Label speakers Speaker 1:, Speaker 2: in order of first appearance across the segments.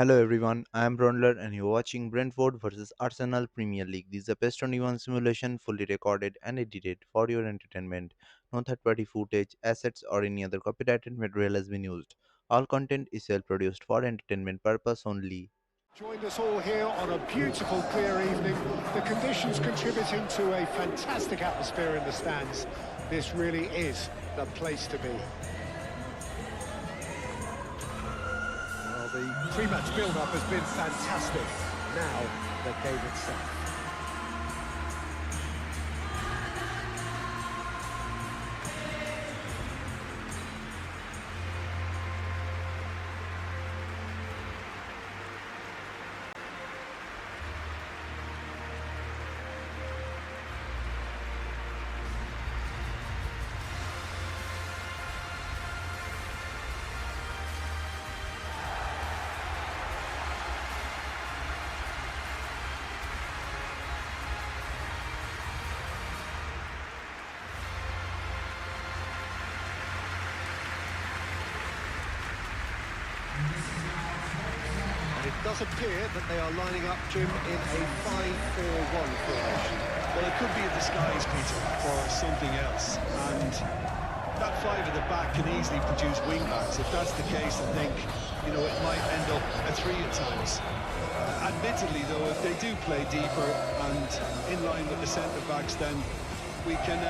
Speaker 1: Hello everyone, I am Raundler and you're watching Brentford versus Arsenal Premier League. This is a PES 21 simulation fully recorded and edited for your entertainment. No third-party footage, assets or any other copyrighted material has been used. All content is self-produced for entertainment purpose only.
Speaker 2: Joined us all here on a beautiful clear evening. The conditions contributing to a fantastic atmosphere in the stands. This really is the place to be. Well, the pre-match build-up has been fantastic. Now, the game itself. And it does appear that they are lining up, Jim, in a 5-4-1 formation.
Speaker 3: Well, it could be a disguise, Peter, for something else. And that five at the back can easily produce wing-backs. If that's the case, I think, it might end up a three at times. Admittedly, though, if they do play deeper and in line with the centre-backs, then we can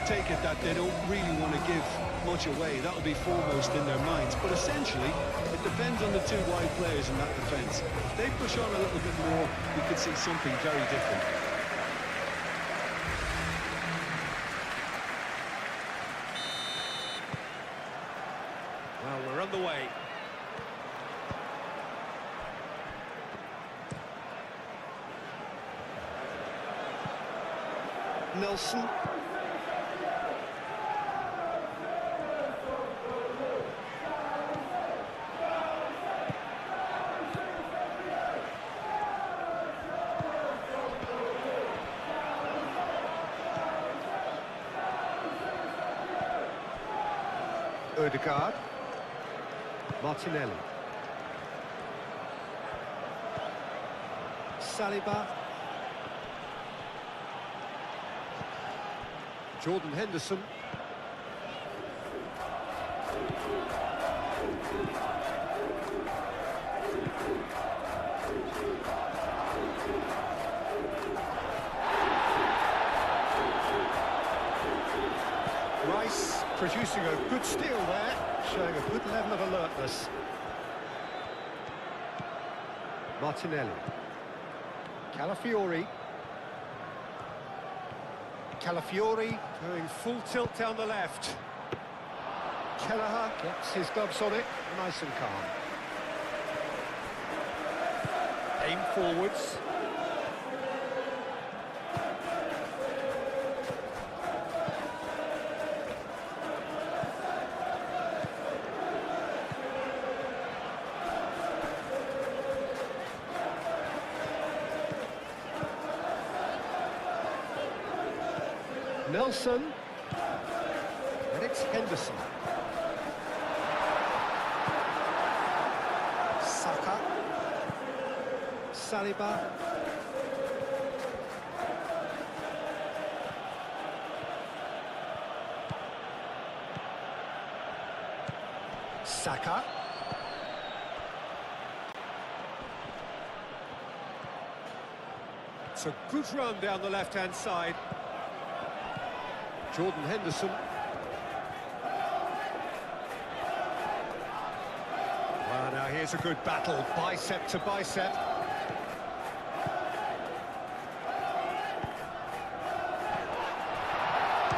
Speaker 3: take it that they don't really want to give much away. That'll be foremost in their minds. But essentially, it depends on the two wide players in that defence. If they push on a little bit more, we could see something very different.
Speaker 2: Well, we're on the way. Nelson. Odegaard. Martinelli. Saliba. Jordan Henderson. Rice producing a good steal there, showing a good level of alertness. Martinelli. Calafiori. Calafiori going full tilt down the left. Kelleher gets his gloves on it, nice and calm. Aim forwards. Nelson, and it's Henderson. Saka, Saliba. Saka. It's a good run down the left-hand side. Jordan Henderson. Well, now here's a good battle, bicep to bicep.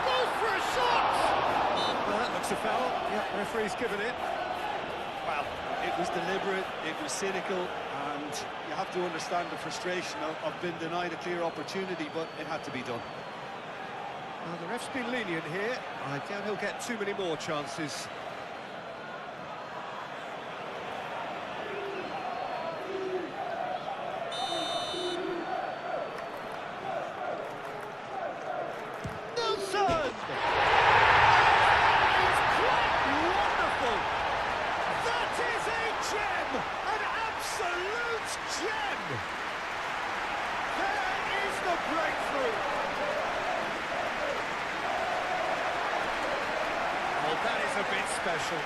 Speaker 2: Goes for a shot! Well, that looks a foul. Yep, referee's given it.
Speaker 3: Well, it was deliberate, it was cynical, and you have to understand the frustration of being denied a clear opportunity, but it had to be done.
Speaker 2: Well, the ref's been lenient here. I doubt he'll get too many more chances. Nelson! It's quite wonderful! That is a gem! An absolute gem! There is the breakthrough! Oh, that is a bit special.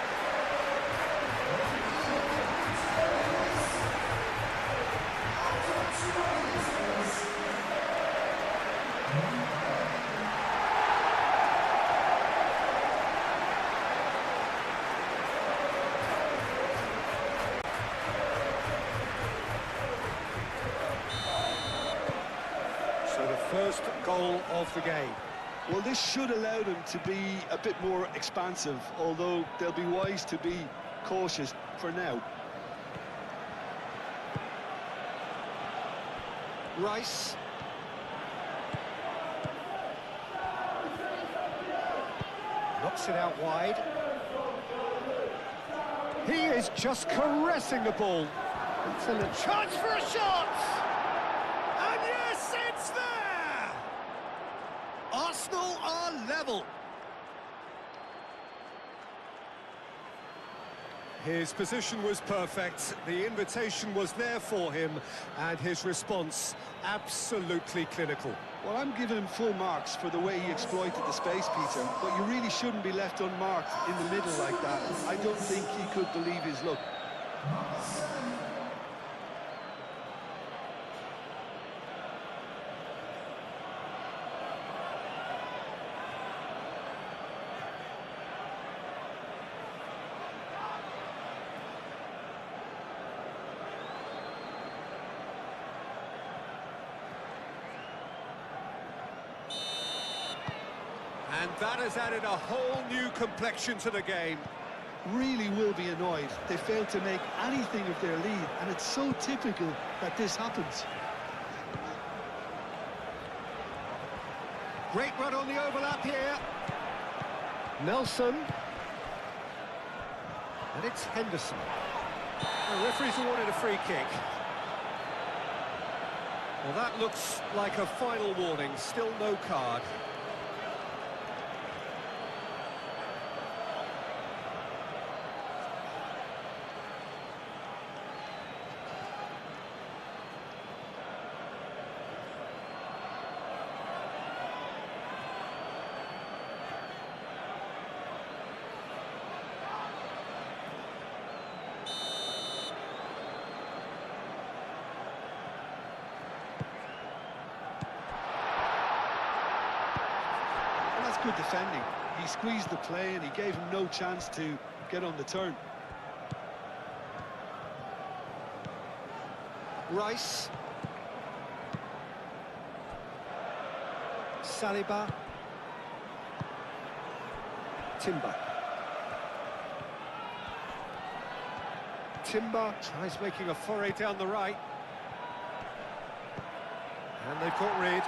Speaker 2: So the first goal of the game.
Speaker 3: Well, this should allow them to be a bit more expansive, although they'll be wise to be cautious for now.
Speaker 2: Rice. Knocks it out wide. He is just caressing the ball. It's in a chance for a shot! And yes, it's there! Arsenal are level. His position was perfect, the invitation was there for him, and his response absolutely clinical.
Speaker 3: Well, I'm giving him full marks for the way he exploited the space, Peter, but you really shouldn't be left unmarked in the middle like that. I don't think he could believe his luck.
Speaker 2: And that has added a whole new complexion to the game.
Speaker 3: Really will be annoyed. They failed to make anything of their lead, and it's so typical that this happens.
Speaker 2: Great run on the overlap here. Nelson. And it's Henderson. The referee's awarded a free kick. Well, that looks like a final warning. Still no card.
Speaker 3: Good defending. He squeezed the play and he gave him no chance to get on the turn.
Speaker 2: Rice. Saliba. Timber. Timber tries making a foray down the right. And they've got rid.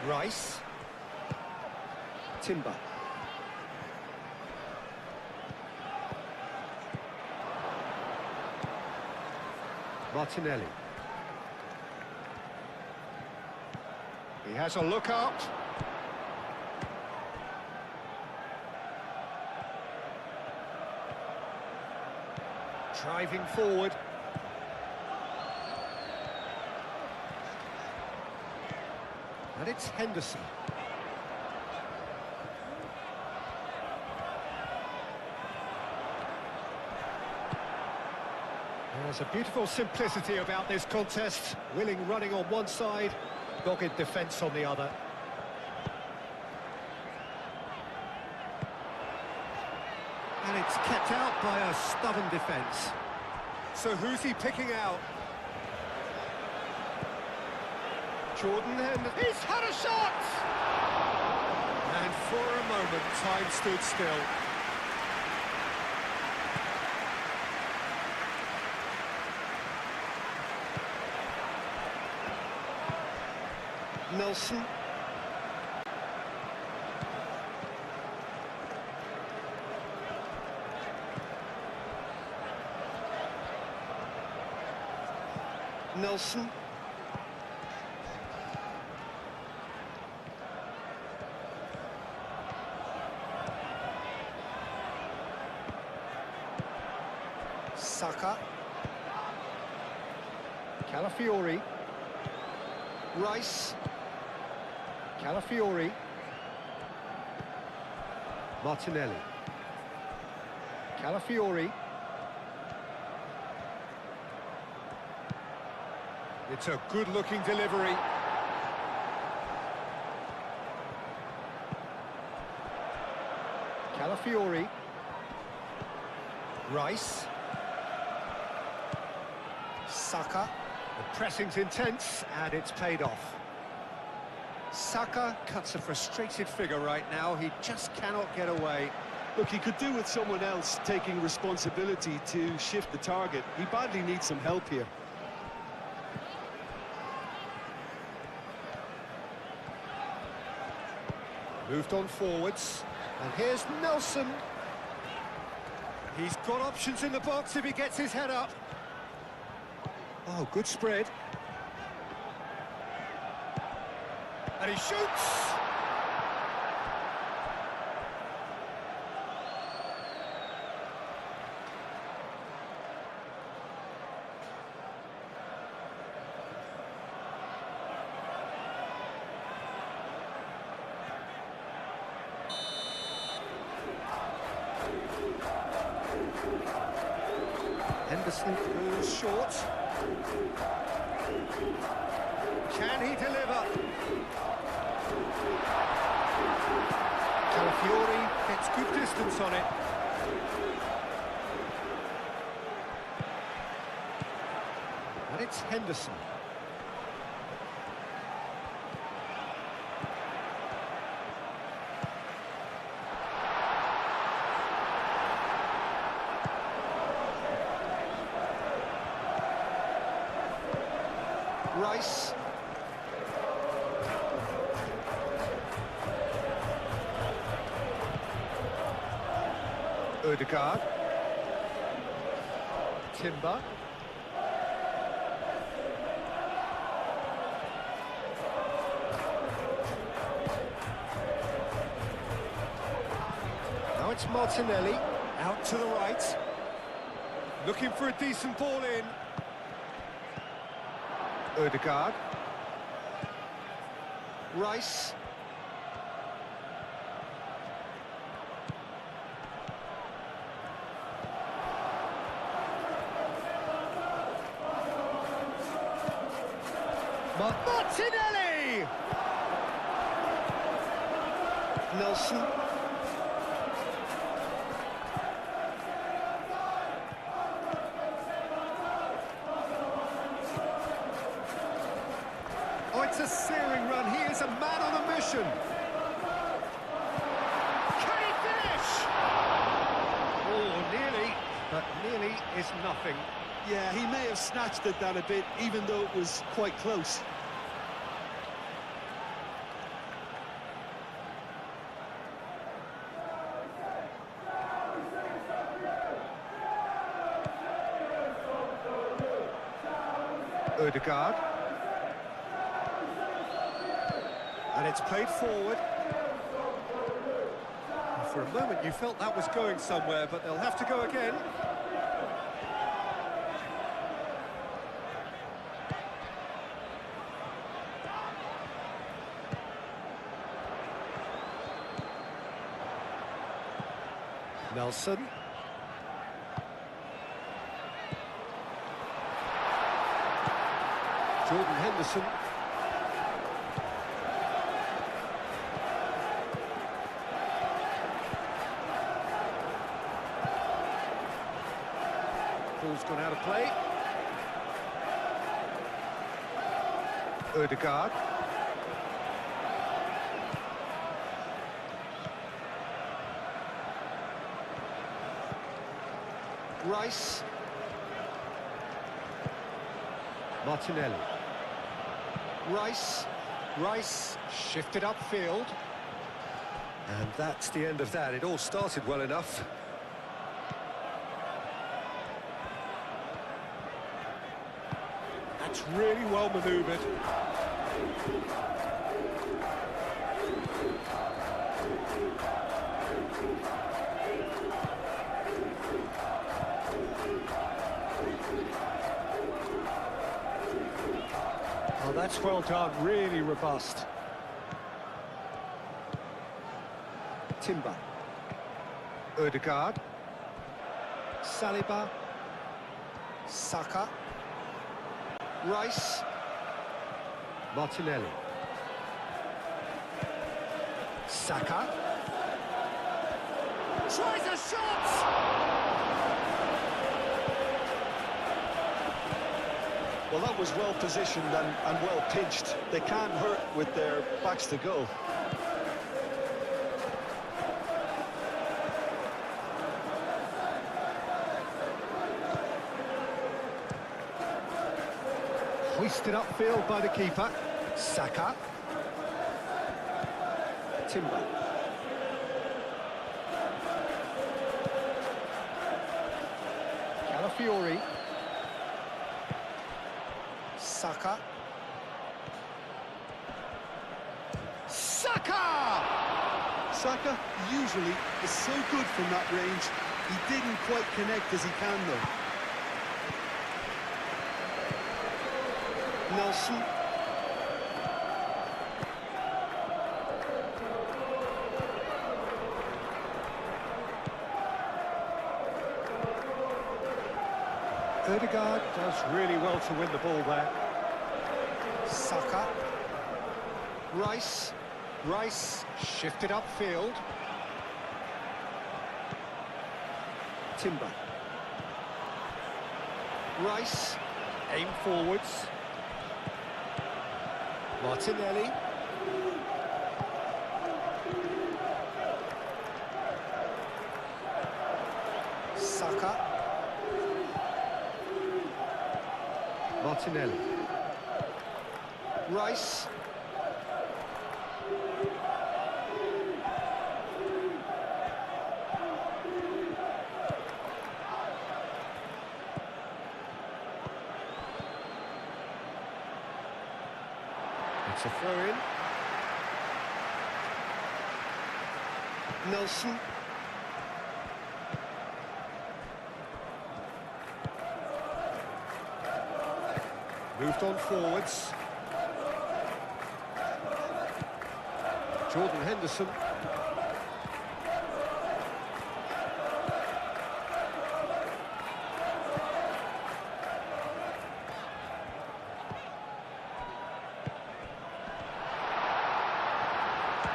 Speaker 2: Rice. Timber. Martinelli. He has a look up. Driving forward. And it's Henderson. There's a beautiful simplicity about this contest. Willing running on one side, dogged defence on the other. And it's kept out by a stubborn defence. So who's he picking out? Jordan Henderson. He's had a shot! And for a moment, time stood still. Nelson. Nelson. Saka. Calafiori. Rice. Calafiori. Martinelli. Calafiori. It's a good-looking delivery. Calafiori. Rice. Saka. The pressing's intense, and it's paid off. Saka cuts a frustrated figure right now. He just cannot get away.
Speaker 3: Look, he could do with someone else taking responsibility to shift the target. He badly needs some help here.
Speaker 2: Moved on forwards, and here's Nelson. He's got options in the box if he gets his head up. Oh, good spread. And he shoots! Henderson goes short. Can he deliver? Calafiori gets good distance on it. And it's Henderson. Rice. Ødegaard. Timber. Now it's Martinelli, out to the right. Looking for a decent ball in. Ødegaard. Rice. Martinelli! Nelson. Oh, it's a searing run. He is a man on a mission. Can he finish? Oh, nearly, but nearly is nothing.
Speaker 3: Yeah, he may have snatched at that a bit, even though it was quite close.
Speaker 2: Ødegaard. And it's played forward. For a moment you felt that was going somewhere, but they'll have to go again. Nelson. Jordan Henderson. Ball's gone out of play. Ødegaard. Rice. Martinelli. Rice. Rice shifted upfield. And that's the end of that. It all started well enough. That's really well manoeuvred. That's well done, really robust. Timber. Ødegaard. Saliba. Saka. Rice. Martinelli. Saka. Tries a shot!
Speaker 3: Well, that was well positioned and well pitched. They can't hurt with their backs to goal.
Speaker 2: Hoisted upfield by the keeper. Saka. Timber. Calafiori. Saka. Saka!
Speaker 3: Saka usually is so good from that range. He didn't quite connect as he can though. Nelson.
Speaker 2: Ødegaard does really well to win the ball there. Saka. Rice. Rice shifted upfield. Timber. Rice. Aim forwards. Martinelli. Saka. Martinelli. Rice. It's a throw-in. Nelson. Moved on forwards. Jordan Henderson.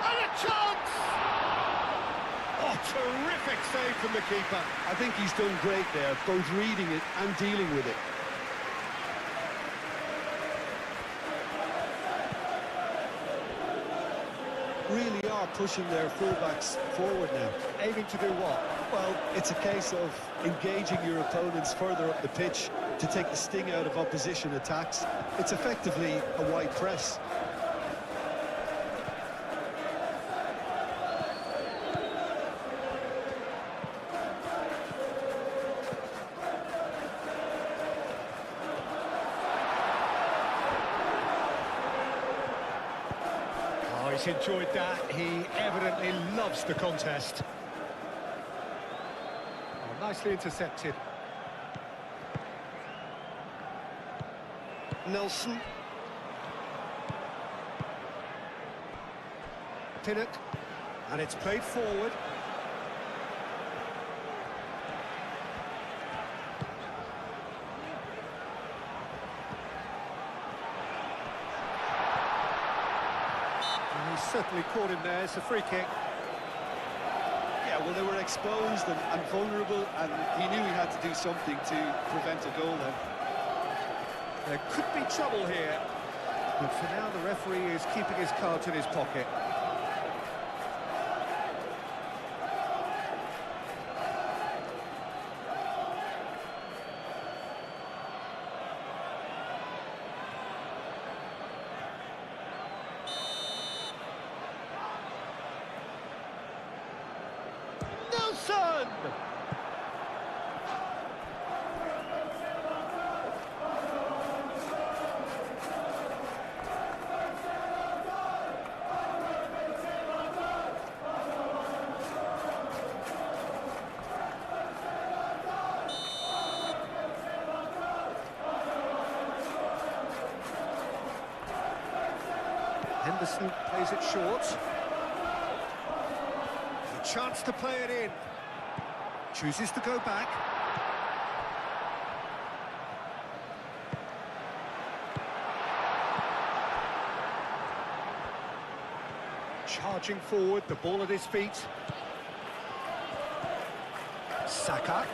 Speaker 2: And a chance! Oh, terrific save from the keeper.
Speaker 3: I think he's done great there, both reading it and dealing with it. Really are pushing their fullbacks forward now.
Speaker 2: Aiming to do what?
Speaker 3: Well, it's a case of engaging your opponents further up the pitch to take the sting out of opposition attacks. It's effectively a wide press.
Speaker 2: Oh, he's enjoyed that. He evidently loves the contest. Oh, nicely intercepted.
Speaker 3: Nelson.
Speaker 2: Pinnock. And it's played forward. And he's certainly caught him there. It's a free kick.
Speaker 3: Yeah, well, they were exposed and vulnerable, and he knew he had to do something to prevent a goal then.
Speaker 2: There could be trouble here. But for now, the referee is keeping his cards in his pocket. Nelson! Henderson plays it short. A chance to play it in. Chooses to go back. Charging forward, the ball at his feet. Saka.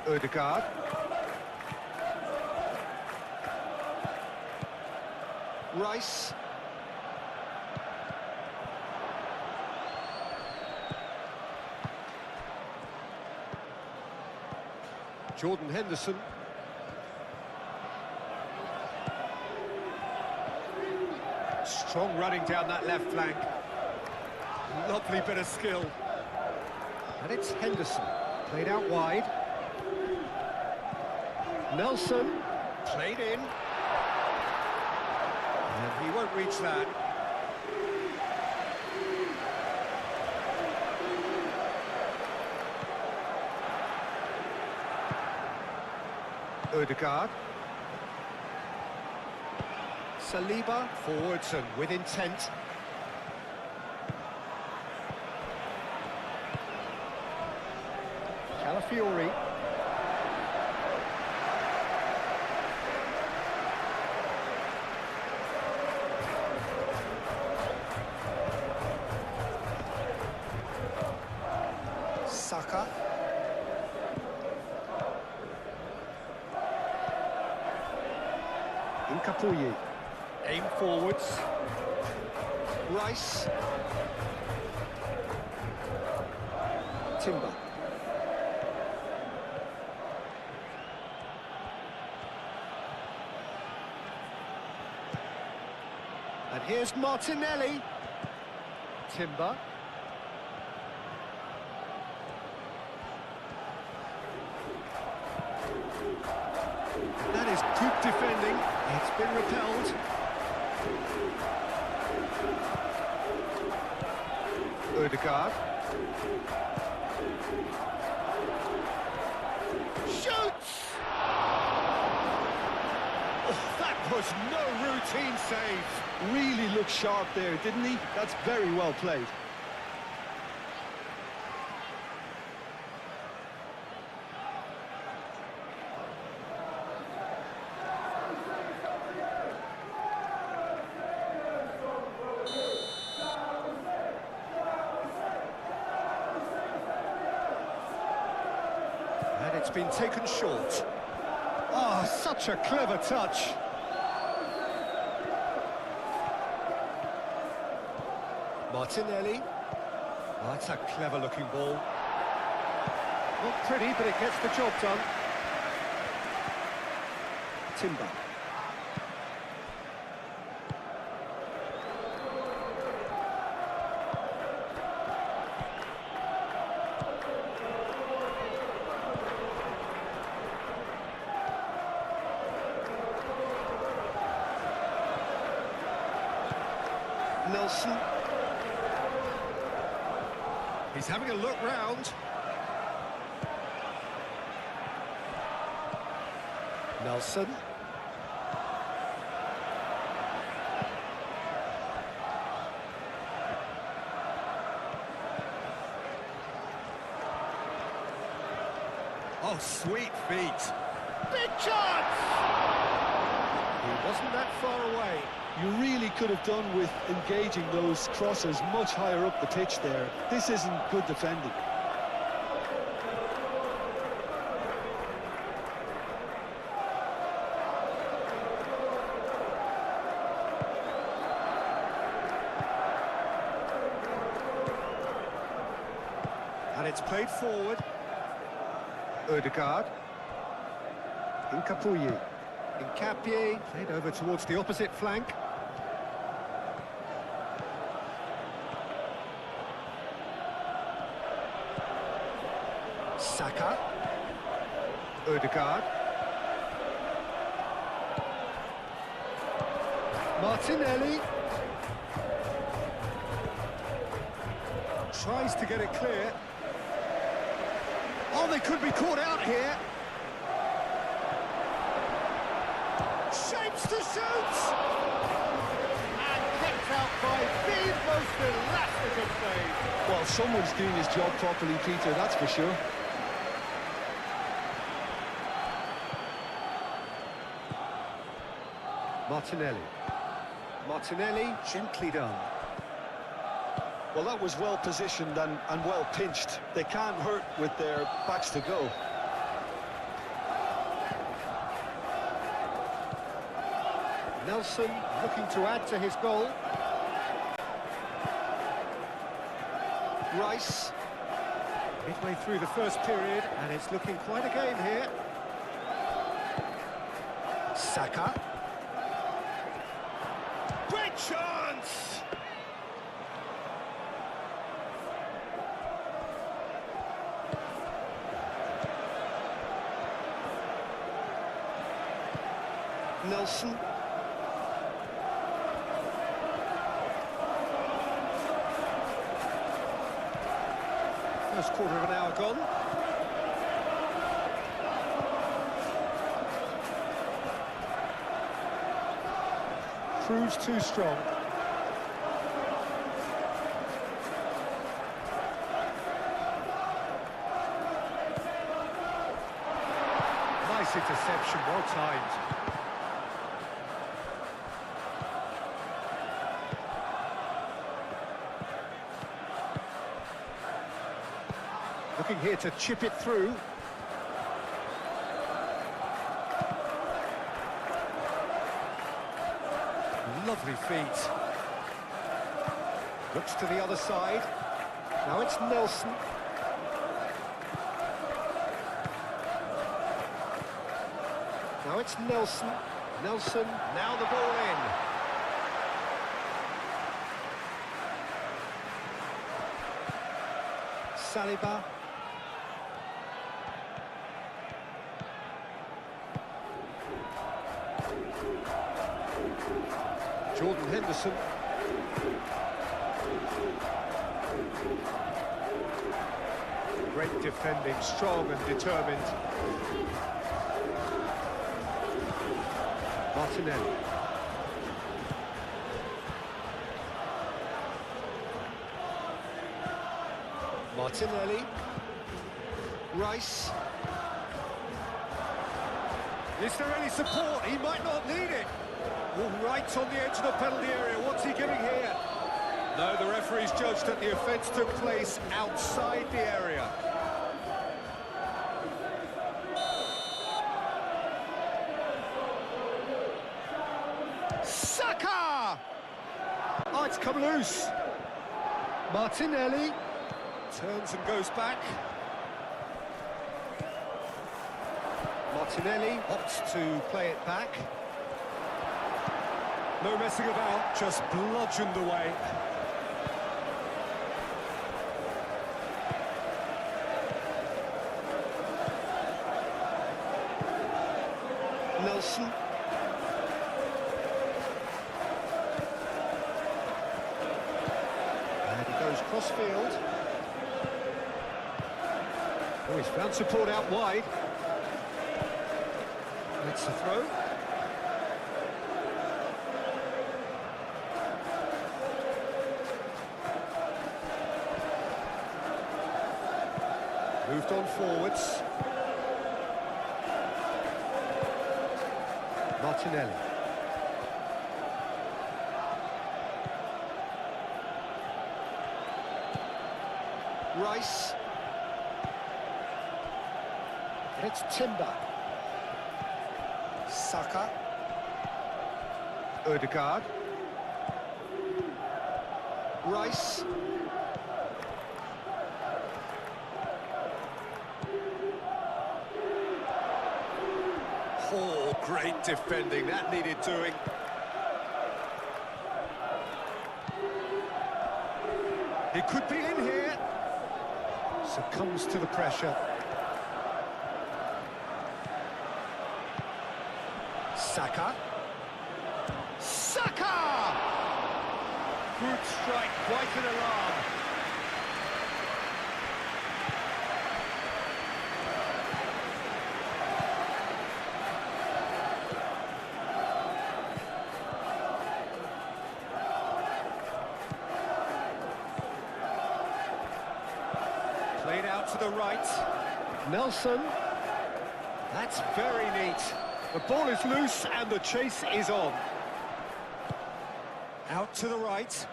Speaker 2: Ødegaard. Rice. Jordan Henderson. Strong running down that left flank. Lovely bit of skill. And it's Henderson, played out wide. Nelson, played in. And he won't reach that. Ødegaard. Saliba, forwards and with intent. Calafiori. Saka. Nkapuyi. Aim forwards. Rice. Timber. And here's Martinelli. Timber. That is good defending. It's been repelled. Ødegaard. Shoots! Oh, that was no routine save.
Speaker 3: Really looked sharp there, didn't he? That's very well played.
Speaker 2: And it's been taken short. Oh, such a clever touch. Martinelli. Oh, that's a clever-looking ball. Not pretty, but it gets the job done. Timber. Nelson. He's having a look round. Nelson. Oh, sweet feet. Big chance! He wasn't that far away.
Speaker 3: You really could have done with engaging those crosses much higher up the pitch there. This isn't good defending.
Speaker 2: And it's played forward. Ødegaard. Nkapuyi. Nkapié played over towards the opposite flank. Saka. Ødegaard. Martinelli. Tries to get it clear. Oh, they could be caught out here. Shapes to shoot! And kept out by the most elastic of saves.
Speaker 3: Well, someone's doing his job properly, Peter, that's for sure.
Speaker 2: Martinelli. Martinelli, gently done.
Speaker 3: Well, that was well positioned and well pinched. They can't hurt with their backs to go.
Speaker 2: Nelson looking to add to his goal.
Speaker 3: Rice.
Speaker 2: Midway through the first period, and it's looking quite a game here. Saka. Great chance!
Speaker 3: Nelson.
Speaker 2: First quarter of an hour gone. Proves too strong. Nice interception, well timed. Looking here to chip it through. Lovely feet. Looks to the other side. Now it's Nelson. Now it's Nelson. Nelson, now the ball in. Saliba. Jordan Henderson. Great defending, strong and determined. Martinelli. Martinelli. Rice. Is there any support? He might not need it. Well, right on the edge of the penalty area. What's he giving here? No, the referee's judged that the offence took place outside the area. Saka! Oh, it's come loose. Martinelli turns and goes back. Martinelli opts to play it back. No messing about, just bludgeoned away.
Speaker 3: Nelson.
Speaker 2: And he goes cross-field. Oh, he's found support out wide. It's a throw. Moved on forwards. Martinelli.
Speaker 3: Rice.
Speaker 2: It's Timber. Saka. Ødegaard.
Speaker 3: Rice.
Speaker 2: Oh, great defending. That needed doing. He could be in here. Succumbs to the pressure. Saka. Saka! Good strike, quite an alarm. to the right. Nelson. That's very neat. The ball is loose and the chase is on. Out to the right.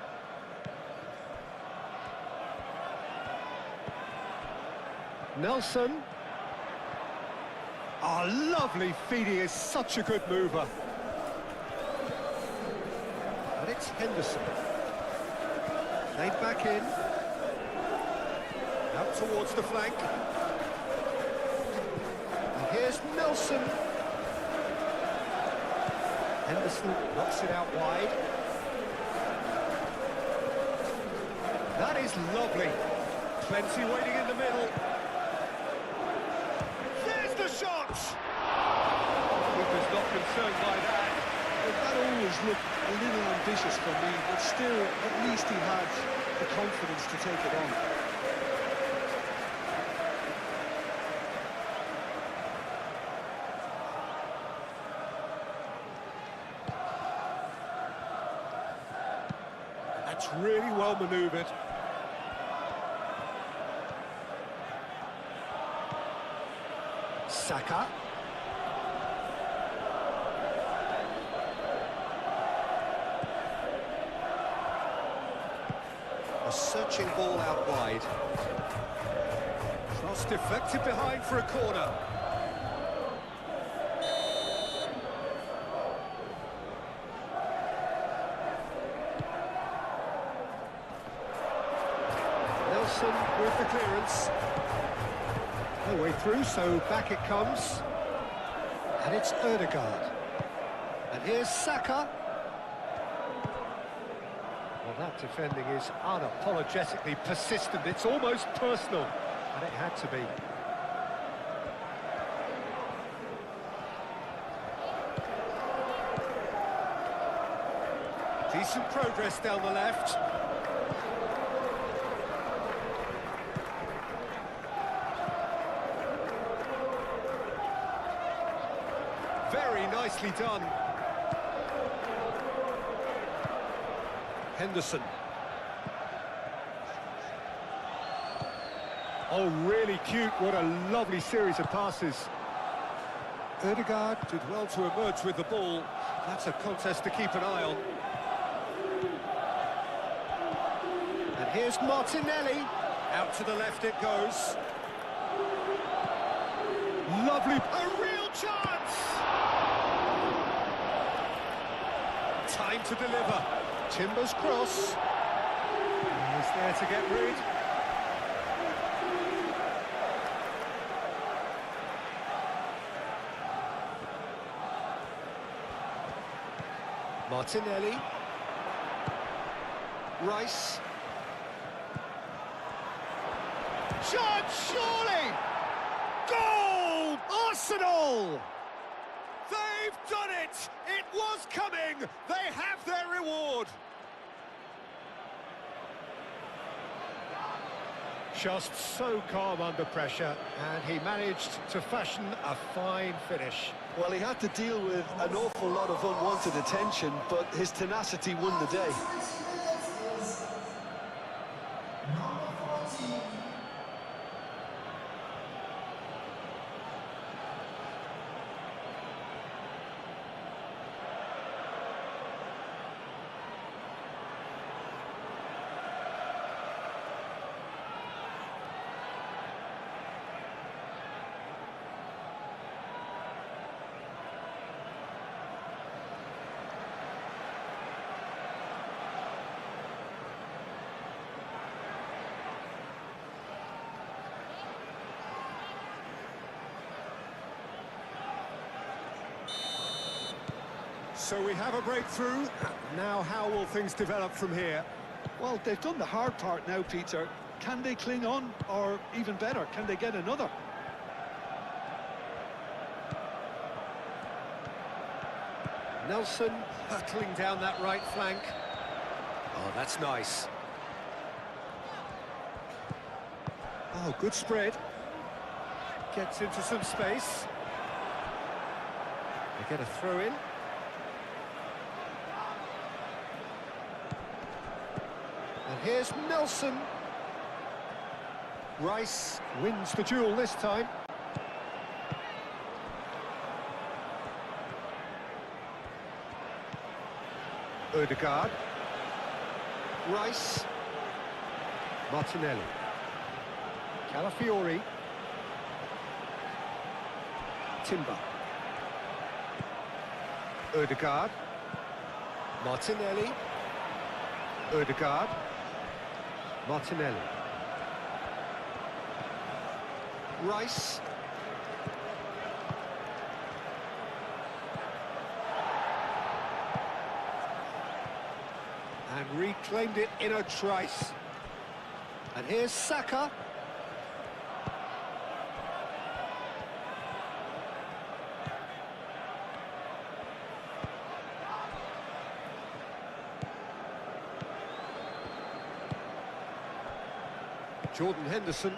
Speaker 2: Nelson. Oh, lovely feed, he is such a good mover. And it's Henderson. Played back in. Out towards the flank. And here's Nelson. Henderson knocks it out wide. That is lovely. Plenty waiting in the middle. There's the shot! Keeper's not concerned by that.
Speaker 3: But that always looked a little ambitious for me, but still, at least he had the confidence to take it on.
Speaker 2: That's really well manoeuvred. Saka. A searching ball out wide. Cross deflected behind for a corner. Nelson with the clearance. No way through, so back it comes. And it's Ødegaard. And here's Saka. Well, that defending is unapologetically persistent. It's almost personal. And it had to be. Decent progress down the left. Very nicely done. Henderson. Oh, really cute. What a lovely series of passes. Ødegaard did well to emerge with the ball. That's a contest to keep an eye on. And here's Martinelli. Out to the left it goes. Lovely. A real chance! Time to deliver. Timber's cross. He's there to get rid. Martinelli. Rice. Shot, surely! Goal! Arsenal! They've done it! It was coming! They have their reward! Just so calm under pressure, and he managed to fashion a fine finish.
Speaker 3: Well, he had to deal with an awful lot of unwanted attention, but his tenacity won the day.
Speaker 2: So we have a breakthrough. Now how will things develop from here?
Speaker 3: Well, they've done the hard part now, Peter. Can they cling on, or even better, can they get another?
Speaker 2: Nelson hurtling down that right flank. Oh, that's nice. Oh, good spread. Gets into some space. They get a throw in. And here's Nelson. Rice wins the duel this time. Odegaard. Rice. Martinelli. Calafiori. Timber. Odegaard. Martinelli. Odegaard. Martinelli. Rice. And reclaimed it in a trice. And here's Saka. Jordan Henderson.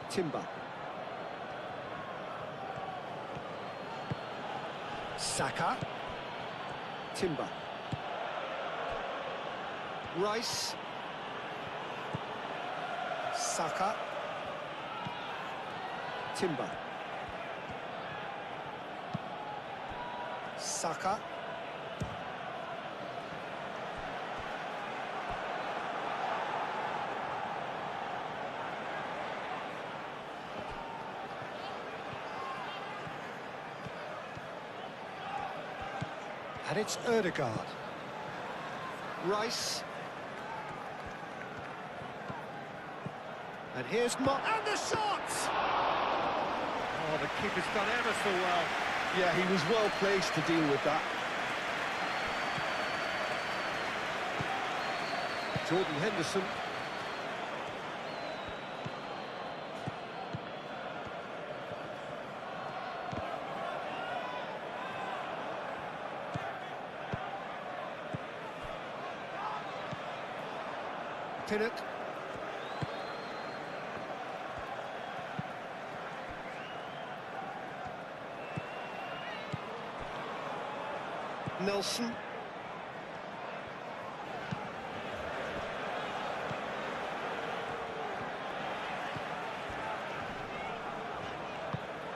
Speaker 2: Timber. Saka. Timber. Rice. Saka. Timber. Saka. And it's Odegaard. Rice. And here's Mott. And the shot! Oh, the keeper's done ever so well.
Speaker 3: Yeah, he was well placed to deal with that.
Speaker 2: Jordan Henderson. Pinnock. Nelson.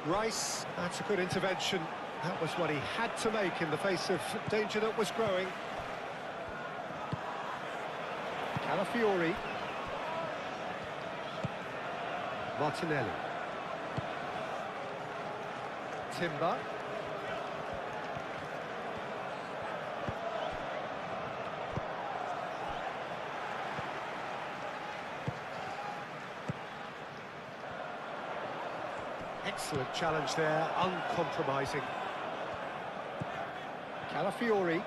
Speaker 2: Rice, that's a good intervention. That was what he had to make in the face of danger that was growing. Calafiori. Martinelli. Timber. Excellent challenge there, uncompromising. Calafiori.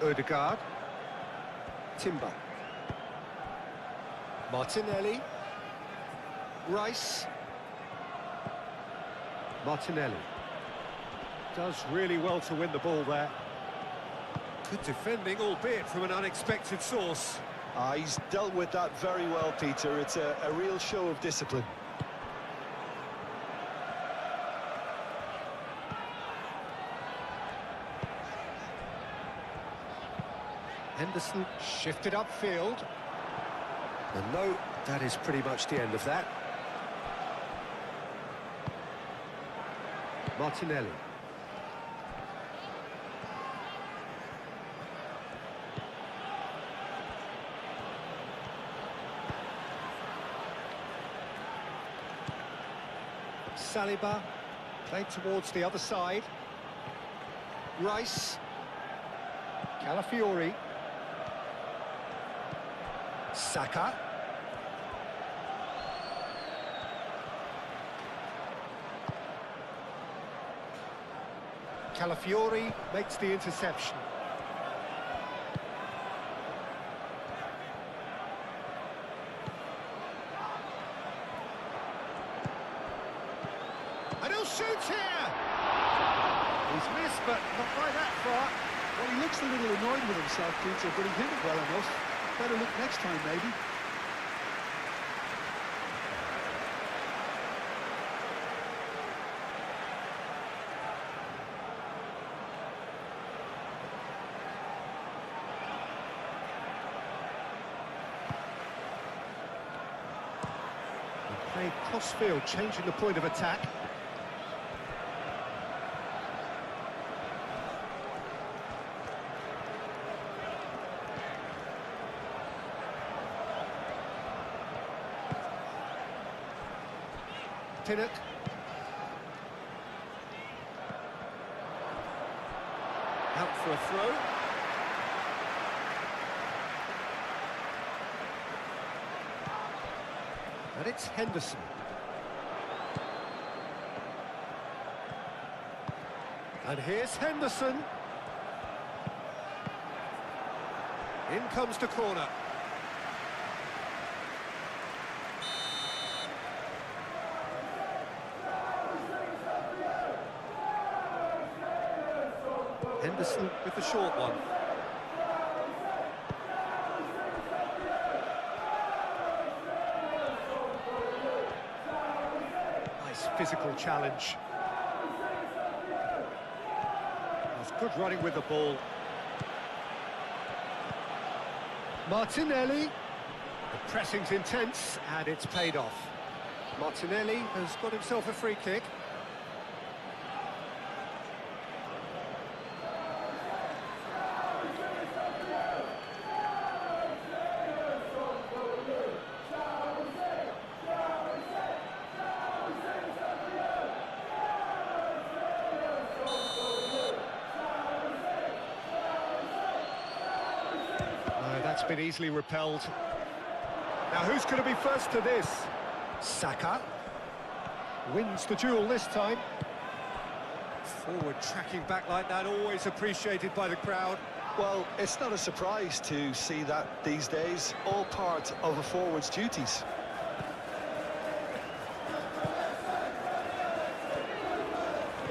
Speaker 2: Odegaard. Timber. Martinelli. Rice. Martinelli. Does really well to win the ball there. Good defending, albeit from an unexpected source.
Speaker 3: He's dealt with that very well, Peter. It's a real show of discipline.
Speaker 2: Henderson shifted upfield. And no, that is pretty much the end of that. Martinelli. Saliba, played towards the other side. Rice. Calafiori. Saka. Calafiori makes the interception. And he'll shoot here! He's missed, but not by that far.
Speaker 3: Well, he looks a little annoyed with himself, Peter, but he did it well enough. Better look next time, maybe.
Speaker 2: Played cross-field, changing the point of attack. Pinnock. Out for a throw. And it's Henderson. And here's Henderson. In comes the corner. Henderson with the short one. Nice physical challenge. That's good running with the ball. Martinelli. The pressing's intense and it's paid off. Martinelli has got himself a free kick. That's been easily repelled. Now who's going to be first to this? Saka wins the duel this time. Forward tracking back like that, always appreciated by the crowd.
Speaker 3: Well, it's not a surprise to see that these days, all part of a forward's duties.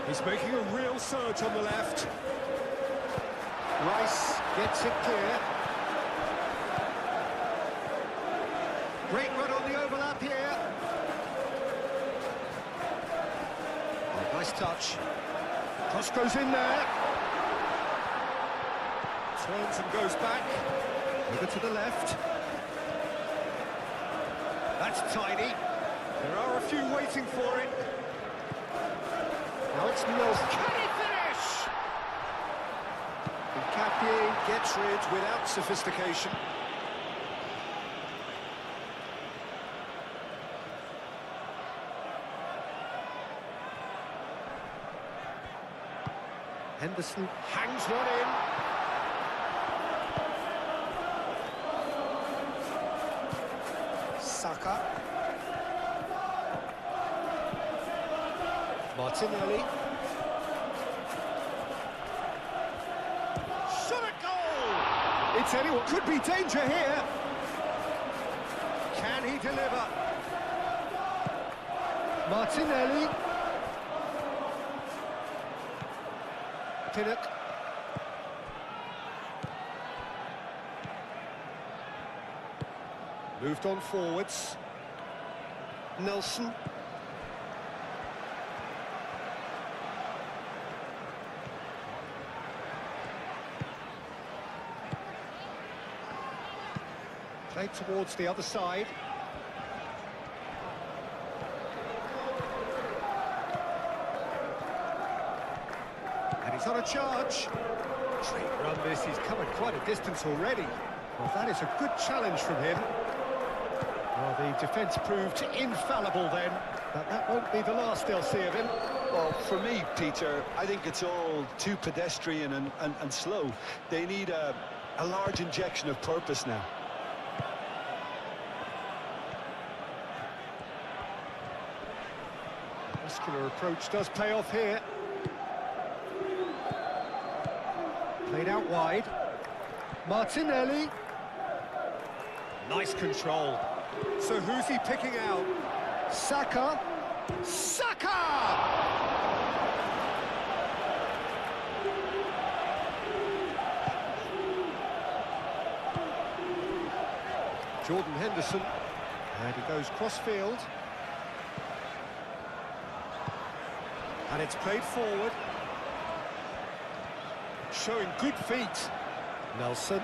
Speaker 2: He's making a real surge on the left. Rice gets it clear. Great run on the overlap here. Oh, nice touch. Cross goes in there. Turns and goes back. Over to the left. That's tidy. There are a few waiting for it. Now it's Mills. Can he finish? Capier gets rid without sophistication. Henderson hangs one in. Saka. Martinelli. Shot at goal! It's anyone. Could be danger here. Can he deliver? Martinelli. Pinnock. Moved on forwards. Nelson. Played towards the other side. He's on a charge. Great run this, he's covered quite a distance already. Well, that is a good challenge from him. Well, the defence proved infallible then, but that won't be the last they'll see of him.
Speaker 3: Well, for me, Peter, I think it's all too pedestrian and slow. They need a large injection of purpose now.
Speaker 2: Muscular approach does pay off here. Played out wide. Martinelli. Nice control. So who's he picking out? Saka. Saka! Jordan Henderson. And he goes cross-field. And it's played forward. Showing good feet. Nelson.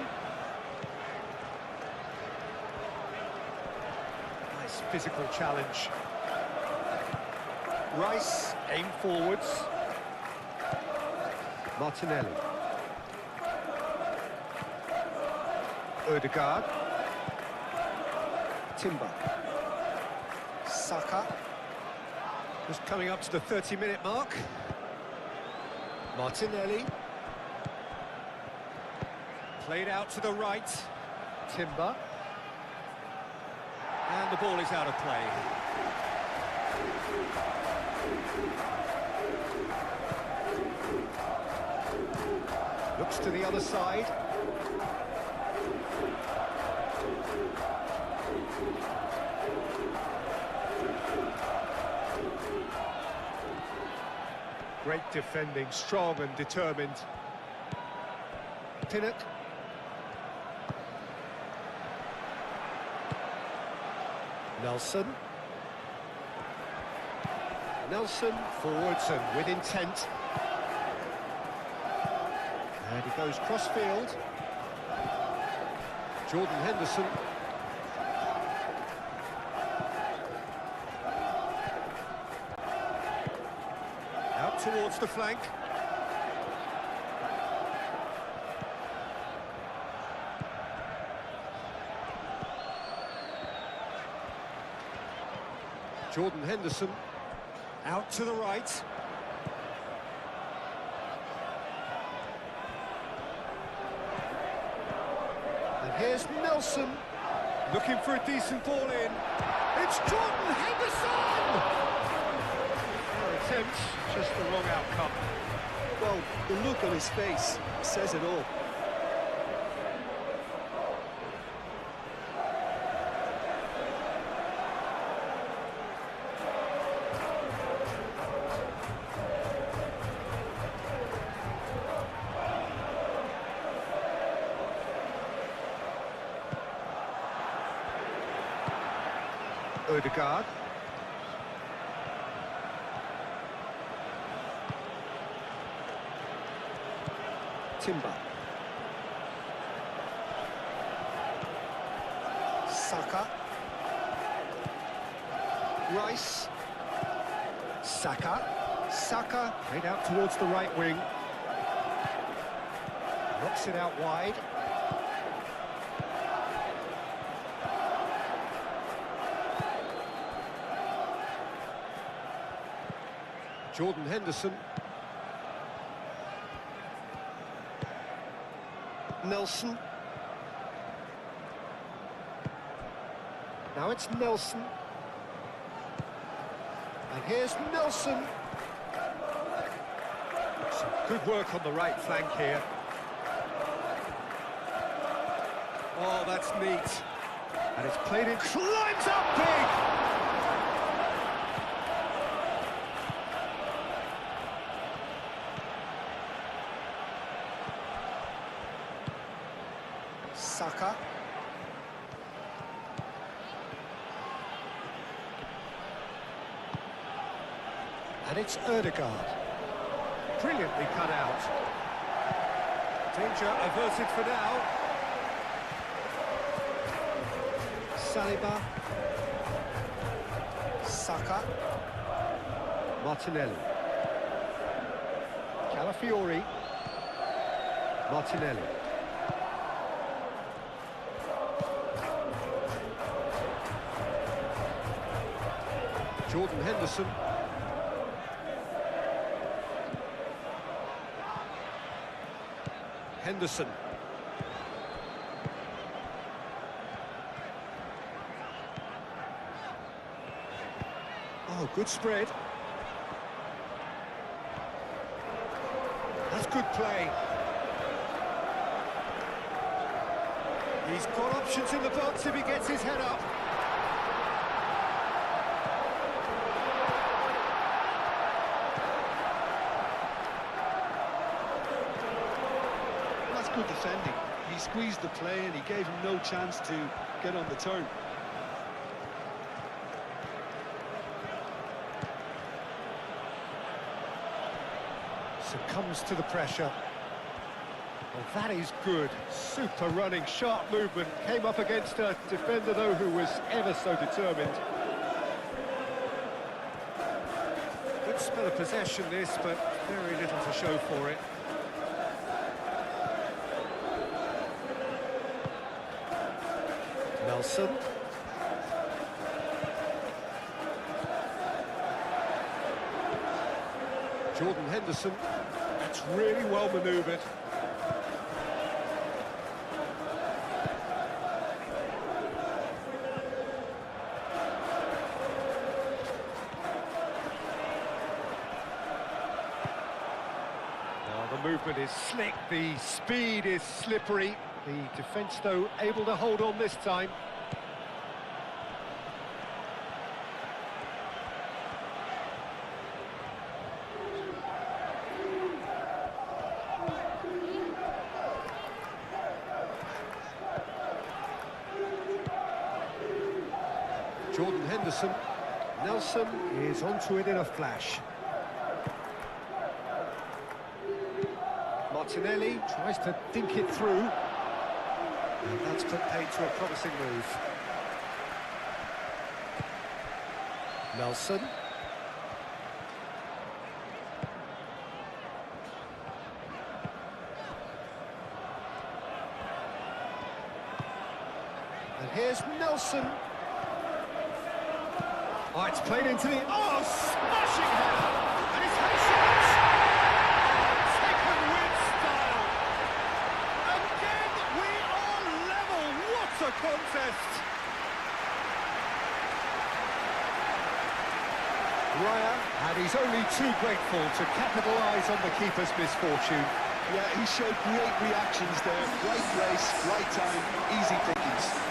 Speaker 2: Nice physical challenge. Rice, aim forwards. Martinelli. Ødegaard. Timber. Saka. Just coming up to the 30-minute mark. Martinelli. Played out to the right. Timber. And the ball is out of play. Looks to the other side. Great defending, strong and determined. Pinnock. Nelson. Nelson forwards and with intent. And he goes cross-field. Jordan Henderson. Out towards the flank. Jordan Henderson. Out to the right. And here's Nelson. Looking for a decent ball in. It's Jordan Henderson! Fair attempt, just the wrong outcome.
Speaker 3: Well, the look on his face says it all.
Speaker 2: Ødegaard. Timber. Saka. Rice. Saka. Saka. Played out towards the right wing. Knocks it out wide. Jordan Henderson. Nelson. Now it's Nelson. And here's Nelson. Some good work on the right flank here. Oh, that's neat. And it's played in. Climbs up big! Saka. And it's Ødegaard. Brilliantly cut out. Danger averted for now. Saliba. Saka. Martinelli. Calafiori. Martinelli. Jordan Henderson. Henderson. Oh, good spread. That's good play. He's got options in the box if he gets his head up.
Speaker 3: Good defending. He squeezed the play and he gave him no chance to get on the turn.
Speaker 2: Succumbs to the pressure. Well, that is good. Super running, sharp movement. Came up against a defender, though, who was ever so determined. Still a possession this, but very little to show for it. Nelson. Jordan Henderson. That's really well manoeuvred. Now the movement is slick, the speed is slippery. The defence, though, able to hold on this time. Jordan Henderson. Nelson is onto it in a flash. Martinelli tries to dink it through. And that's put paid to a promising move. Nelson. And here's Nelson. Oh, it's played into the... Oh, smashing header! And it's had a shot! Taken with style! Again, we are level! What a contest! Raya, and he's only too grateful to capitalise on the keeper's misfortune.
Speaker 3: Yeah, he showed great reactions there. Right place, right time, easy pickings.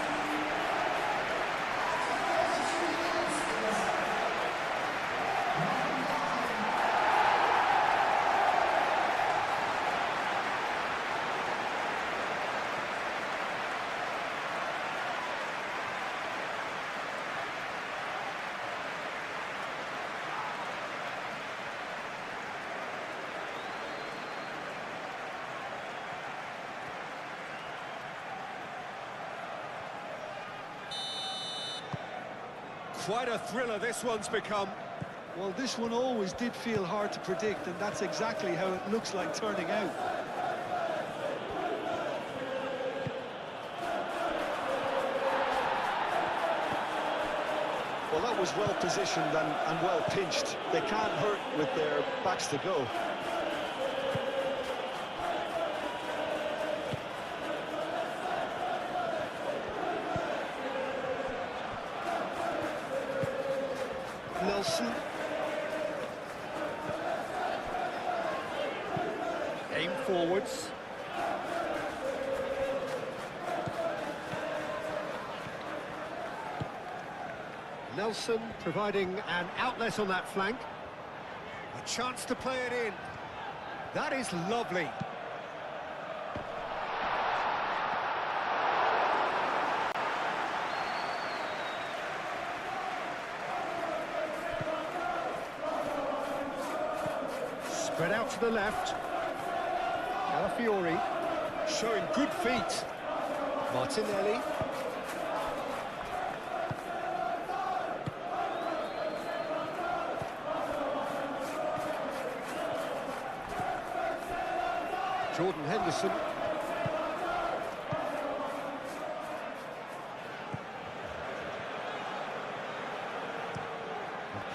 Speaker 2: Quite a thriller this one's become.
Speaker 3: Well, this one always did feel hard to predict, and that's exactly how it looks like turning out. Well, that was well positioned and well pinched. They can't hurt with their backs to go. Nelson.
Speaker 2: Aim forwards. Nelson providing an outlet on that flank. A chance to play it in. That is lovely. Spread out to the left. Calafiori showing good feet. Martinelli. Jordan Henderson.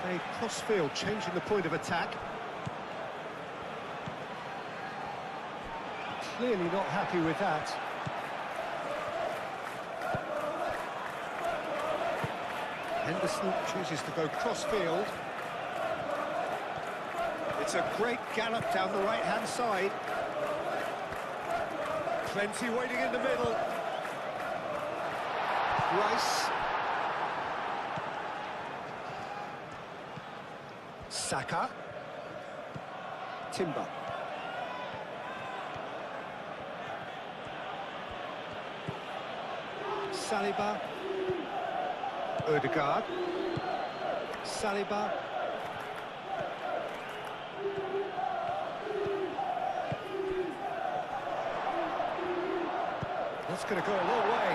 Speaker 2: Played cross-field, changing the point of attack. Clearly not happy with that. Henderson chooses to go cross-field. It's a great gallop down the right-hand side. Plenty waiting in the middle. Rice. Saka. Timber. Saliba. Odegaard. Saliba. That's going to go a long way.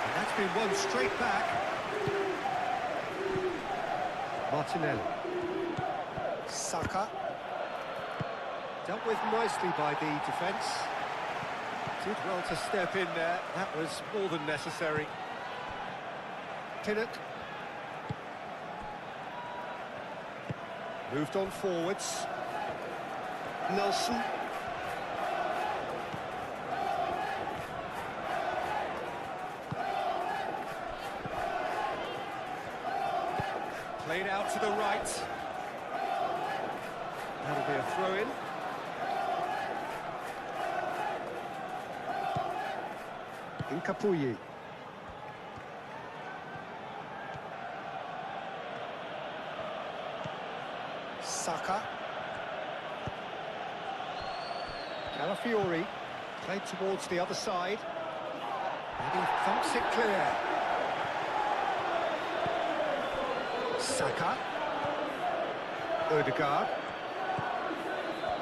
Speaker 2: And that's been won straight back. Martinelli. Saka. Dealt with nicely by the defence. Did well to step in there. That was more than necessary. Pinnock. Moved on forwards. Nelson. Played out to the right. That'll be a throw-in. Incapuyi. Saka. Calafiori. Played towards the other side. And he thumps it clear. Saka. Ødegaard.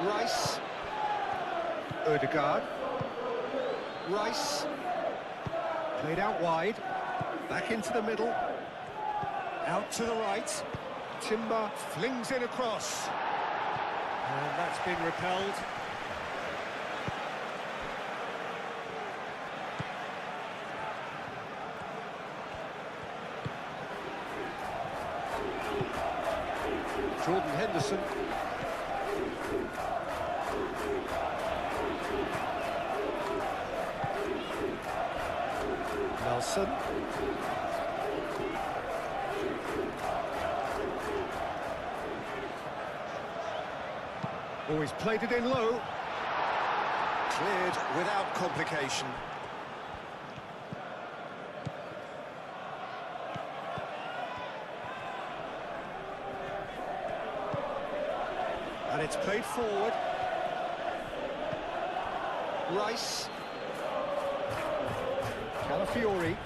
Speaker 2: Rice. Ødegaard. Rice. Played out wide. Back into the middle. Out to the right. Timber flings it across. And that's been repelled. Jordan Henderson. Nelson. Oh, he's played it in low. Cleared without complication. And it's played forward. Rice. Calafiori.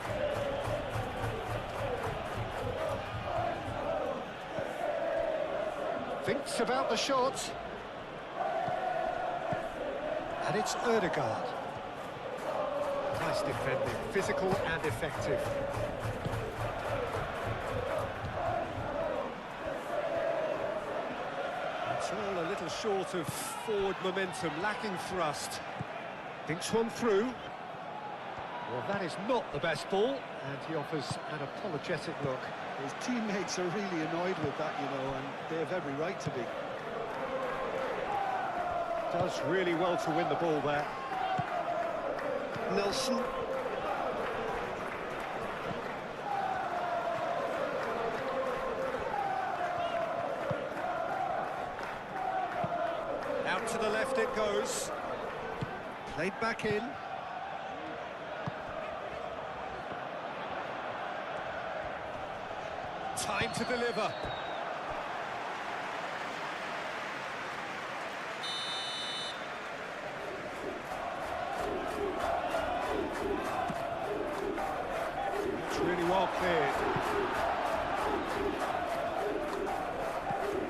Speaker 2: Thinks about the shot. And it's Ødegaard. Nice defending, physical and effective. It's all a little short of forward momentum, lacking thrust. Thinks one through. Well, that is not the best ball, and he offers an apologetic look.
Speaker 3: His teammates are really annoyed with that, you know, and they have every right to be.
Speaker 2: Does really well to win the ball there.
Speaker 3: Nelson.
Speaker 2: Out to the left it goes. Played back in. Time to deliver. It's really well cleared.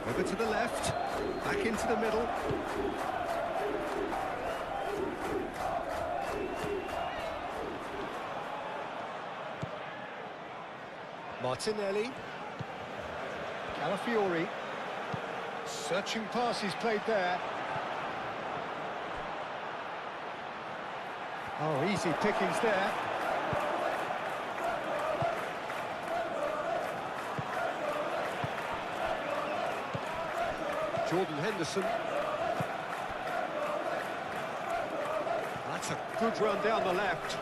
Speaker 2: Over to the left, back into the middle. Martinelli. Calafiori. Searching pass he's played there. Oh, easy pickings there. Jordan Henderson. That's a good run down the left.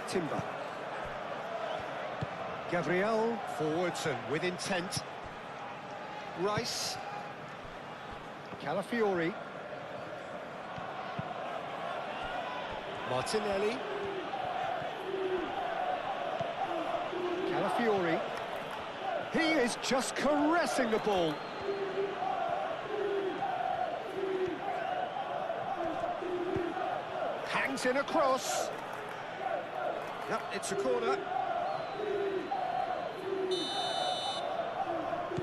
Speaker 2: Timber. Gabriel forwards and with intent. Rice. Calafiori. Martinelli. Calafiori. He is just caressing the ball. Hangs in across. Yep, it's a corner.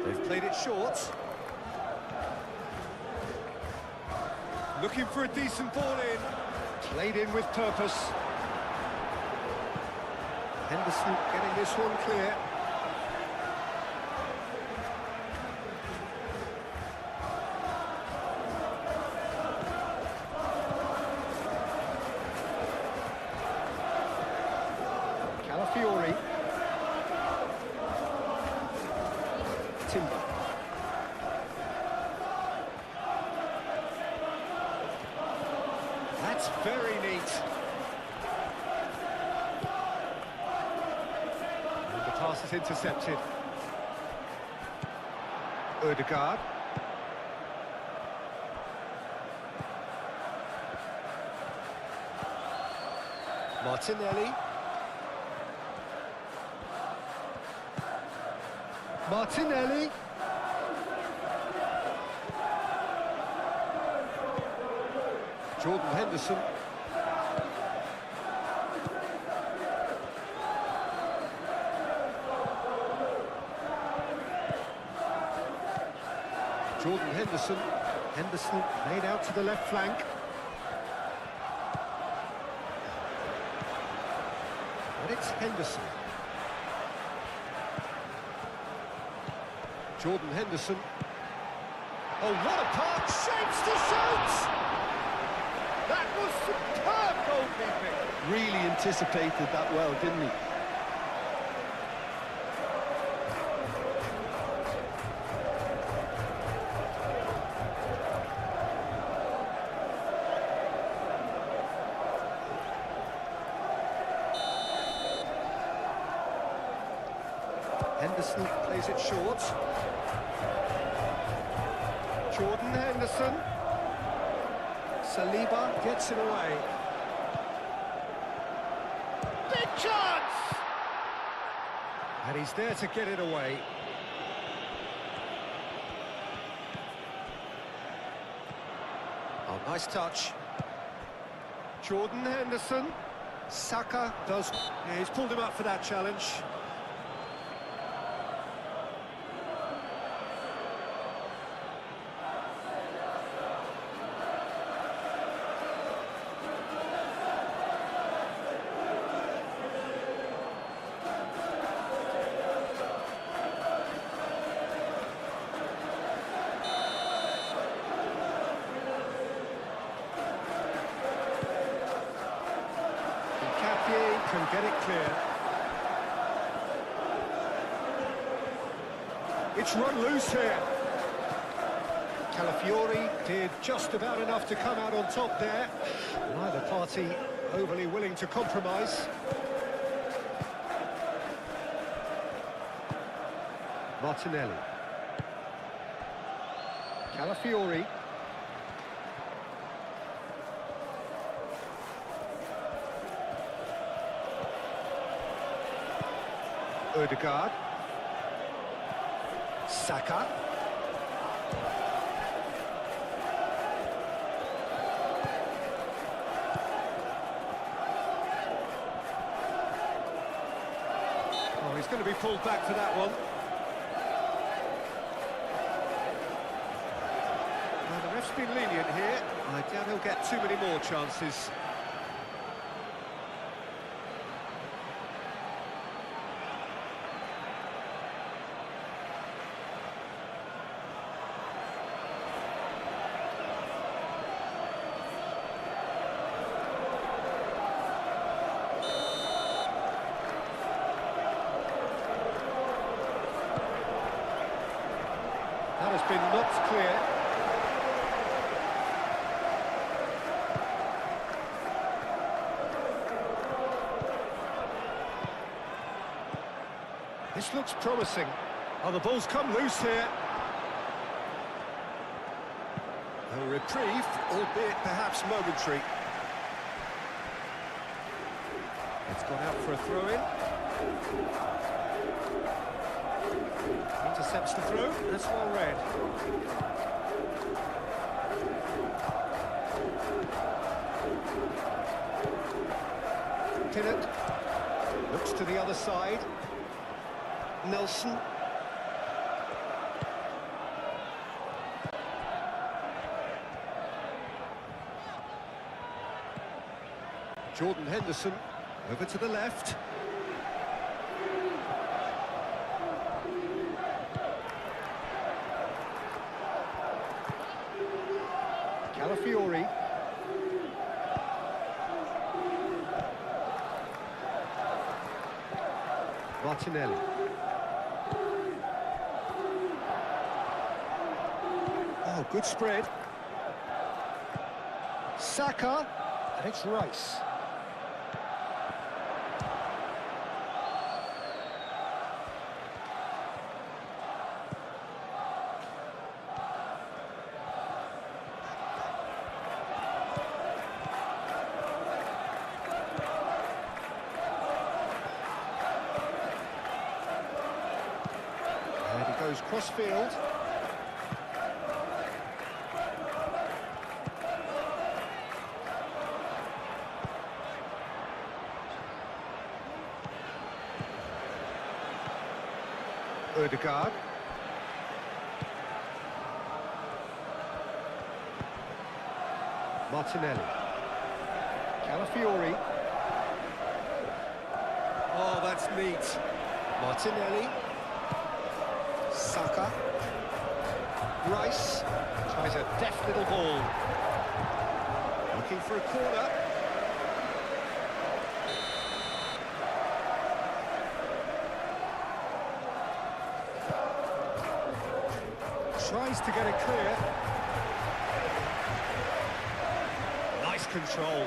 Speaker 2: They've played it short. Looking for a decent ball in. Played in with purpose. Henderson getting this one clear. That's very neat. And the pass is intercepted. Ødegaard. Martinelli. Martinelli. Jordan Henderson. Jordan Henderson. Henderson made out to the left flank. And it's Henderson. Jordan Henderson. Oh, what a pass! Shapes to shoot! That was superb goalkeeping!
Speaker 3: Really anticipated that well, didn't he?
Speaker 2: Henderson plays it short. Jordan Henderson. Saliba gets it away. Big chance! And he's there to get it away. Oh, nice touch. Jordan Henderson. Saka does... Yeah, he's pulled him up for that challenge. Can get it clear. It's run loose here. Calafiori did just about enough to come out on top there. Neither party overly willing to compromise. Martinelli. Calafiori. Ødegaard. Saka. Oh, he's going to be pulled back for that one. Well, the ref's been lenient here. I doubt he'll get too many more chances. That has been knocked clear. This looks promising. Oh, the ball's come loose here. A reprieve, albeit perhaps momentary. It's gone out for a throw-in. Intercepts the throw, that's well read. Pinnock looks to the other side. Nelson. Jordan Henderson over to the left. Calafiori. Martinelli. Oh, good spread. Saka. And it's Rice. And he goes cross-field. Odegaard. Martinelli. Calafiori. Oh, that's neat. Martinelli. Saka. Rice. Tries a deft little ball. Looking for a corner. Tries to get it clear. Nice control.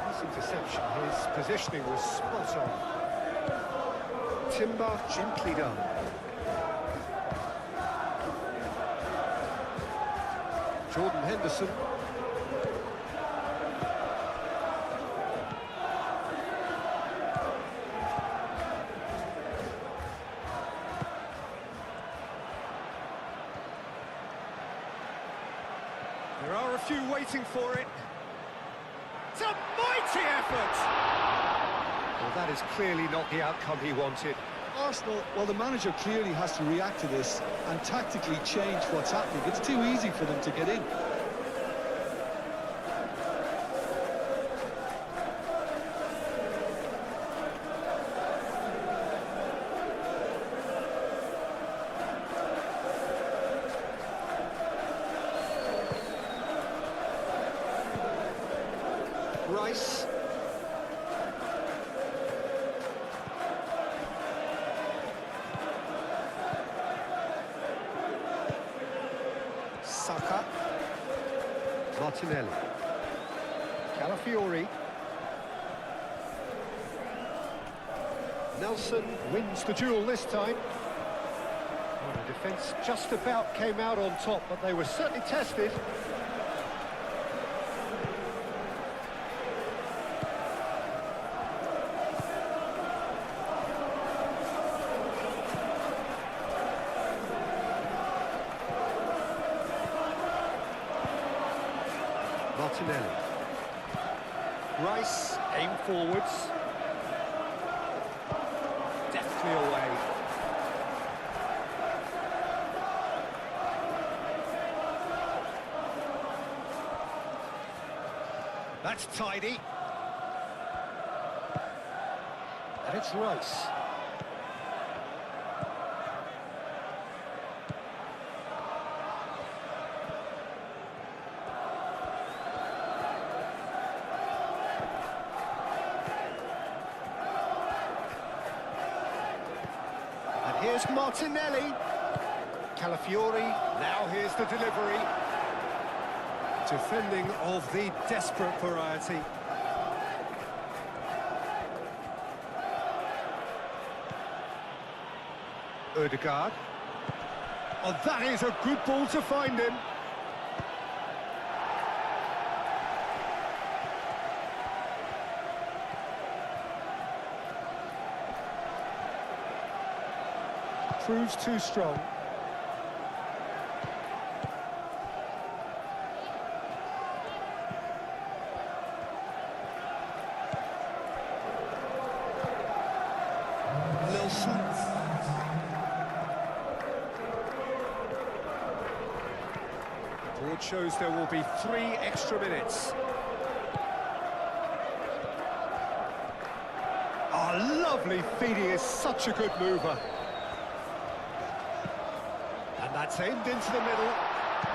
Speaker 2: Nice interception. His positioning was spot on. Timber gently done. Jordan Henderson. There are a few waiting for it. It's a mighty effort! Well, that is clearly not the outcome he wanted.
Speaker 3: Arsenal, well, the manager clearly has to react to this and tactically change what's happening. It's too easy for them to get in.
Speaker 2: Rice. Saka. Martinelli. Calafiori. Nelson wins the duel this time. Well, the defence just about came out on top, but they were certainly tested. Martinelli. Rice, aim forwards. Deftly away. That's tidy. And it's Rice. Here's Martinelli. Calafiori, now here's the delivery. Defending of the desperate variety. Odegaard. Oh, that is a good ball to find him. Proves too strong. Nelson. The board shows there will be 3 extra minutes. Oh, lovely feed, he is such a good mover. And that's aimed into the middle.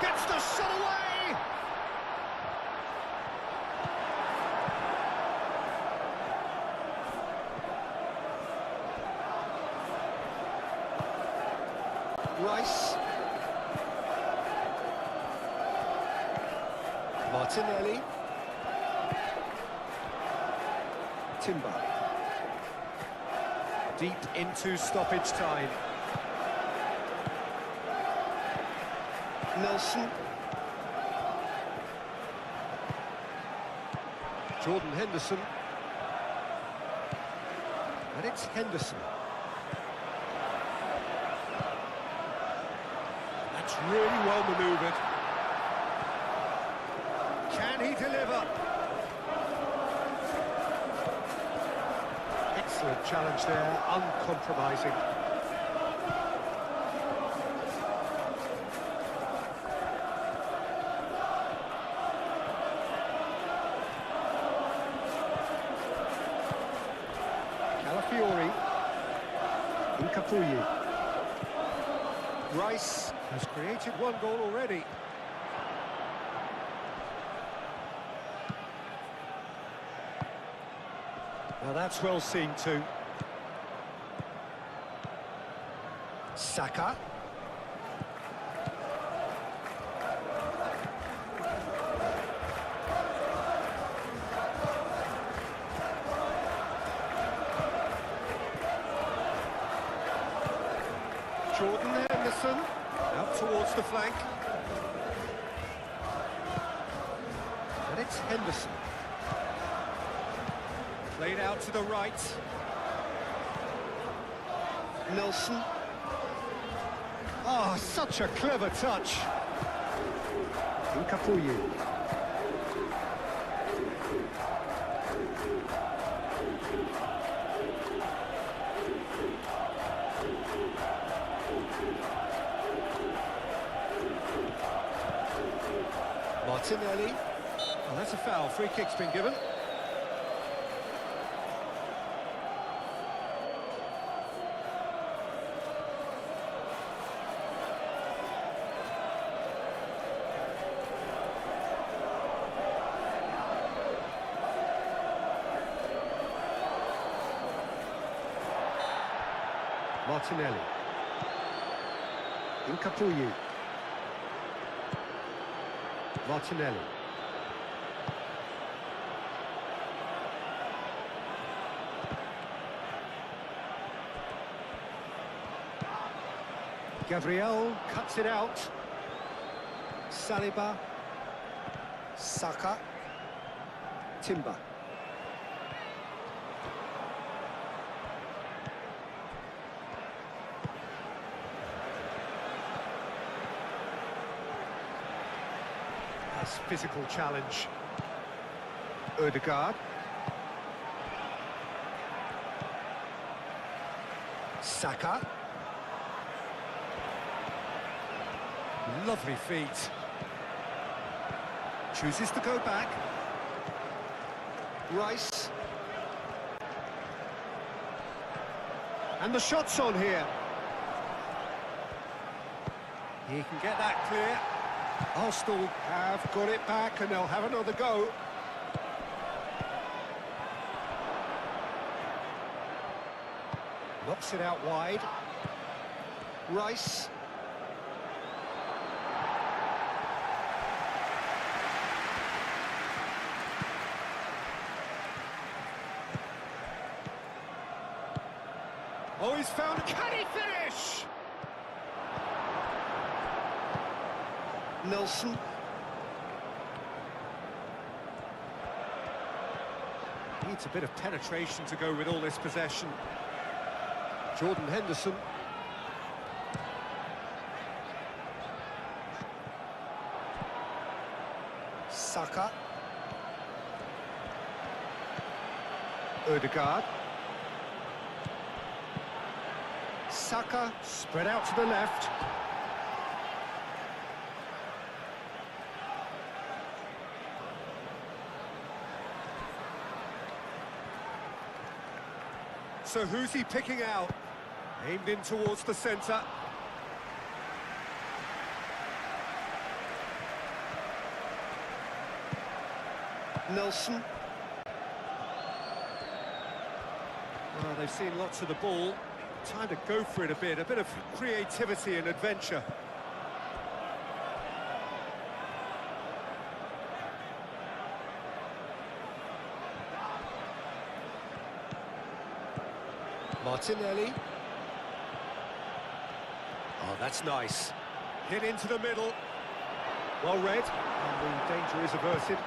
Speaker 2: Gets the shot away! Martinelli. Timber. Deep into stoppage time.
Speaker 3: Nelson.
Speaker 2: Jordan Henderson. And it's Henderson. That's really well manoeuvred. Can he deliver? Excellent challenge there, uncompromising. Calafiori. Incapuyi. Rice has created one goal already. Now that's well seen too. Saka. Jordan Henderson out towards the flank. And it's Henderson. Played out to the right.
Speaker 3: Nelson.
Speaker 2: Oh, such a clever touch.
Speaker 3: Incapuyi.
Speaker 2: Martinelli. Oh, that's a foul. Free kick's been given. Martinelli.
Speaker 3: Incapuyi.
Speaker 2: Martinelli. Gabriel cuts it out. Saliba.
Speaker 3: Saka.
Speaker 2: Timber. Nice physical challenge. Odegaard. Saka. Lovely feet. Chooses to go back.
Speaker 3: Rice.
Speaker 2: And the shot's on here. He can get that clear. Arsenal have got it back and they'll have another go. Knocks it out wide.
Speaker 3: Rice.
Speaker 2: Oh, he's found... Can he finish?
Speaker 3: Nelson.
Speaker 2: Needs a bit of penetration to go with all this possession. Jordan Henderson.
Speaker 3: Saka.
Speaker 2: Odegaard. Saka spread out to the left. So who's he picking out? Aimed in towards the centre.
Speaker 3: Nelson.
Speaker 2: Well, they've seen lots of the ball. Time to go for it a bit of creativity and adventure. Martinelli. Oh, that's nice. Hit into the middle. Well read, and the danger is averted.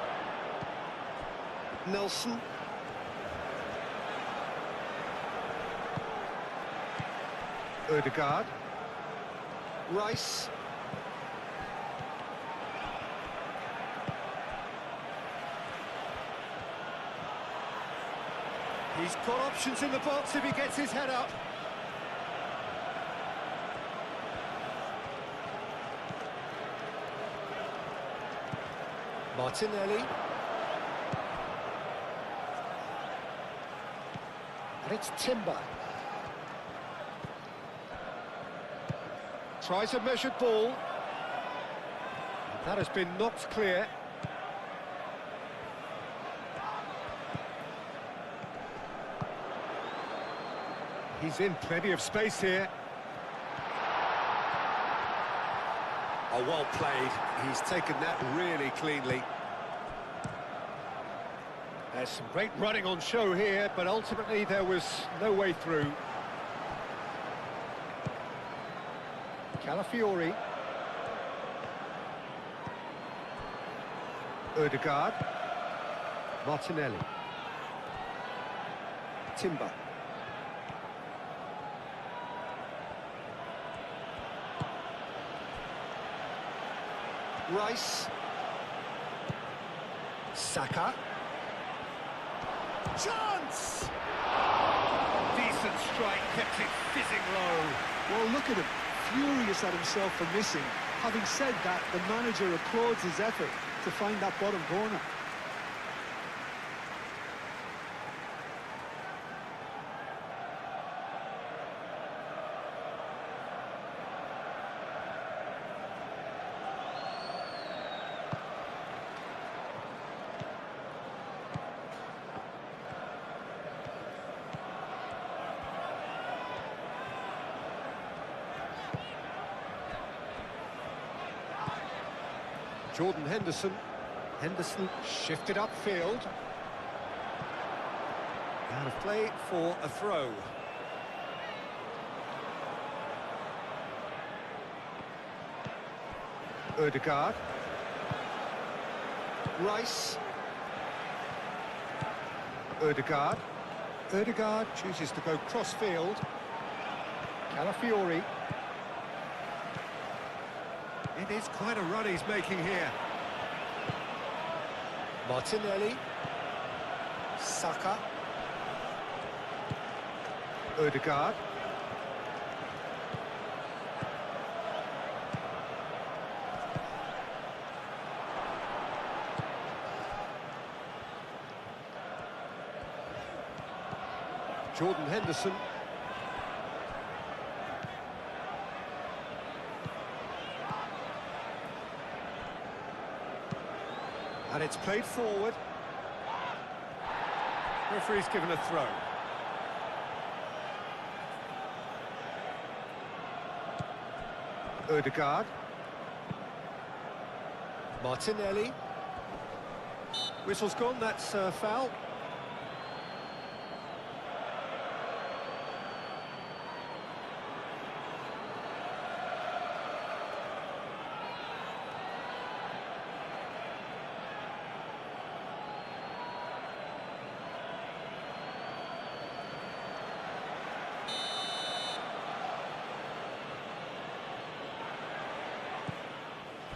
Speaker 3: Nelson.
Speaker 2: Ødegaard. Rice. He's got options in the box if he gets his head up. Martinelli. And it's Timber. Tries a measured ball. That has been knocked clear. He's in plenty of space here. Oh, well played. He's taken that really cleanly. There's some great running on show here, but ultimately there was no way through. Calafiori. Ødegaard. Martinelli. Timber. Rice. Saka. Chance! Decent strike, kept it fizzing low.
Speaker 3: Well, look at him, furious at himself for missing. Having said that, the manager applauds his effort to find that bottom corner.
Speaker 2: Jordan Henderson. Henderson shifted upfield. Out of play for a throw. Ødegaard. Rice. Ødegaard. Ødegaard chooses to go cross-field. Calafiori. It is quite a run he's making here. Martinelli. Saka. Ødegaard. Jordan Henderson. And it's played forward. Referee's given a throw. Ødegaard. Martinelli. Whistle's gone, that's a foul.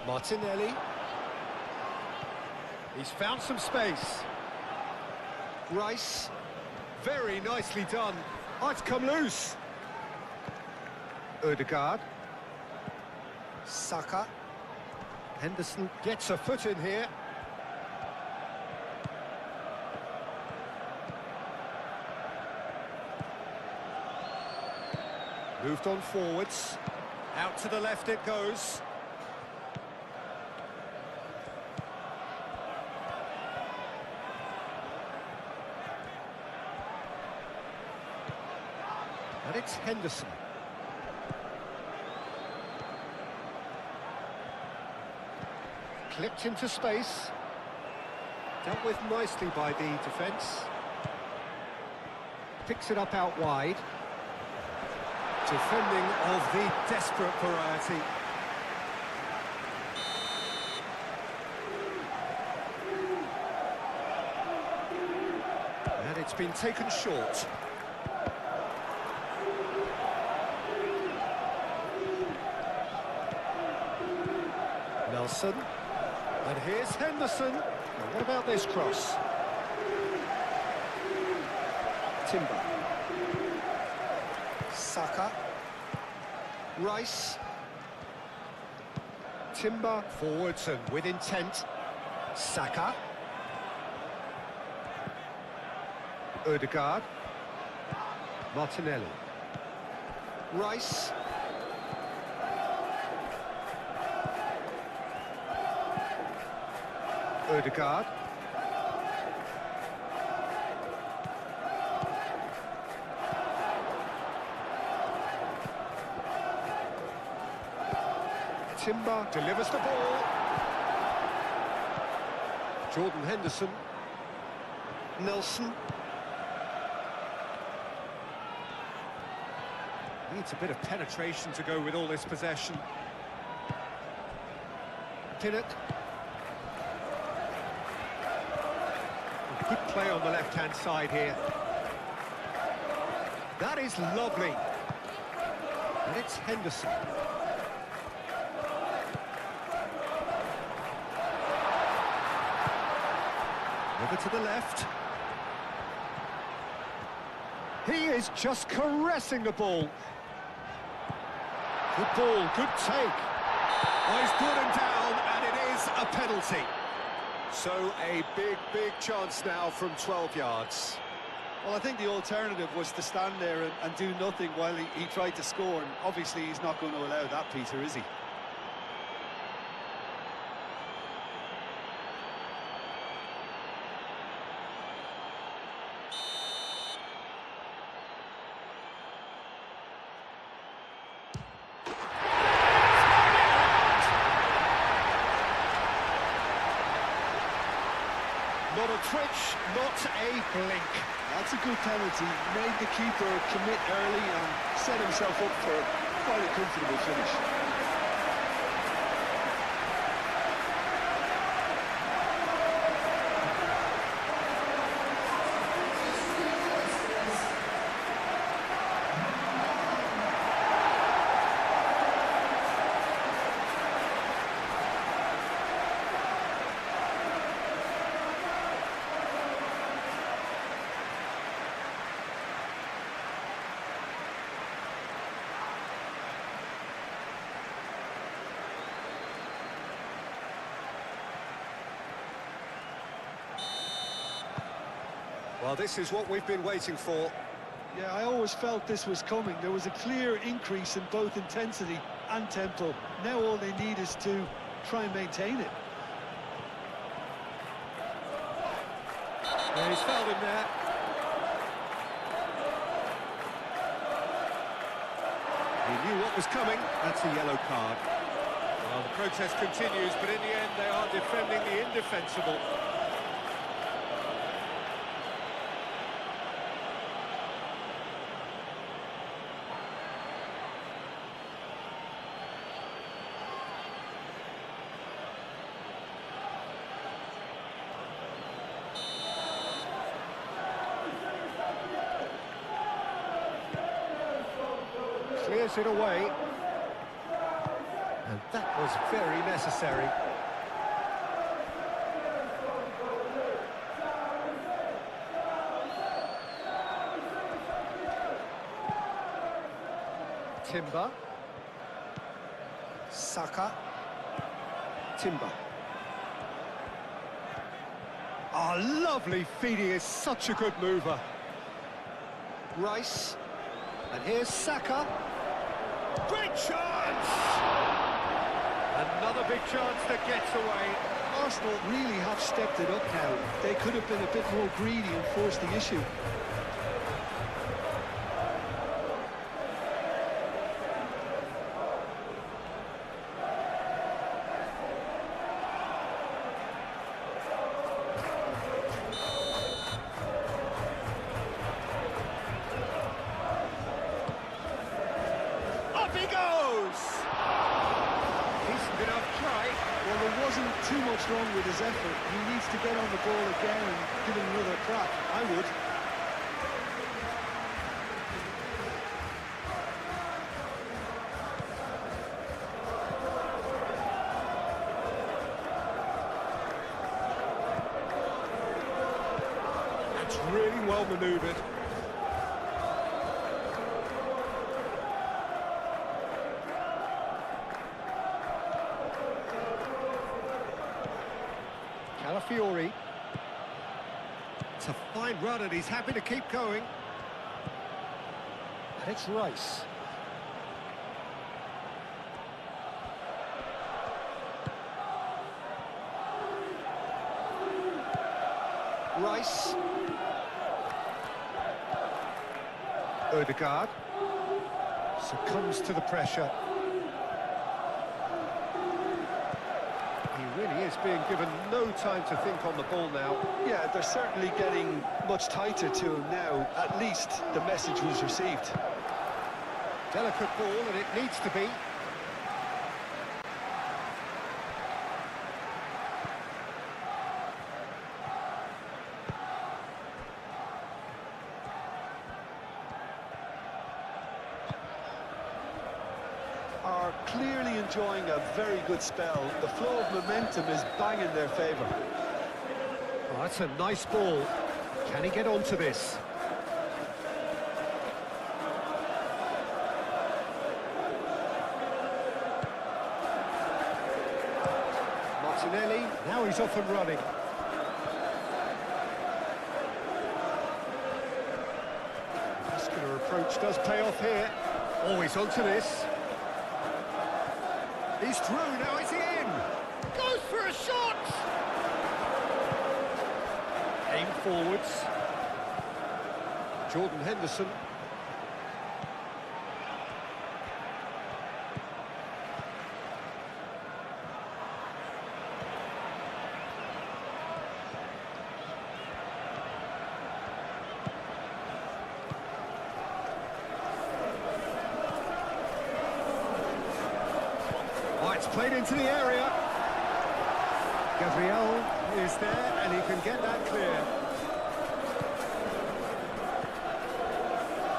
Speaker 2: Martinelli. He's found some space. Rice. Very nicely done. Oh, it's come loose. Ødegaard. Saka. Henderson gets a foot in here. Moved on forwards. Out to the left it goes. And it's Henderson. Clipped into space. Dealt with nicely by the defence. Picks it up out wide. Defending of the desperate variety. And it's been taken short. Nelson. And here's Henderson. And what about this cross? Timber. Saka. Rice. Timber forwards and with intent. Saka. Odegaard. Martinelli. Rice. Odegaard. Timber delivers the ball. Jordan Henderson. Nelson. Needs a bit of penetration to go with all this possession. Pinnock. Good play on the left-hand side here. That is lovely. And it's Henderson. Over to the left. He is just caressing the ball. Good ball, good take. Oh, he's brought him down, and it is a penalty. So a big chance now from 12 yards.
Speaker 3: Well, I think the alternative was to stand there and do nothing while he tried to score, and obviously he's not going to allow that, Peter, is he?
Speaker 2: Not a twitch, not a blink.
Speaker 3: That's a good penalty. Made the keeper commit early and set himself up for quite a comfortable finish.
Speaker 2: Well, this is what we've been waiting for.
Speaker 3: Yeah, I always felt this was coming. There was a clear increase in both intensity and tempo. Now all they need is to try and maintain it.
Speaker 2: Yeah, he's fouled him there. He knew what was coming. That's a yellow card. Well, the protest continues, but in the end they are defending the indefensible. Clears it away. And that was very necessary. Timber. Saka. Timber. Oh, lovely feed. He is such a good mover. Rice. And here's Saka. Great chance! Another big chance that gets away.
Speaker 3: Arsenal really have stepped it up now. They could have been a bit more greedy and forced the issue. strong with his effort. He needs to get on the ball again and give it another crack. I would.
Speaker 2: That's really well manoeuvred. Calafiori. It's a fine run and he's happy to keep going. And it's Rice. Rice. Odegaard. Succumbs to the pressure. He really is being given no time to think on the ball now.
Speaker 3: Yeah, they're certainly getting much tighter to him now. At least the message was received.
Speaker 2: Delicate ball, and it needs to be.
Speaker 3: Are clearly enjoying a very good spell. The flow of momentum is bang in their favour.
Speaker 2: Oh, that's a nice ball. Can he get onto this? Martinelli, now he's off and running. Muscular approach does pay off here. Always onto this. He's through, now is he in? Goes for a shot! Aim forwards. Jordan Henderson. Oh, it's played into the area. Gabriel is there, and he can get that clear.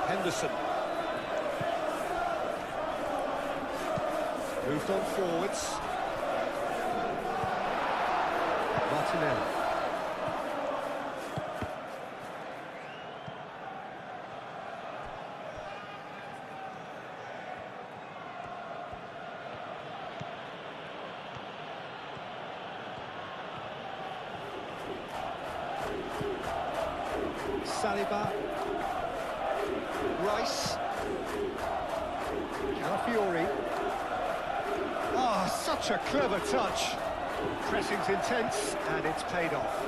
Speaker 2: Henderson. Moved on forwards. Martinelli. Saliba. Rice. Calafiori. Oh, such a clever touch. Pressing's intense, and it's paid off.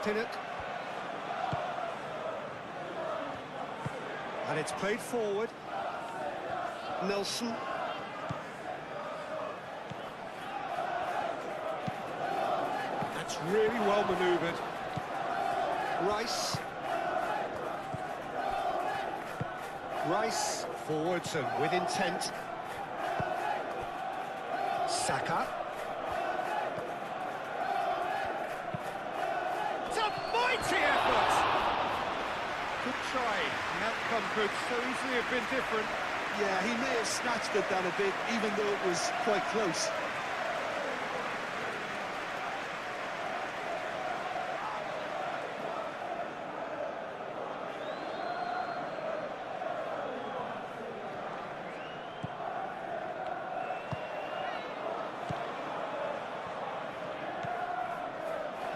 Speaker 2: Tinnett. And it's played forward. Nelson. That's really well manoeuvred. Rice. Rice forwards and with intent. Saka. It's a mighty effort! Good try. The outcome could so easily have been different.
Speaker 3: Yeah, he may have snatched it down a bit, even though it was quite close.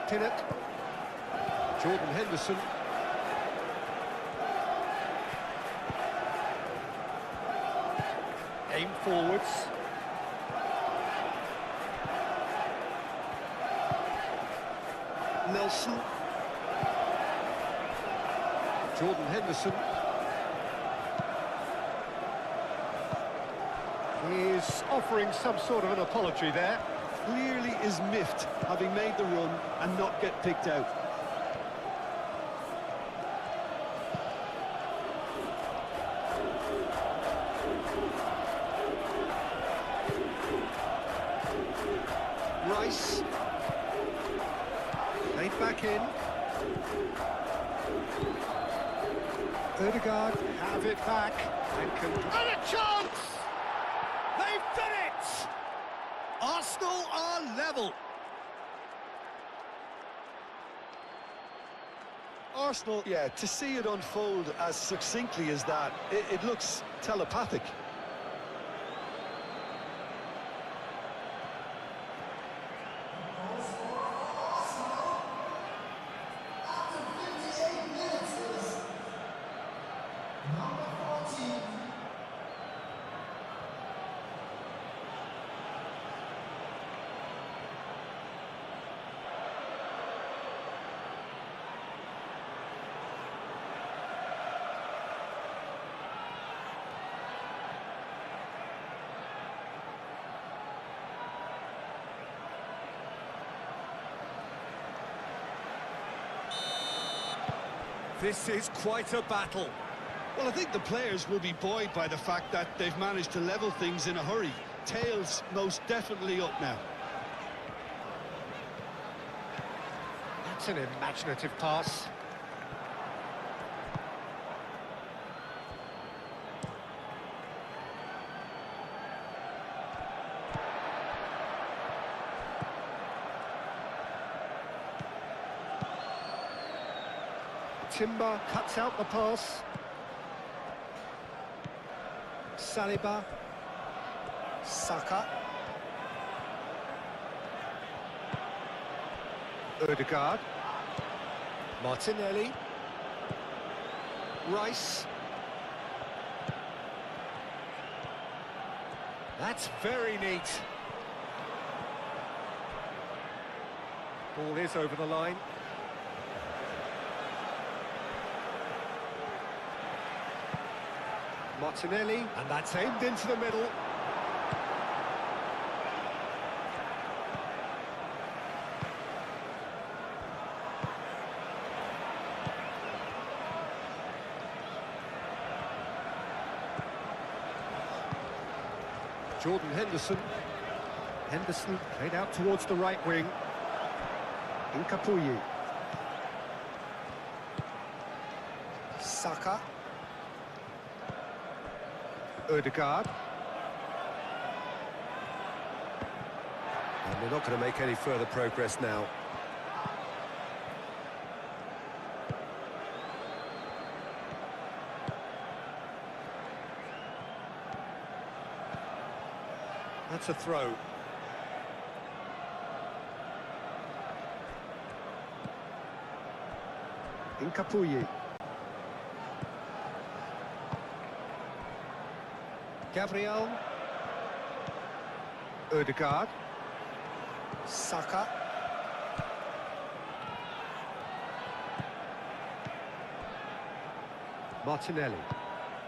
Speaker 2: Tinnett. Jordan Henderson. Aim forwards.
Speaker 3: Nelson.
Speaker 2: Jordan Henderson. He's offering some sort of an apology there.
Speaker 3: Clearly is miffed, having made the run and not get picked out.
Speaker 2: Rice. Played back in. Ødegaard have it back and and a chance! They've done it! Arsenal are level.
Speaker 3: Arsenal, yeah, to see it unfold as succinctly as that, it looks telepathic.
Speaker 2: This is quite a battle.
Speaker 3: Well, I think the players will be buoyed by the fact that they've managed to level things in a hurry. Tails most definitely up now.
Speaker 2: That's an imaginative pass. Timber cuts out the pass. Saliba. Saka. Ødegaard. Martinelli. Rice. That's very neat. Ball is over the line. Martinelli, and that's aimed into the middle. Jordan Henderson. Henderson played out towards the right wing. Incapuyi. Saka. Ødegaard. And they're not going to make any further progress now. That's a throw. Incapuyi. Gabriel. Ødegaard. Saka. Martinelli.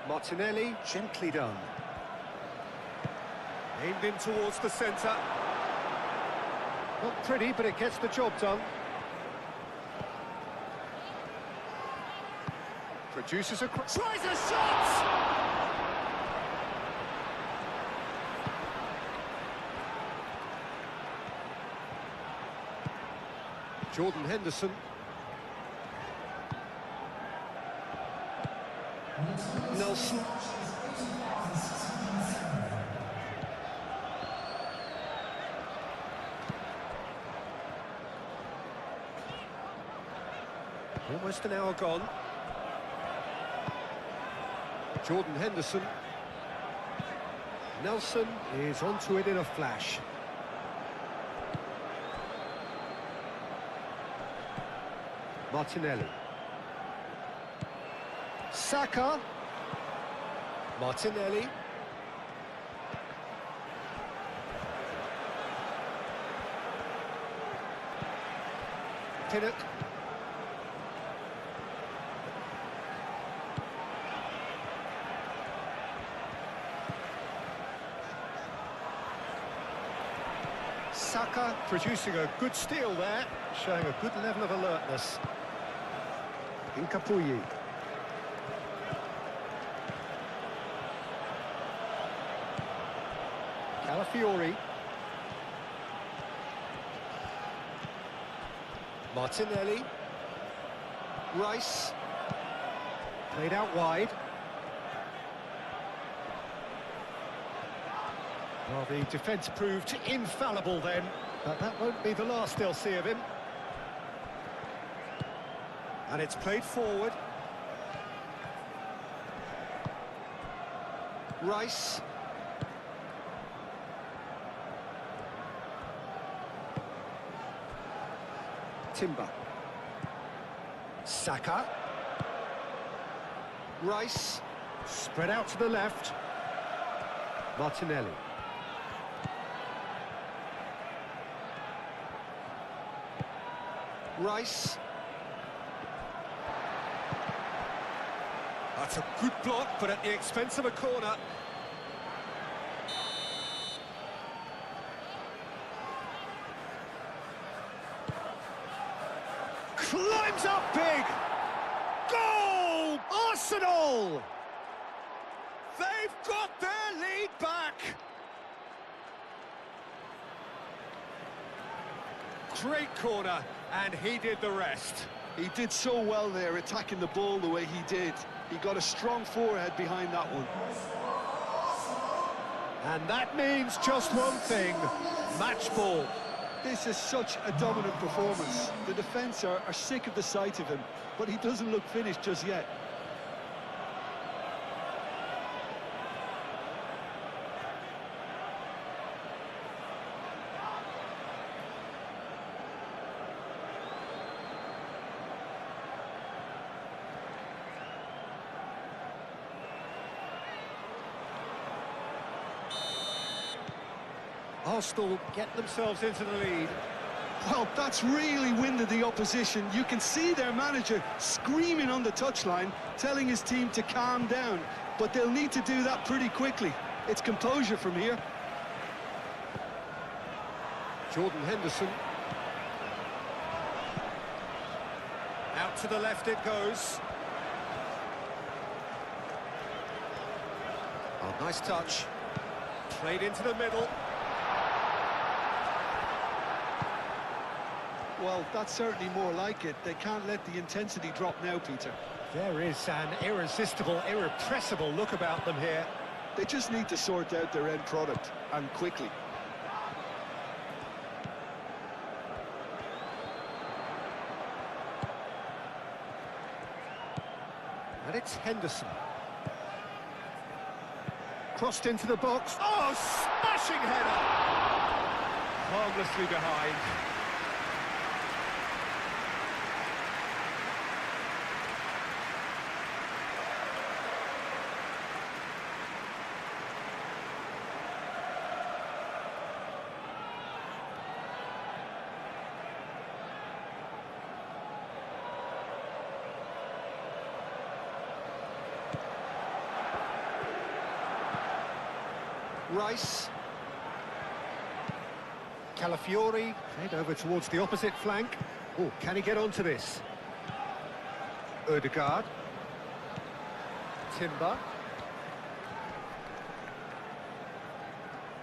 Speaker 2: Martinelli, gently done. Aimed in towards the centre. Not pretty, but it gets the job done. Produces a... Tries a shot! Jordan Henderson. Nelson. Almost an hour gone. Jordan Henderson. Nelson is onto it in a flash. Martinelli. Saka. Martinelli. Pinnock. Saka producing a good steal there, showing a good level of alertness. Incapuyi. Calafiori. Martinelli. Rice. Played out wide. Well, the defence proved infallible then, but that won't be the last they'll see of him. And it's played forward. Rice. Timber. Saka. Rice. Spread out to the left. Martinelli. Rice. That's a good block, but at the expense of a corner. Climbs up big! Goal! Arsenal! They've got their lead back! Great corner, and he did the rest.
Speaker 3: He did so well there, attacking the ball the way he did. He got a strong forehead behind that one.
Speaker 2: And that means just one thing, match ball.
Speaker 3: This is such a dominant performance. The defence are sick of the sight of him, but he doesn't look finished just yet.
Speaker 2: Arsenal get themselves into the lead.
Speaker 3: Well, that's really winded the opposition. You can see their manager screaming on the touchline, telling his team to calm down. But they'll need to do that pretty quickly. It's composure from here.
Speaker 2: Jordan Henderson. Out to the left it goes. Oh, nice touch. Played into the middle.
Speaker 3: Well, that's certainly more like it. They can't let the intensity drop now, Peter.
Speaker 2: There is an irresistible, irrepressible look about them here.
Speaker 3: They just need to sort out their end product, and quickly.
Speaker 2: And it's Henderson. Crossed into the box. Oh, smashing header! Harmlessly behind. Rice. Calafiori, head over towards the opposite flank. Oh, can he get onto this? Odegaard. Timber.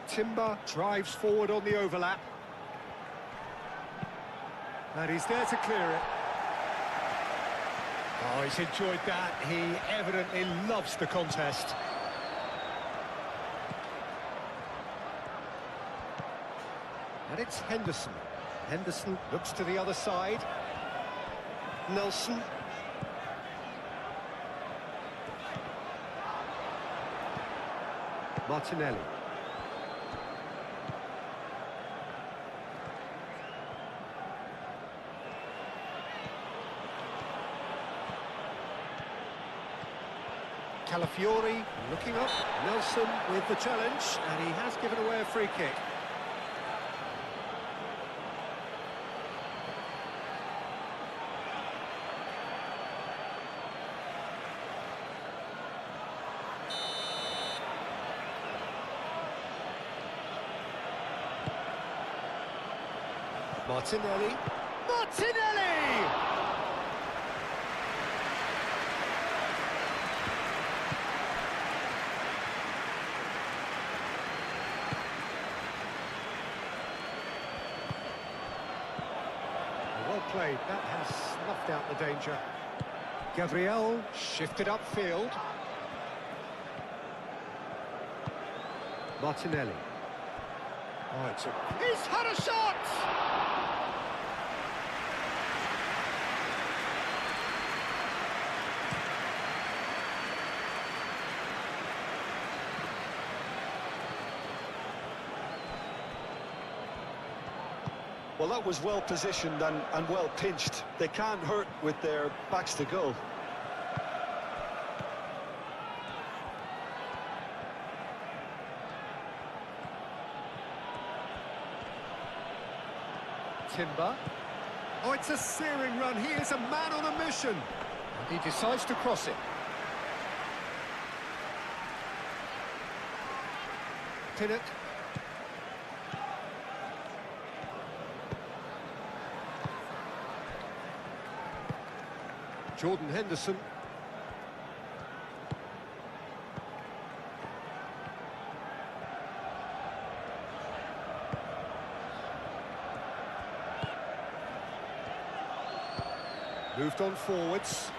Speaker 2: Timber drives forward on the overlap. And he's there to clear it. Oh, he's enjoyed that. He evidently loves the contest. And it's Henderson. Henderson looks to the other side. Nelson. Martinelli. Calafiori looking up. Nelson with the challenge, and he has given away a free kick. Martinelli. Martinelli! played. That has snuffed out the danger. Gabriel shifted upfield. Martinelli. Oh, he's had a shot!
Speaker 3: Well, that was well positioned and well pinched. They can't hurt with their backs to goal.
Speaker 2: Timber. Oh, it's a searing run. He is a man on a mission. And he decides to cross it. Pinnock. Jordan Henderson. Moved on forwards.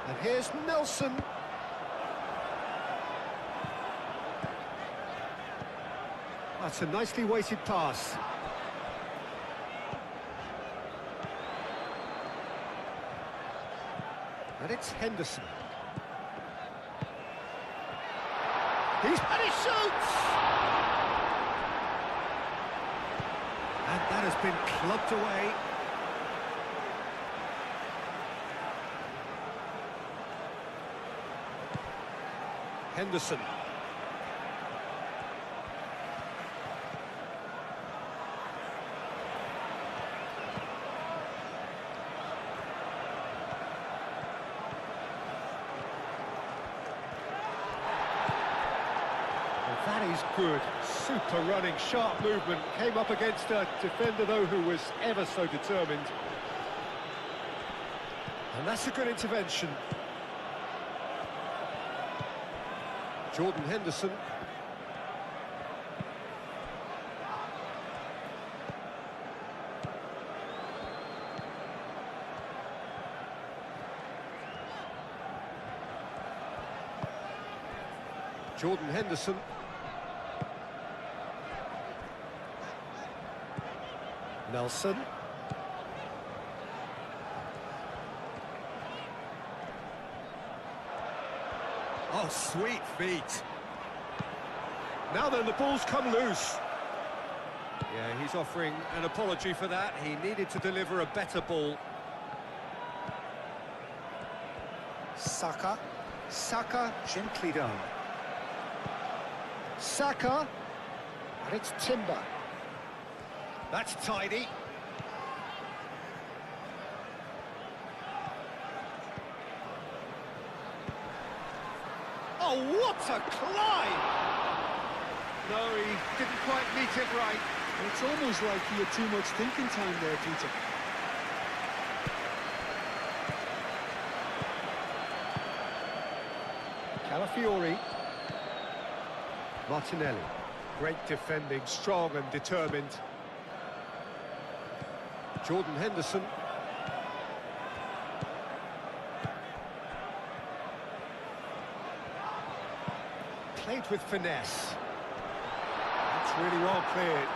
Speaker 2: And here's Nelson. That's a nicely weighted pass. And it's Henderson. And he shoots! And that has been clubbed away. Henderson. That is good. Super running, sharp movement. Came up against a defender, though, who was ever so determined. And that's a good intervention. Jordan Henderson. Jordan Henderson. Nelson. Oh, sweet feet. Now then, the ball's come loose. Yeah, he's offering an apology for that. He needed to deliver a better ball. Saka. Saka gently down. Saka. And it's Timber. That's tidy. Oh, what a climb! No, he didn't quite meet it right.
Speaker 3: It's almost like he had too much thinking time there, Peter.
Speaker 2: Calafiori. Martinelli. Great defending, strong and determined. Jordan Henderson. Played with finesse. That's really well cleared.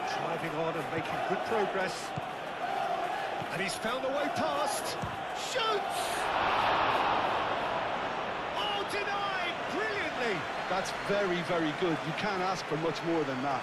Speaker 2: Driving on and making good progress. And he's found a way past. Shoots! Oh, denied! Brilliantly!
Speaker 3: That's very, very good. You can't ask for much more than that.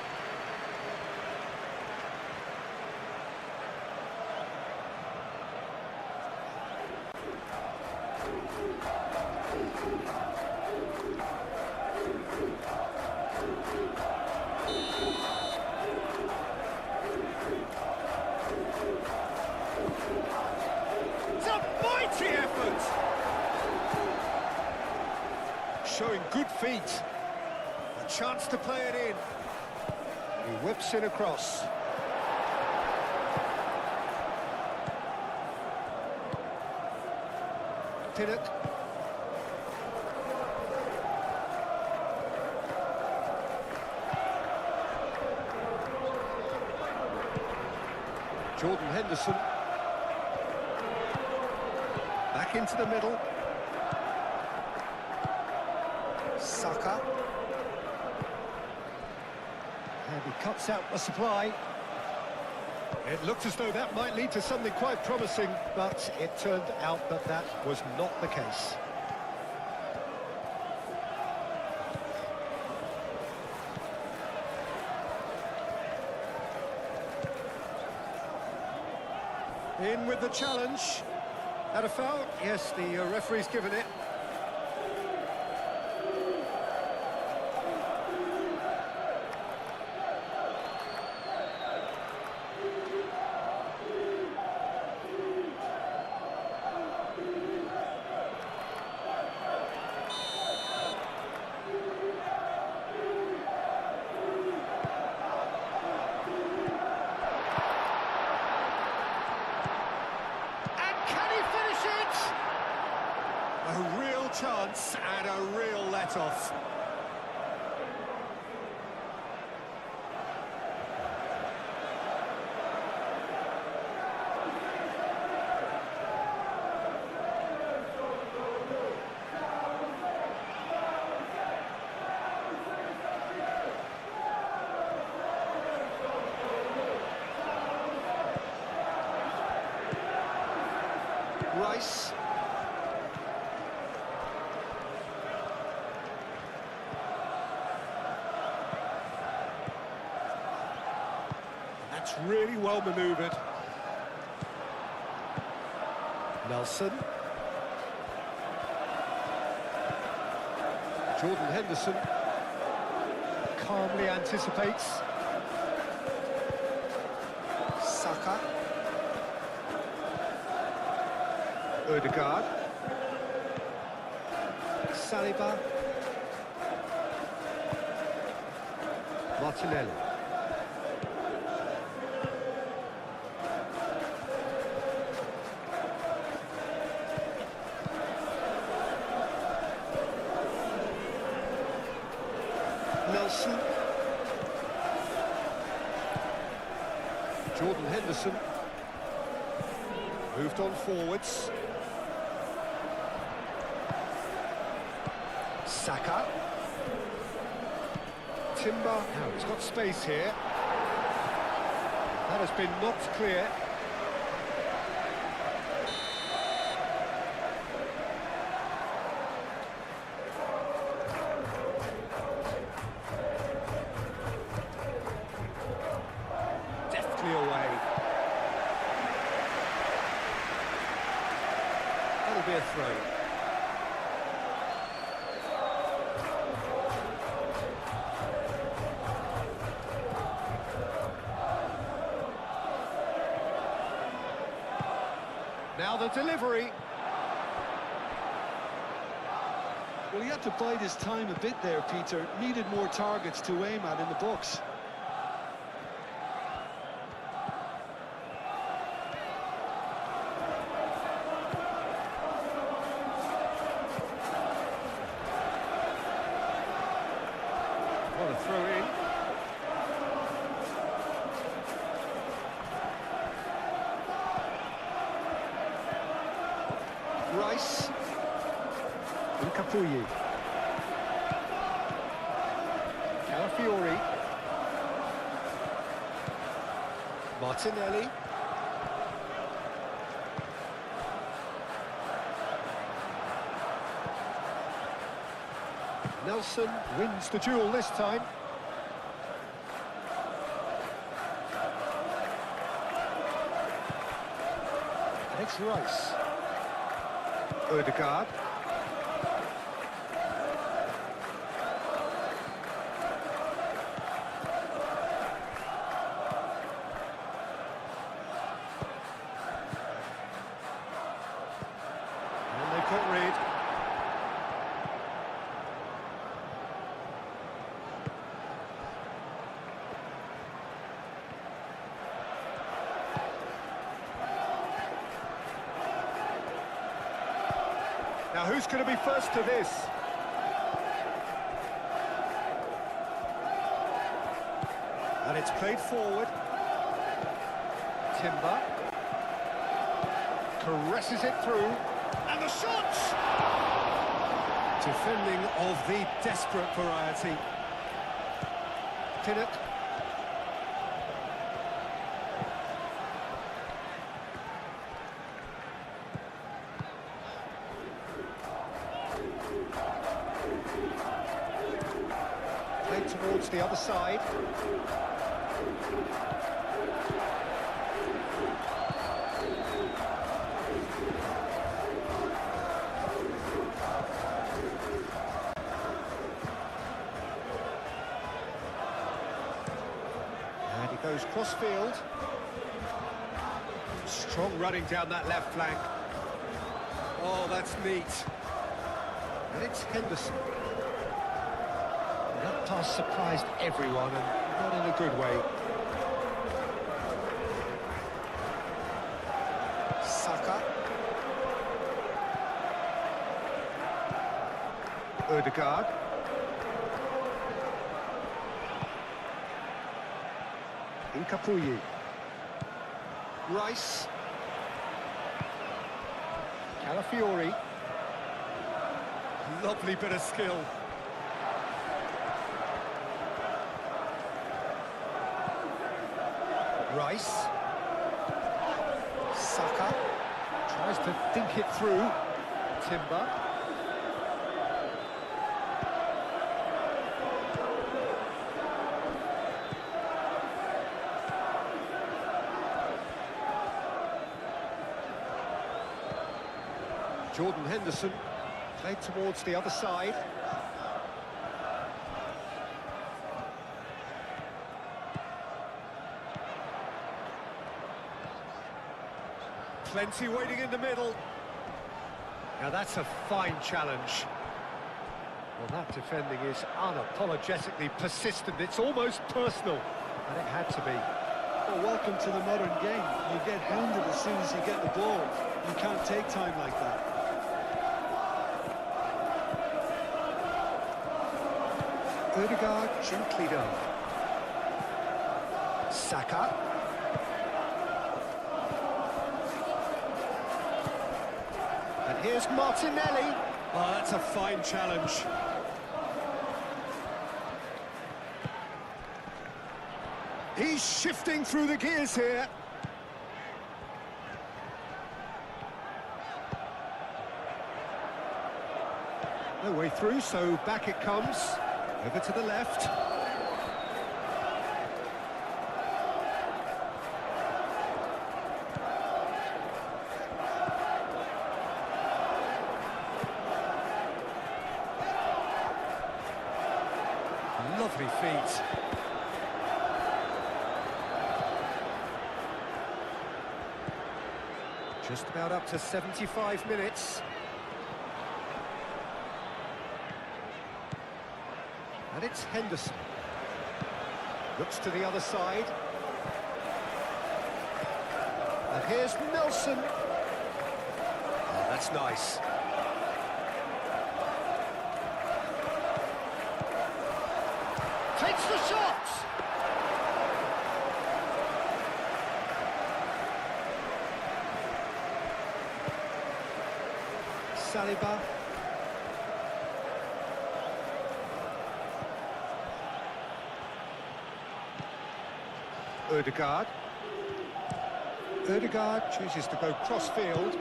Speaker 2: showing good feet. A chance to play it in. He whips it across. Pinnock. Jordan Henderson. Back into the middle. Saka. And he cuts out the supply. It looked as though that might lead to something quite promising, but it turned out that that was not the case. In with the challenge. Had a foul? Yes, the referee's given it. A real chance and a real let-off. Rice. That's really well manoeuvred. Nelson. Jordan Henderson calmly anticipates. Saka. Odegaard. Saliba. Martinelli. Nelson. Jordan Henderson. Moved on forwards. Saka. Timber. Now he's got space here. That has been knocked clear. Deftly away. That'll be a throw. Now the delivery.
Speaker 3: Well, he had to bide his time a bit there, Peter. Needed more targets to aim at in the box.
Speaker 2: What a throw in. Rice. Nkapuyi. Calafiori. Martinelli. Nelson wins the duel this time. And it's Rice. Odegaard. And they've got rid. Now who's going to be first to this? And it's played forward. Timber. Caresses it through. And the shots! Defending of the desperate variety. Pinnock. Played towards the other side. And he goes cross-field. Strong running down that left flank. Oh, that's neat. And it's Henderson. That pass surprised everyone, and not in a good way. Saka. Ødegaard. Incapuyi. Rice. Calafiori. Lovely bit of skill. Rice. Saka. Tries to think it through. Timber. Jordan Henderson. Played towards the other side. Plenty waiting in the middle. Now that's a fine challenge. Well, that defending is unapologetically persistent. It's almost personal, and it had to be.
Speaker 3: Well, welcome to the modern game. You get hounded as soon as you get the ball. You can't take time like that.
Speaker 2: Ødegaard gently done. Saka. And here's Martinelli. Oh, that's a fine challenge. He's shifting through the gears here. No way through, so back it comes. Over to the left. Lovely feet. Just about up to 75 minutes. And it's Henderson. Looks to the other side. And here's Nelson. Oh, that's nice. Takes the shot! Saliba. Ødegaard. Ødegaard chooses to go cross-field.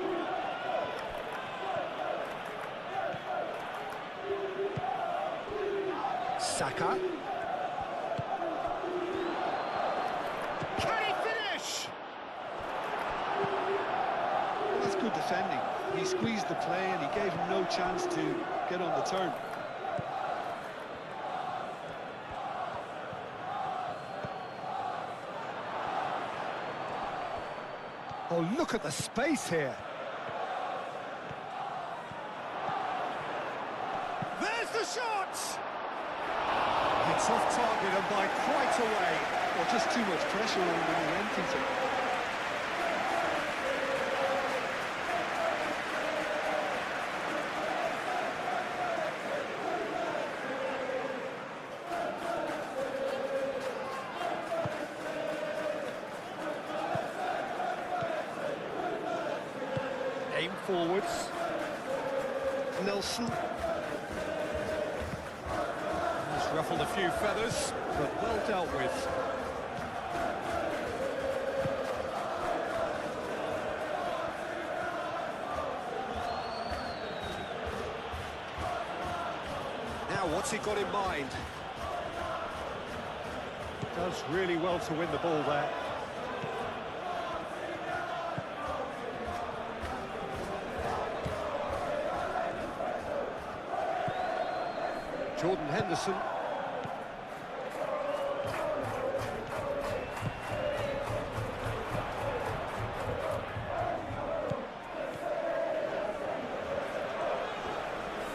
Speaker 2: Saka. Can he finish?
Speaker 3: Well, that's good defending. He squeezed the play and he gave him no chance to get on the turn.
Speaker 2: Oh, look at the space here. There's the shot! It's off target and by quite a way.
Speaker 3: Well, just too much pressure on him when he went into it.
Speaker 2: forwards. Nelson. He's ruffled a few feathers, but well dealt with. Now, what's he got in mind? Does really well to win the ball there. Jordan Henderson.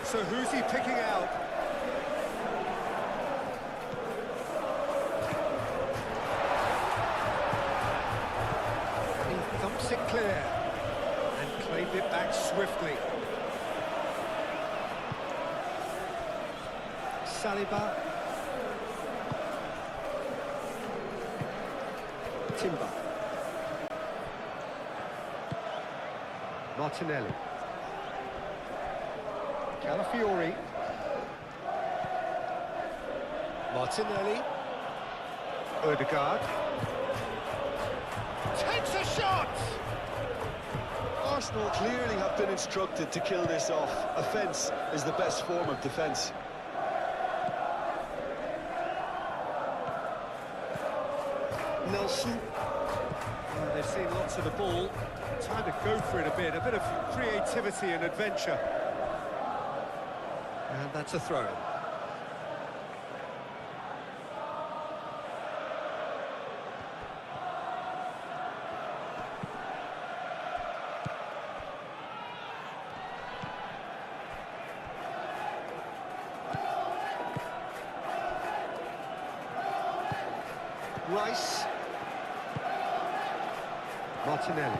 Speaker 2: So who's he picking out? He thumps it clear and claimed it back swiftly. Saliba. Timber. Martinelli. Calafiori. Martinelli. Odegaard. Takes a shot!
Speaker 3: Arsenal clearly have been instructed to kill this off. Offence is the best form of defence.
Speaker 2: Nelson. They've seen lots of the ball. Time to go for it a bit of creativity and adventure. And that's a throw. Rice. Martinelli.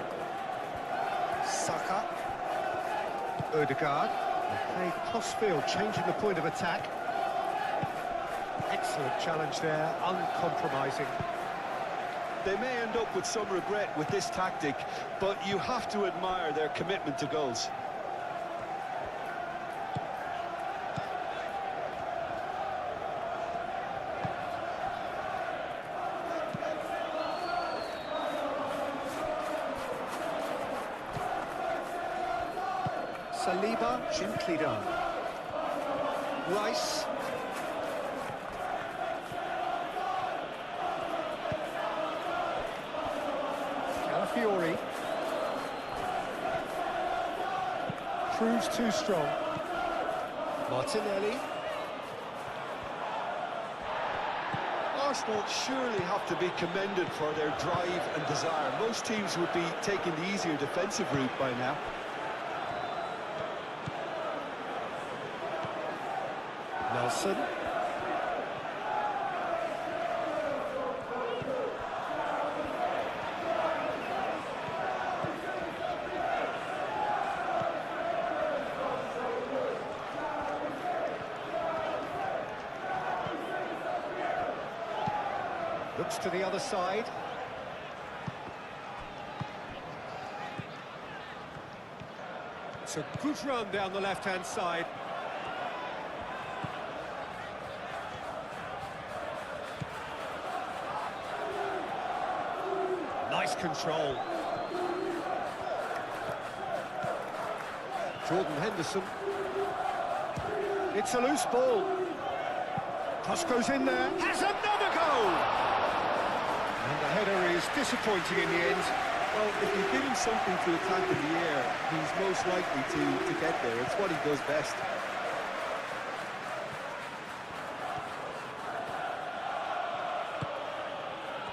Speaker 2: Saka. Odegaard. Played cross-field, changing the point of attack. Excellent challenge there, uncompromising.
Speaker 3: They may end up with some regret with this tactic, but you have to admire their commitment to goals.
Speaker 2: Saliba, gently done. Rice. Calafiori. Proves too strong. Martinelli.
Speaker 3: Arsenal surely have to be commended for their drive and desire. Most teams would be taking the easier defensive route by now.
Speaker 2: Nelson. Looks to the other side. It's a good run down the left-hand side. Nice control. Jordan Henderson. It's a loose ball. Cross goes in there. Has another goal! And the header is disappointing in the end.
Speaker 3: Well, if you give him something to attack in the air, he's most likely to get there. It's what he does best.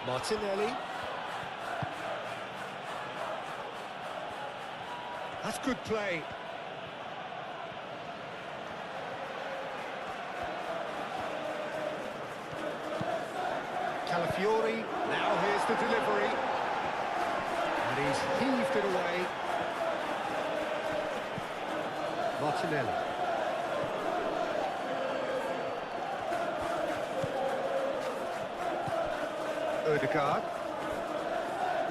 Speaker 2: Martinelli. That's good play. Calafiori, now here's the delivery. And he's heaved it away. Martinelli. Odegaard.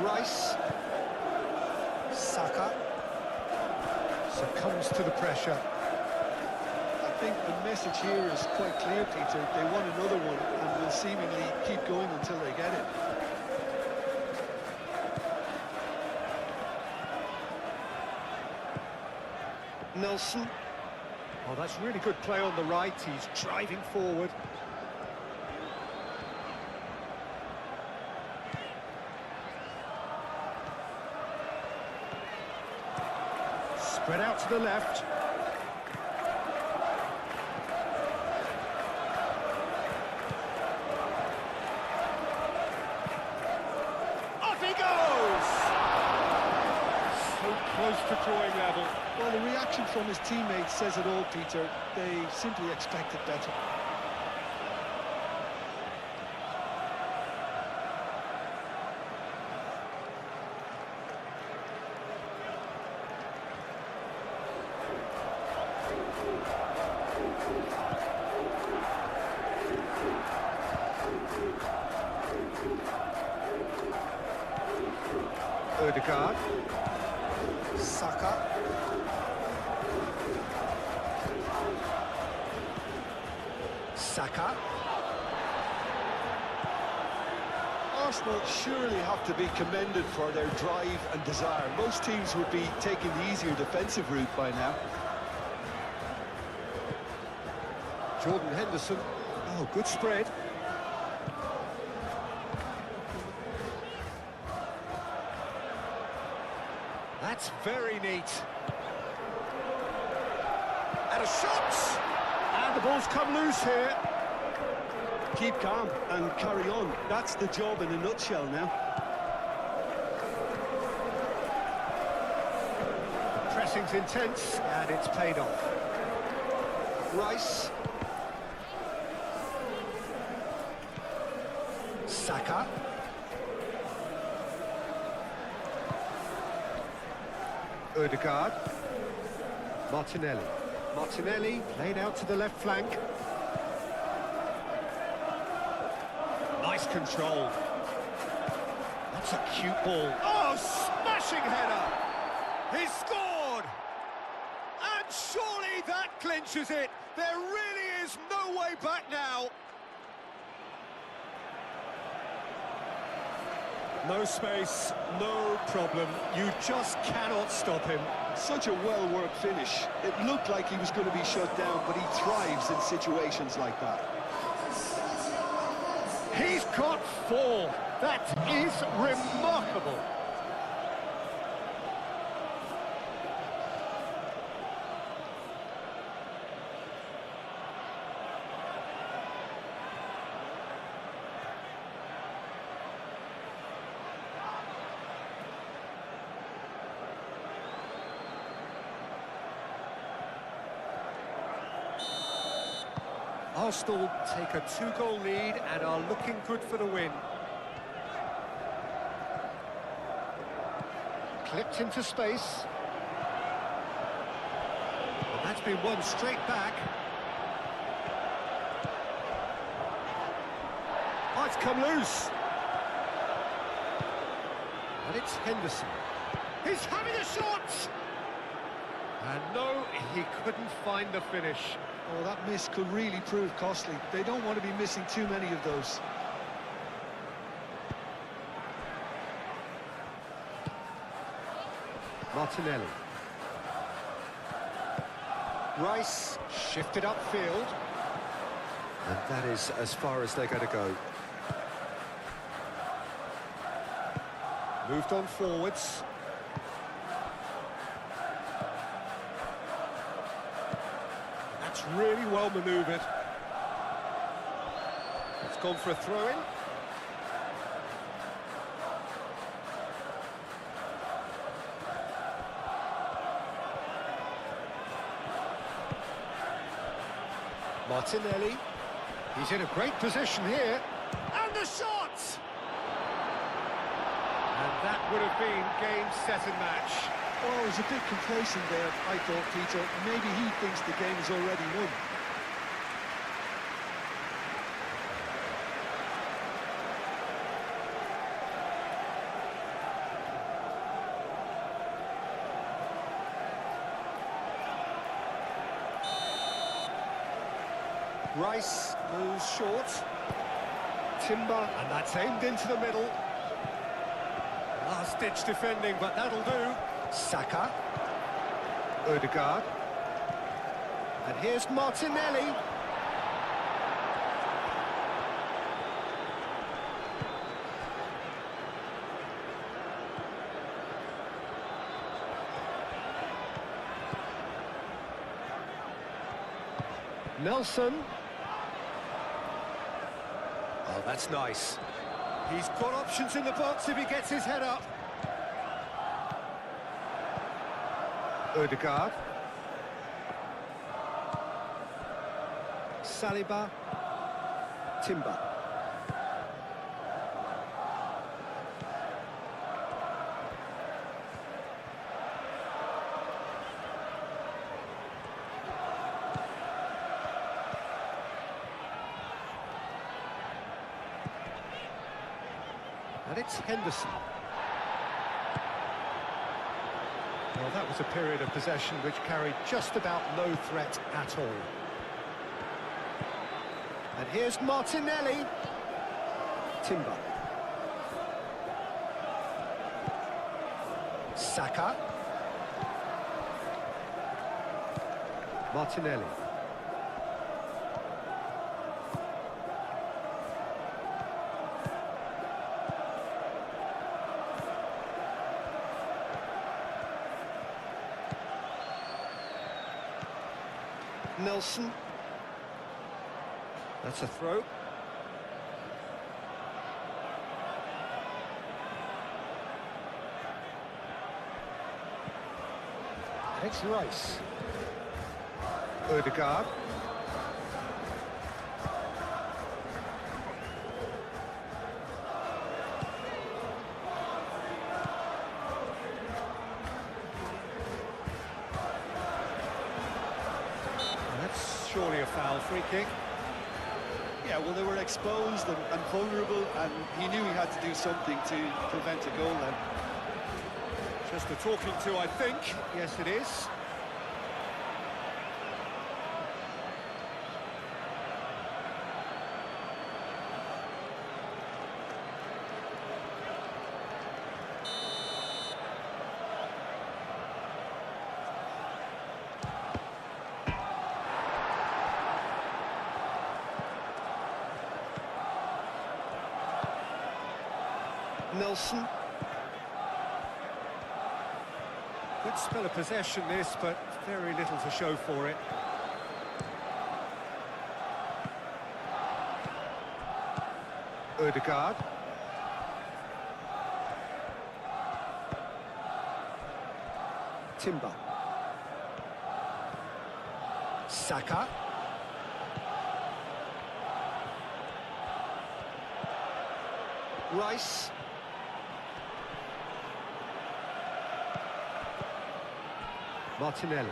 Speaker 2: Rice. Saka. Succumbs to the pressure.
Speaker 3: I think the message here is quite clear, Peter. They want another one and will seemingly keep going until they get it. Nelson.
Speaker 2: Oh, that's really good play on the right. He's driving forward. Spread out to the left. Off he goes! So close to drawing level.
Speaker 3: Well, the reaction from his teammates says it all, Peter. They simply expected better.
Speaker 2: Odegaard. Saka. Saka.
Speaker 3: Arsenal surely have to be commended for their drive and desire. Most teams would be taking the easier defensive route by now.
Speaker 2: Jordan Henderson. Oh, good spread. That's very neat. And a shot! And the ball's come loose here.
Speaker 3: Keep calm and carry on. That's the job in a nutshell now.
Speaker 2: Pressing's intense, and it's paid off.
Speaker 3: Rice.
Speaker 2: Saka. Odegaard. Martinelli. Martinelli played out to the left flank. Nice control. That's a cute ball. Oh, smashing header! He's scored! And surely that clinches it. There really is no way back now. No space, no problem. You just cannot stop him.
Speaker 3: Such a well-worked finish. It looked like he was going to be shut down, but he thrives in situations like that.
Speaker 2: He's got 4. That is remarkable. Arsenal take a 2-goal lead and are looking good for the win. Clipped into space. And that's been won straight back. Oh, it's come loose. And it's Henderson. He's having a shot! And no, he couldn't find the finish.
Speaker 3: Oh, that miss could really prove costly. They don't want to be missing too many of those.
Speaker 2: Martinelli. Rice shifted upfield. And that is as far as they're going to go. Moved on forwards. That's really well manoeuvred. It's gone for a throw-in. Martinelli. He's in a great position here. And the shot! And that would have been game, set and match.
Speaker 3: Oh, he was a bit complacent there, I thought, Peter. Maybe he thinks the game is already won.
Speaker 2: Rice moves short. Timber, and that's aimed into the middle. Last-ditch defending, but that'll do. Saka. Odegaard. And here's Martinelli. Nelson. Oh, that's nice. He's got options in the box if he gets his head up. Odegaard. Saliba. Timber. And it's Henderson. Well, that was a period of possession which carried just about no threat at all. And here's Martinelli. Timber. Saka. Martinelli. Nelson. That's a throw. And it's Rice. Odegaard. Surely a foul, free kick.
Speaker 3: Yeah, well, they were exposed and vulnerable, and he knew he had to do something to prevent a goal then.
Speaker 2: Just a talking to, I think. Yes, it is.
Speaker 3: Nelson.
Speaker 2: Good spell of possession this, but very little to show for it. Odegaard. Timber. Saka. Rice. Martinelli.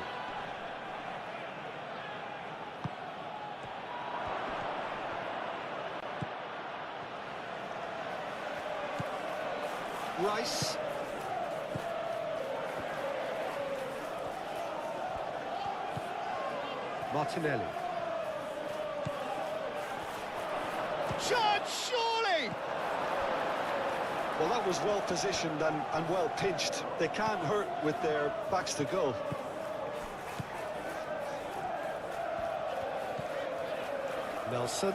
Speaker 2: Rice. Martinelli. Shot, surely!
Speaker 3: Well, that was well positioned and well pitched. They can't hurt with their backs to goal.
Speaker 2: Nelson.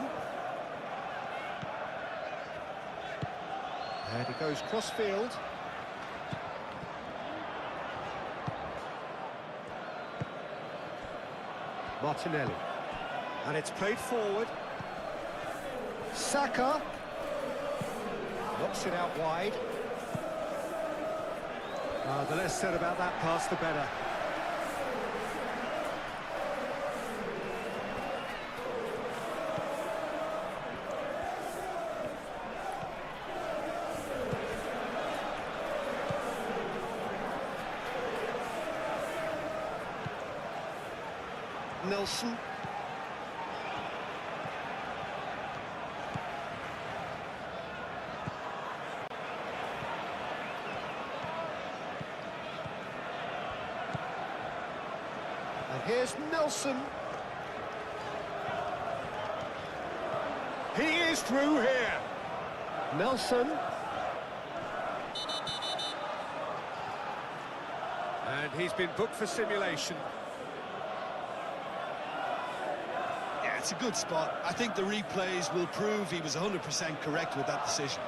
Speaker 2: And he goes cross-field. Martinelli. And it's played forward. Saka. Knocks it out wide. The less said about that pass, the better.
Speaker 3: Nelson.
Speaker 2: And here's Nelson. He is through here. Nelson. And he's been booked for simulation.
Speaker 3: Yeah, it's a good spot. I think the replays will prove he was 100% correct with that decision.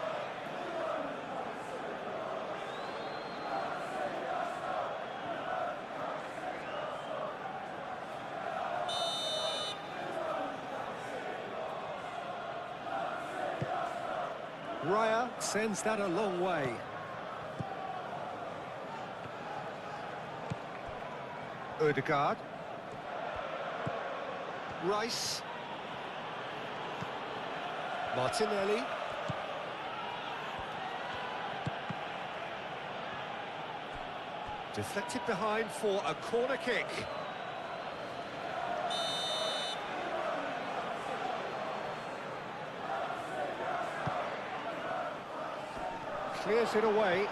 Speaker 2: Raya sends that a long way. Ødegaard. Rice. Martinelli. Deflected behind for a corner kick. Clears it away.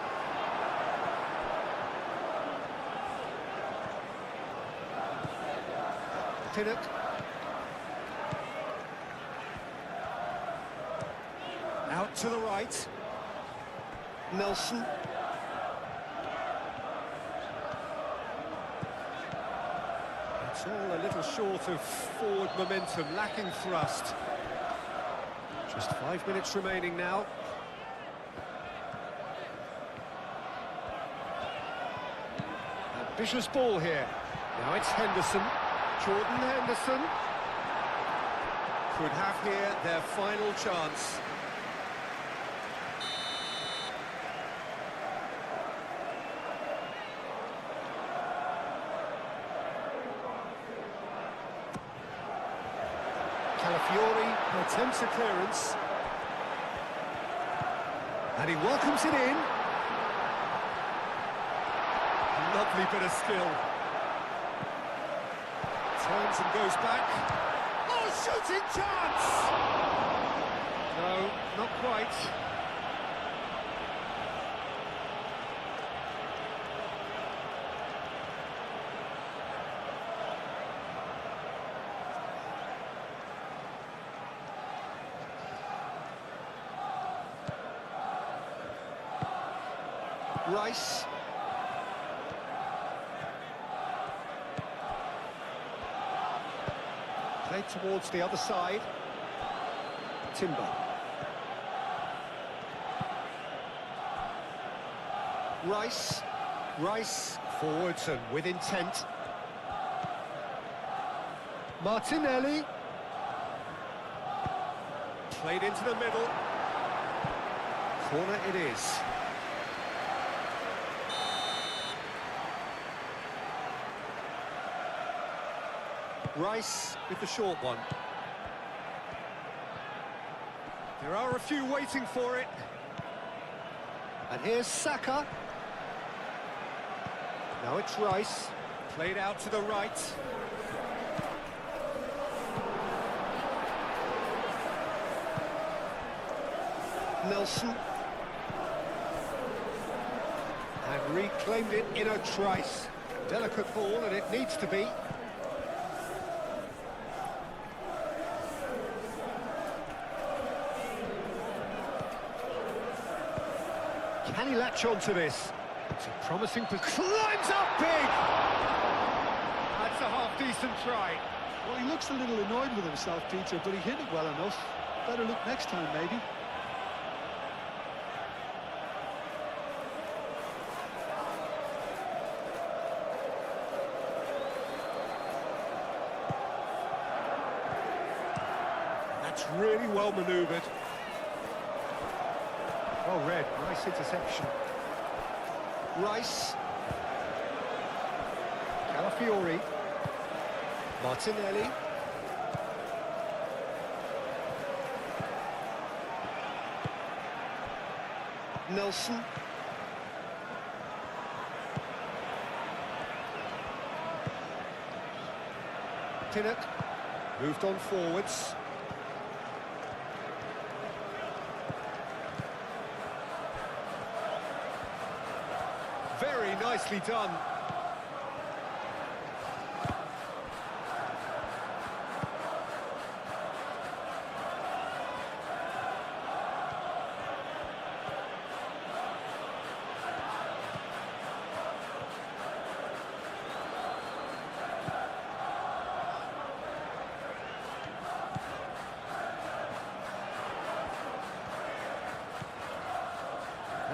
Speaker 2: Pinnock. Out to the right. Nelson. It's all a little short of forward momentum, lacking thrust. Just 5 minutes remaining now. Ambitious ball here. Now it's Henderson. Jordan Henderson. Could have here their final chance. Calafiori attempts a clearance. And he welcomes it in. Lovely bit of skill. Turns and goes back. Oh, shooting chance! No, not quite. Rice. Played towards the other side. Timber. Rice. Rice forwards and with intent. Martinelli. Played into the middle. Corner it is. Rice with the short one. There are a few waiting for it. And here's Saka. Now it's Rice. Played out to the right. Nelson. And reclaimed it in a trice. Delicate ball, and it needs to be. Can he latch on to this? It's a promising position. Climbs up big! That's a half-decent try.
Speaker 3: Well, he looks a little annoyed with himself, Peter, but he hit it well enough. Better look next time, maybe.
Speaker 2: That's really well manoeuvred. Well read, nice interception. Rice. Calafiori. Martinelli. Nelson. Pinnock. Moved on forwards. Very nicely done.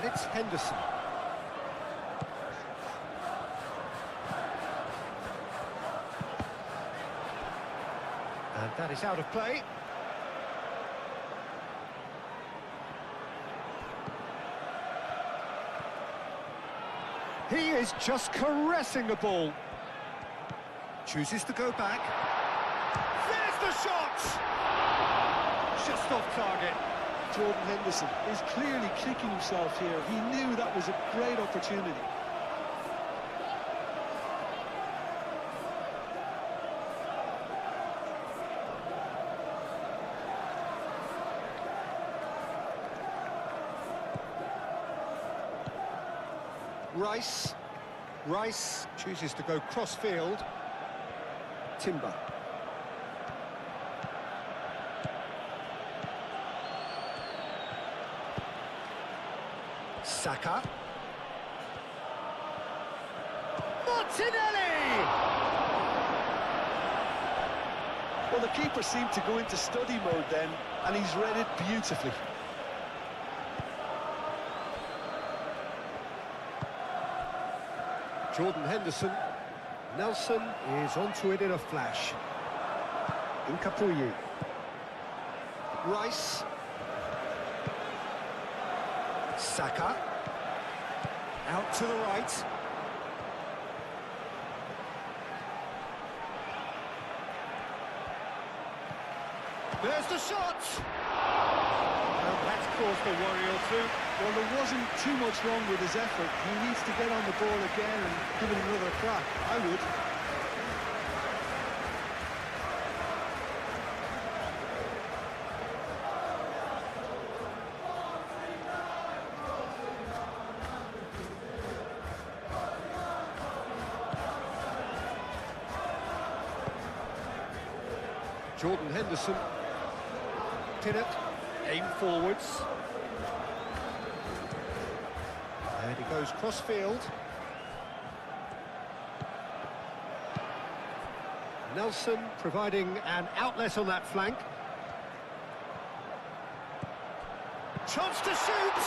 Speaker 2: And it's Henderson. And that is out of play. He is just caressing the ball. Chooses to go back. There's the shot! Just off target.
Speaker 3: Jordan Henderson is clearly kicking himself here. He knew that was a great opportunity.
Speaker 2: Rice chooses to go cross-field. Timber. Saka. Martinelli!
Speaker 3: Well, the keeper seemed to go into study mode then, and he's read it beautifully.
Speaker 2: Jordan Henderson. Nelson is onto it in a flash. Nkapuyi. Rice. Saka. Out to the right. There's the shot! And that's caused a worry or two.
Speaker 3: Well, there wasn't too much wrong with his effort. He needs to get on the ball again and give it another crack. I would.
Speaker 2: Jordan Henderson. Pinnock. Aim forwards. And he goes cross-field. Nelson providing an outlet on that flank. Chance to shoot!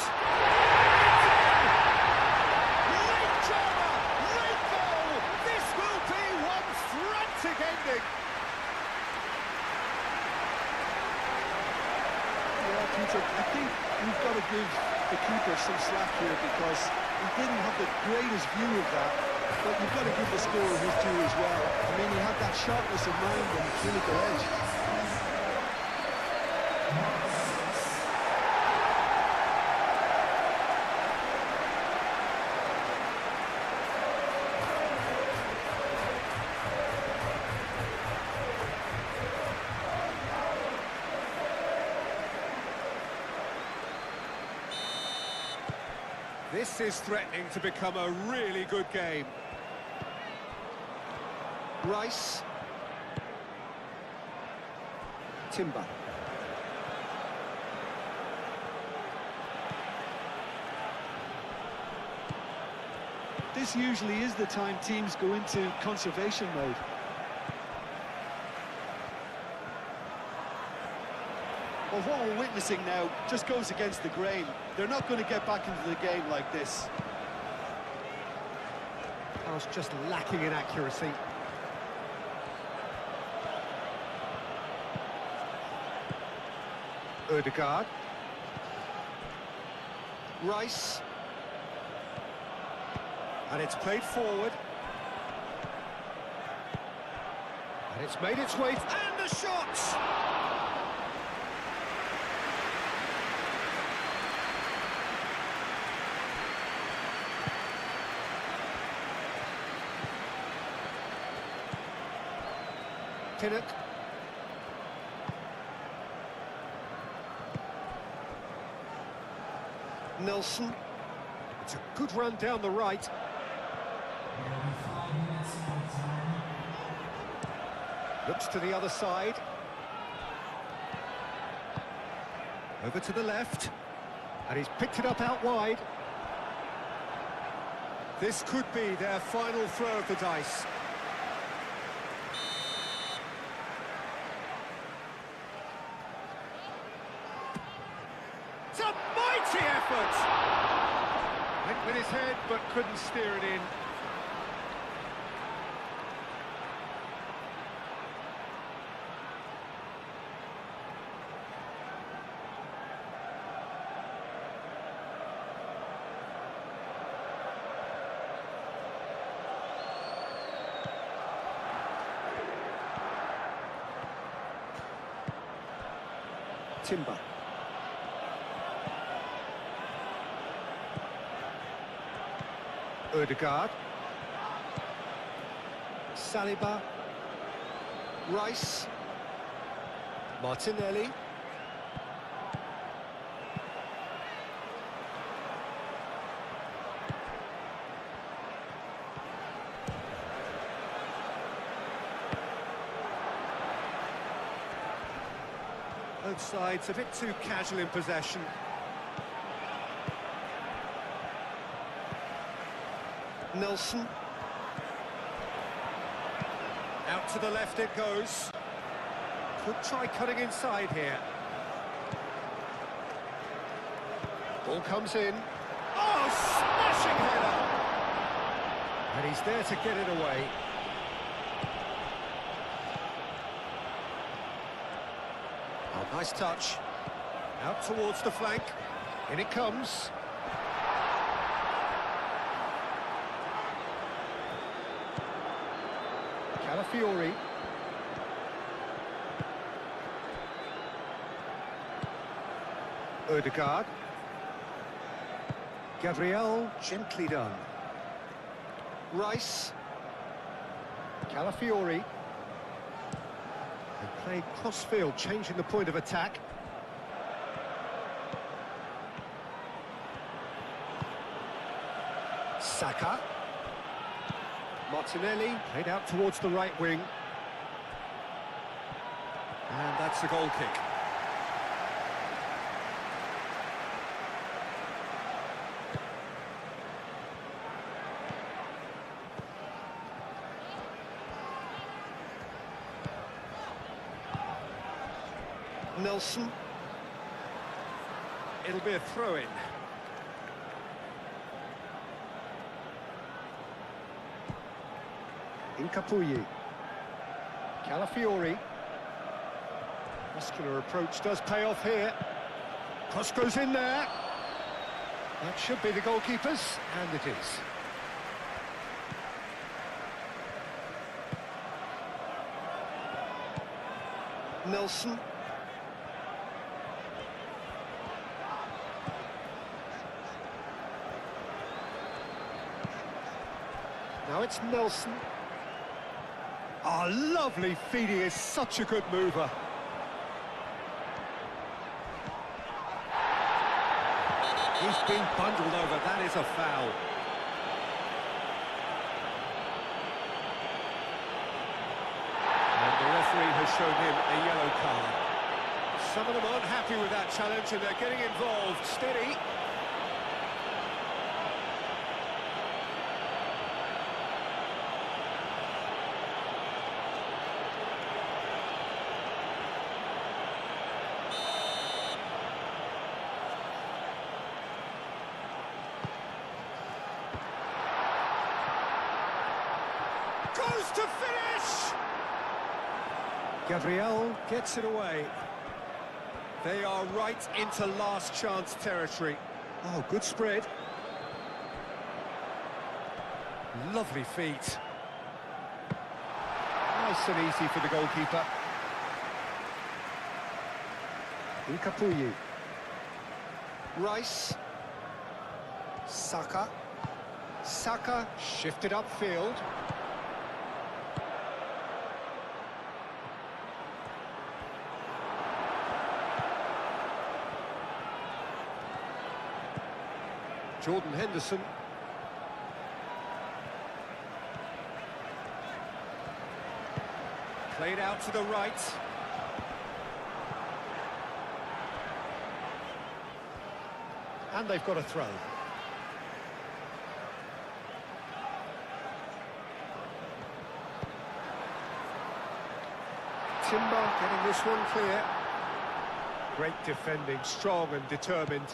Speaker 2: Late drama! Late goal! This will be one frantic ending!
Speaker 3: Yeah, Peter, I think we've got to give the keeper some slack here because he didn't have the greatest view of that, but you've got to give the scorer his due as well. I mean, he had that sharpness of mind and clinical edge.
Speaker 2: This is threatening to become a really good game. Rice. Timber.
Speaker 3: This usually is the time teams go into conservation mode. Well, what we're witnessing now just goes against the grain. They're not going to get back into the game like this.
Speaker 2: I was just lacking in accuracy. Ødegaard. Rice. And it's played forward. And it's made its way... And the shot! Pinnock. Nelson. It's a good run down the right. Looks to the other side. Over to the left. And he's picked it up out wide. This could be their final throw of the dice. It's a mighty effort! with his head, but couldn't steer it in. Timber. Ødegaard. Saliba. Rice. Martinelli. Both sides a bit too casual in possession. Nelson. Out to the left it goes. Could try cutting inside here. Ball comes in. Oh, smashing header! And he's there to get it away. Oh, nice touch. Out towards the flank. In it comes. Calafiori. Ødegaard. Gabriel, gently done. Rice. Calafiori. They play cross-field, changing the point of attack. Saka. Martinelli, played out towards the right wing. And that's a goal kick. Nelson. It'll be a throw-in. Incapuyi. Calafiori. Muscular approach does pay off here. Cross goes in there. That should be the goalkeeper's, and it is. Nelson. Now it's Nelson. Oh, lovely feed, he is such a good mover. He's been bundled over, that is a foul. And the referee has shown him a yellow card. Some of them aren't happy with that challenge and they're getting involved. Steady. Goes to finish! Gabriel gets it away. They are right into last chance territory. Oh, good spread. Lovely feet. Nice and easy for the goalkeeper. Incapuyi. Rice. Saka. Saka shifted upfield. Jordan Henderson. Played out to the right. And they've got a throw. Timber getting this one clear. Great defending, strong and determined.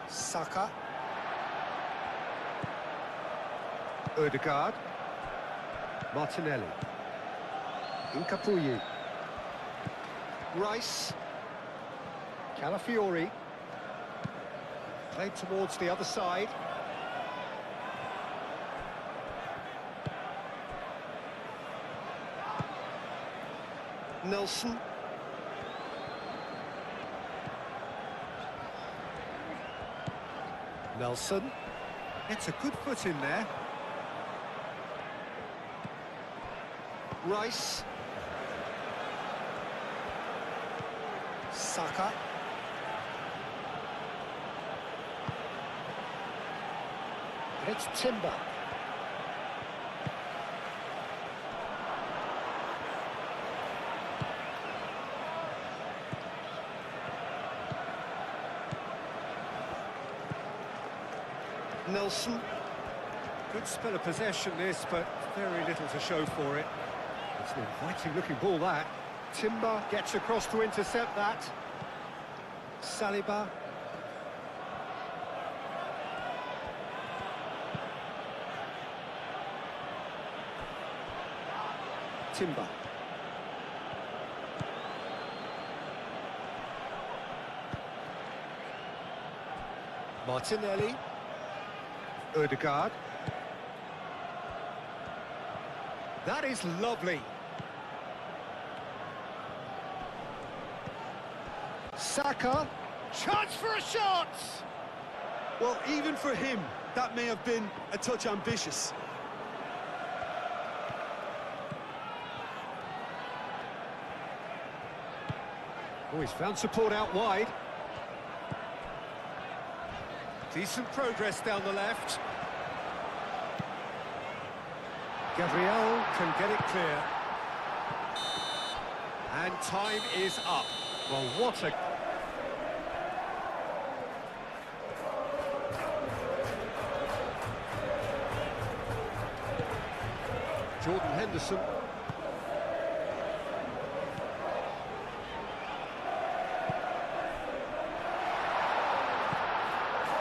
Speaker 2: Saka. Odegaard. Martinelli. Incapuyi. Rice. Calafiori. Played towards the other side. Nelson. Nelson. Gets a good foot in there. Rice. Saka. And it's Timber. Nelson. Good spell of possession this, but very little to show for it. It's an inviting looking ball that. Timber gets across to intercept that. Saliba. Timber. Martinelli. Odegaard. That is lovely. Saka. Chance for a shot!
Speaker 3: Well, even for him, that may have been a touch ambitious.
Speaker 2: Oh, he's found support out wide. Decent progress down the left. Gabriel can get it clear. And time is up. Well, what a... Jordan Henderson.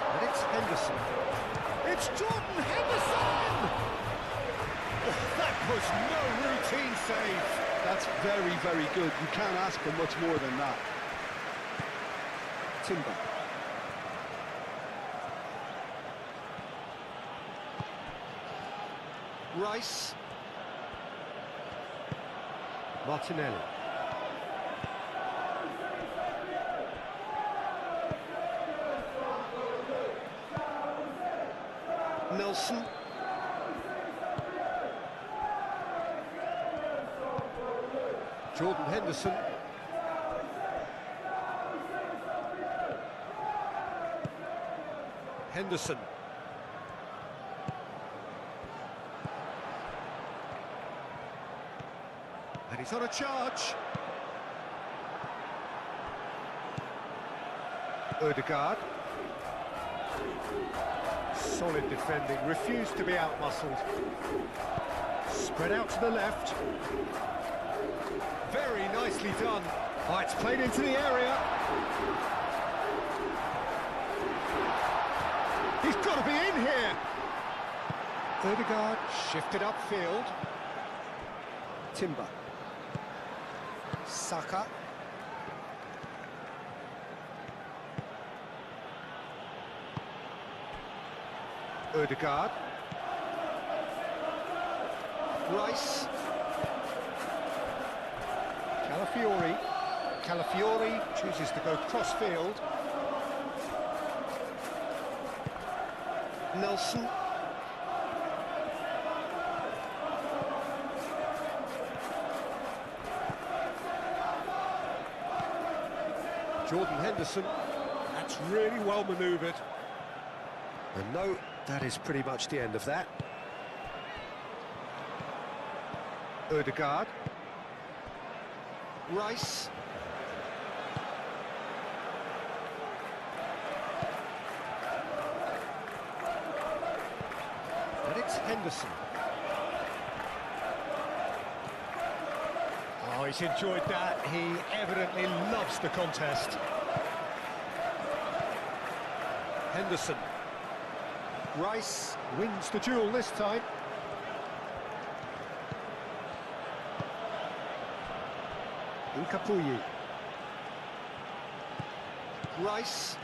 Speaker 2: And it's Henderson. It's Jordan Henderson! Oh, that was no routine save.
Speaker 3: That's very, very good. You can't ask for much more than that.
Speaker 2: Timber. Rice. Martinelli. Nelson. Jordan Henderson. Henderson. And he's on a charge. Odegaard. Solid defending, refused to be out-muscled. Spread out to the left. Very nicely done. Oh, it's played into the area. He's got to be in here. Odegaard shifted upfield. Timber. Saka. Odegaard. Rice. Calafiori. Calafiori chooses to go cross-field. Nelson. Jordan Henderson. That's really well manoeuvred. And no, that is pretty much the end of that. Odegaard. Rice. And it's Henderson. Oh, he's enjoyed that. He evidently loves the contest. Henderson. Rice wins the duel this time. Nkapuyi. Rice.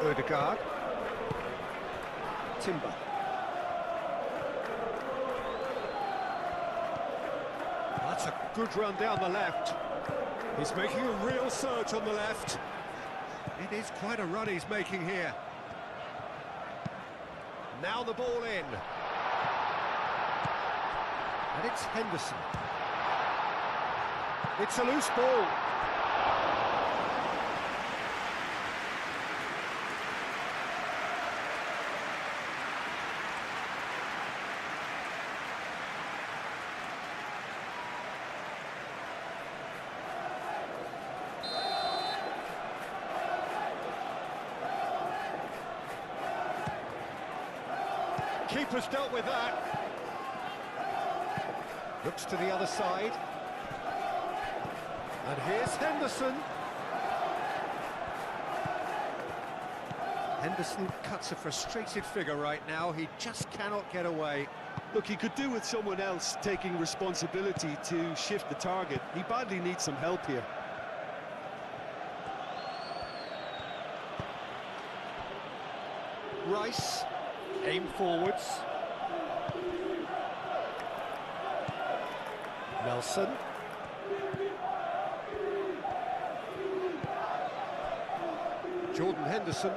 Speaker 2: Ødegaard. Timber. That's a good run down the left. He's making a real surge on the left. It is quite a run he's making here. Now the ball in. And it's Henderson. It's a loose ball. Keeper's dealt with that. Looks to the other side. And here's Henderson. Henderson cuts a frustrated figure right now. He just cannot get away.
Speaker 3: Look, he could do with someone else taking responsibility to shift the target. He badly needs some help here.
Speaker 2: Rice, aim forwards. Nelson. Jordan Henderson.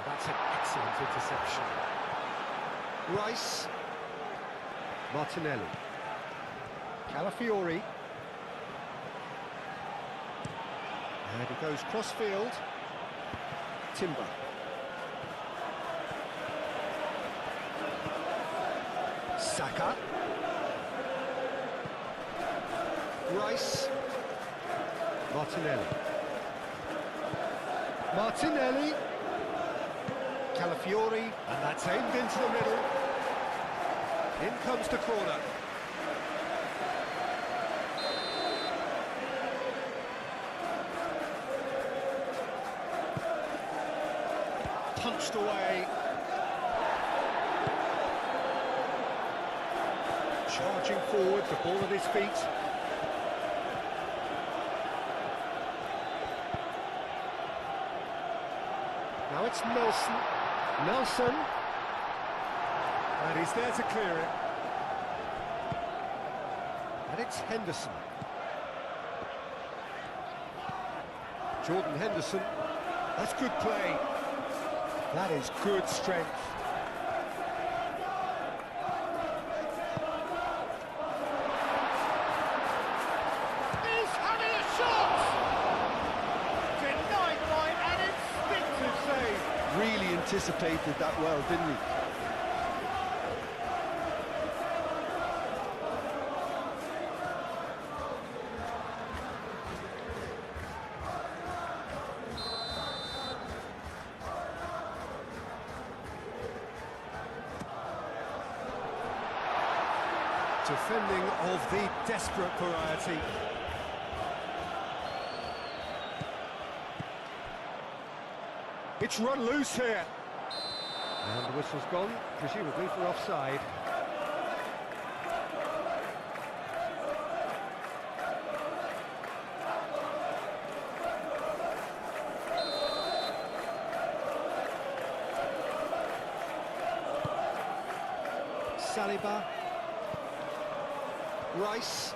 Speaker 2: That's an excellent interception. Rice. Martinelli. Calafiori. And he goes cross-field. Timber. Saka. Rice. Martinelli. Martinelli. Calafiori. And that's aimed into the middle. In comes the corner. Punched away. Charging forward, the ball at his feet. Now it's Nelson. Nelson. And he's there to clear it. And it's Henderson. Jordan Henderson. That's good play. That is good strength. He's having a shot! Denied by an instinctive save.
Speaker 3: Really anticipated that well, didn't he?
Speaker 2: Defending of the desperate variety. It's run loose here. And the whistle's gone, presumably for offside. Saliba. Rice.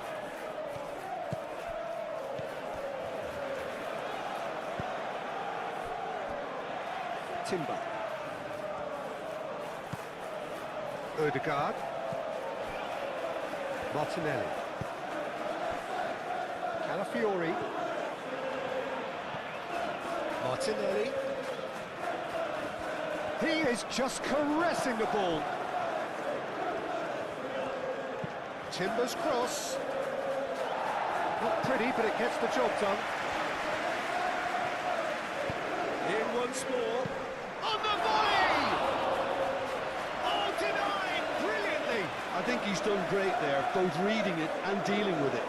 Speaker 2: Timber. Ødegaard. Martinelli. Calafiori. Martinelli. He is just caressing the ball. Timber's cross. Not pretty, but it gets the job done. In once more. On the volley! Oh, denied brilliantly.
Speaker 3: I I think he's done great there, both reading it and dealing with it.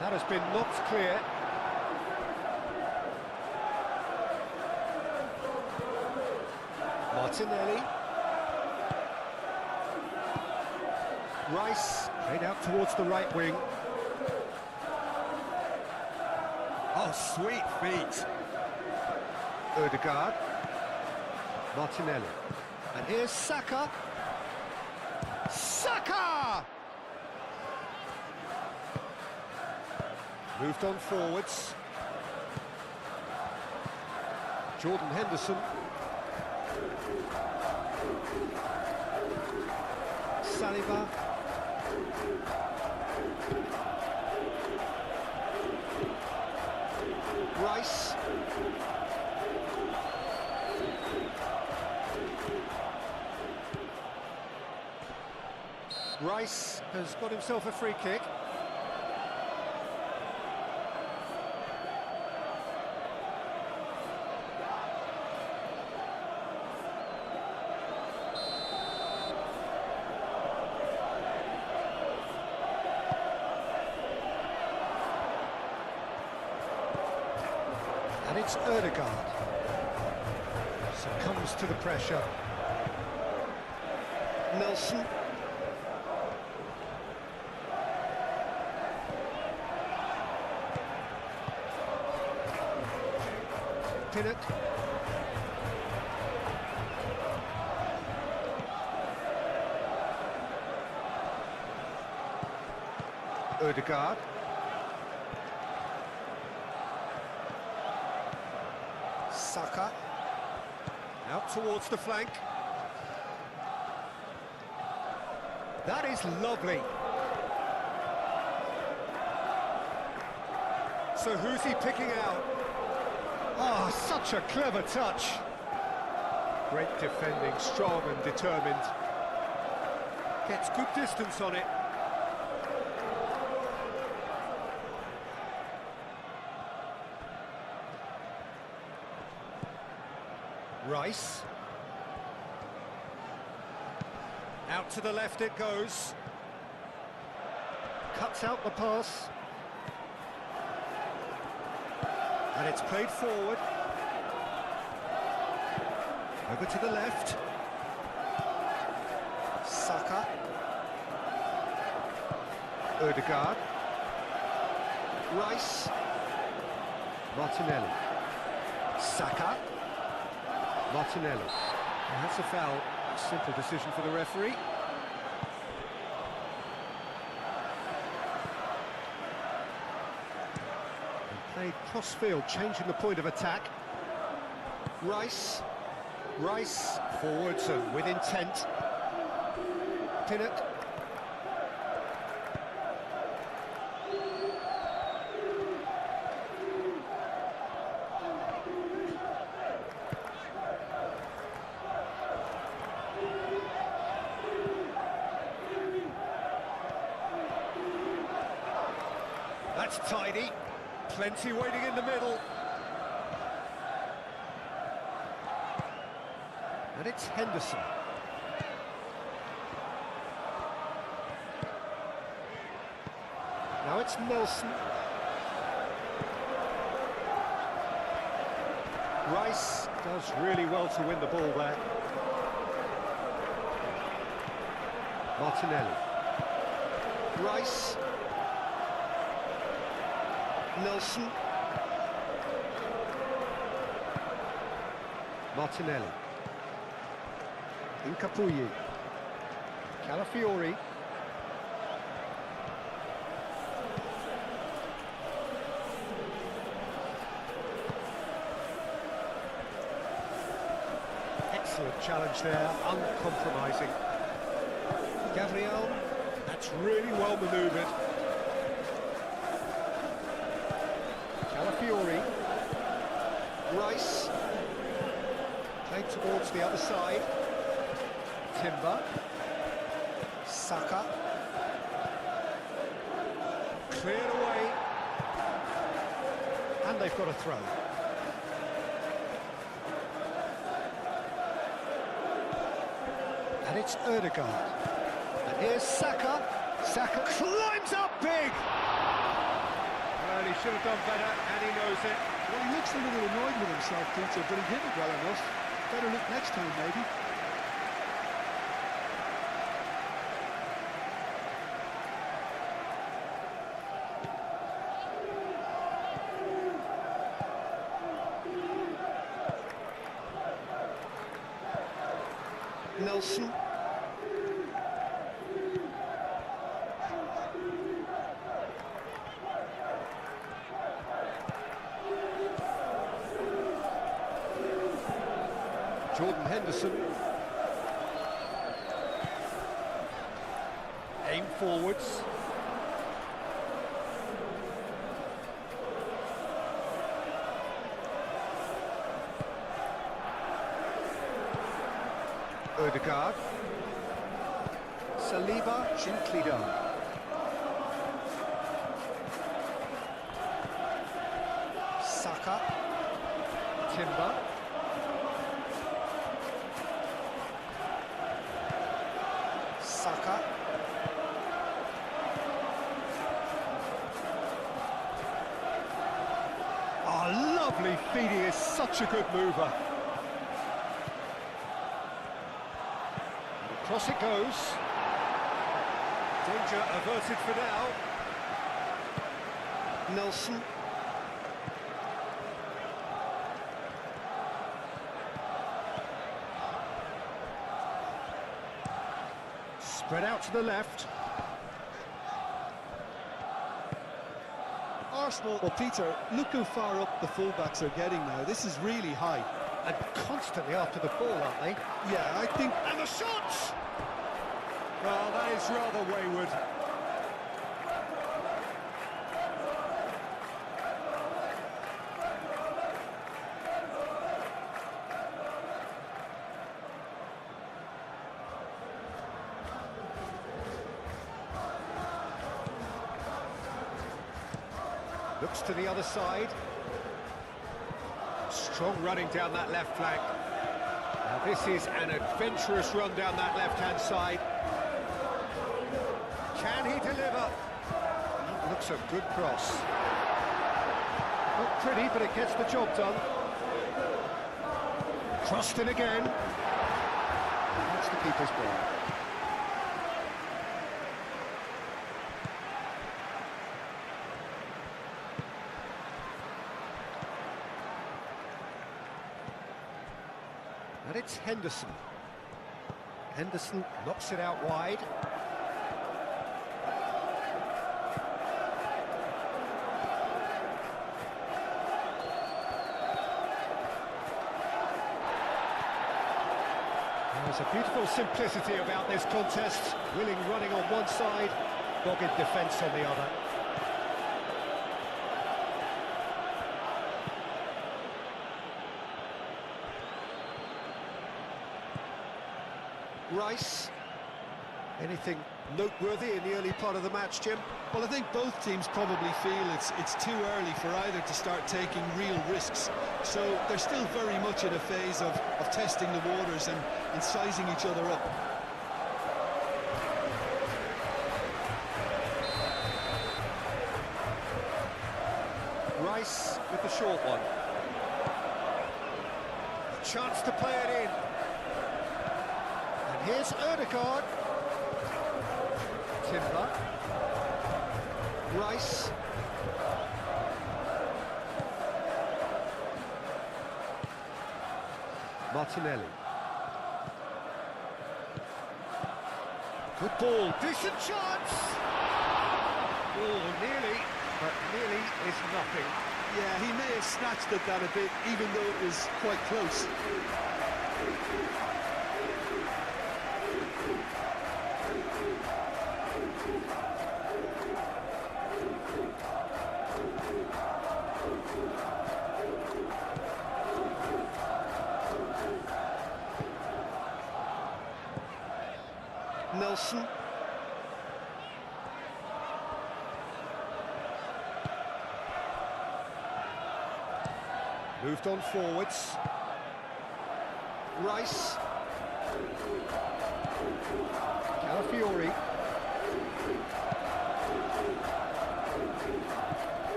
Speaker 2: That has been knocked clear. Martinelli. Rice, played out towards the right wing. Oh, sweet feet. Ødegaard. Martinelli. And here's Saka. Saka! Moved on forwards. Jordan Henderson. Saliba. Rice. Rice has got himself a free kick. And it's Ødegaard. Succumbs to the pressure. Nelson. Pinnock. Ødegaard. Saka. Out towards the flank. That is lovely. So who's he picking out? Ah, such a clever touch. Great defending, strong and determined. Gets good distance on it. Rice. Out to the left it goes. Cuts out the pass. And it's played forward. Over to the left. Saka. Ødegaard. Rice. Martinelli. Saka. Martinelli. And that's a foul. A simple decision for the referee. Played cross-field, changing the point of attack. Rice. Rice forwards and with intent. Pinnock. That's tidy. Plenty waiting in the middle. And it's Henderson. Now it's Nelson. Rice does really well to win the ball there. Martinelli. Rice. Nelson. Martinelli. Incapuyi. Calafiori. Excellent challenge there, uncompromising. Gabriel, that's really well manoeuvred. Calafiori. Rice. Played towards the other side. Timber. Saka. Cleared away. And they've got a throw. And it's Ødegaard. And here's Saka. Saka climbs up big! Well, he should have done better, and he knows it.
Speaker 3: Well, he looks a little annoyed with himself, Peter, but he hit it well enough. Better look next time, maybe. Nelson.
Speaker 2: Jordan Henderson. Aim forwards. Ødegaard. Saliba gently done. Saka. Timber. Saka. Oh, lovely feed, he is such a good mover. Across it goes. Danger averted for now.
Speaker 3: Nelson.
Speaker 2: Spread out to the left.
Speaker 3: Arsenal, well, Peter, look how far up the fullbacks are getting now. This is really high.
Speaker 2: And constantly after the ball, aren't they?
Speaker 3: Yeah, I think...
Speaker 2: And the shots! Well, that is rather wayward. Looks to the other side. Strong running down that left flank. Now this is an adventurous run down that left-hand side. Can he deliver? That looks a good cross. Not pretty, but it gets the job done. Crossed in again. That's the keeper's ball. And it's Henderson. Henderson knocks it out wide. There's a beautiful simplicity about this contest. Willing running on one side, dogged defence on the other. Rice. Anything noteworthy in the early part of the match, Jim?
Speaker 3: Well, I think both teams probably feel it's too early for either to start taking real risks. So they're still very much in a phase of testing the waters and sizing each other up.
Speaker 2: Rice with the short one. A chance to play it in. And here's Ødegaard. Timber. Rice. Martinelli. Good ball, decent chance! Oh, nearly, but nearly is nothing.
Speaker 3: Yeah, he may have snatched at that a bit, even though it was quite close. Nelson.
Speaker 2: Moved on forwards.
Speaker 3: Rice.
Speaker 2: Calafiori.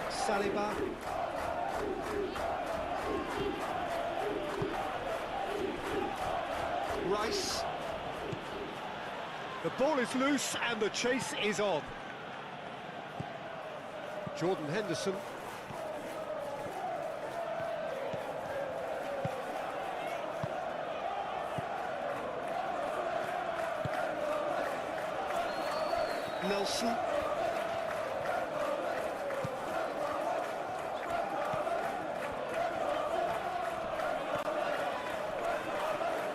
Speaker 3: Saliba. Rice.
Speaker 2: The ball is loose and the chase is on. Jordan Henderson.
Speaker 3: Nelson.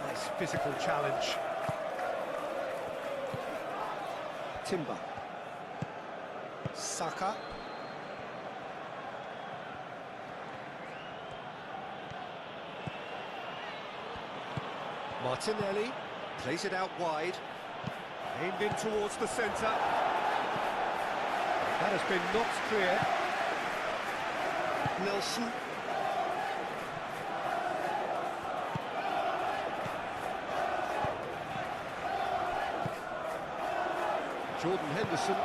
Speaker 2: Nice physical challenge.
Speaker 3: Timber. Saka.
Speaker 2: Martinelli plays it out wide. Aimed in towards the centre. That has been knocked clear.
Speaker 3: Nelson.
Speaker 2: Jordan Henderson.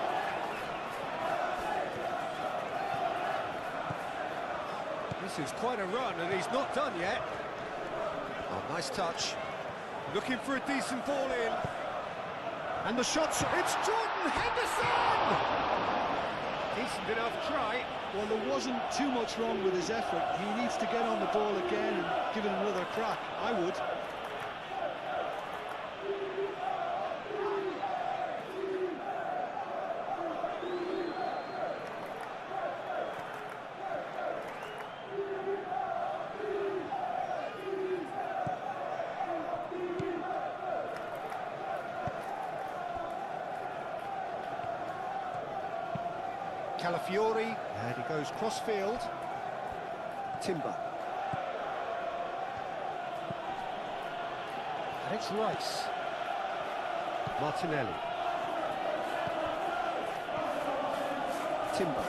Speaker 2: This is quite a run and he's not done yet. Oh, nice touch. Looking for a decent ball in. And the shot's... It's Jordan Henderson! Decent enough try.
Speaker 3: Well, there wasn't too much wrong with his effort. He needs to get on the ball again and give it another crack. I would.
Speaker 2: Calafiori, and he goes cross-field.
Speaker 3: Timber.
Speaker 2: And it's Rice. Martinelli.
Speaker 3: Timber.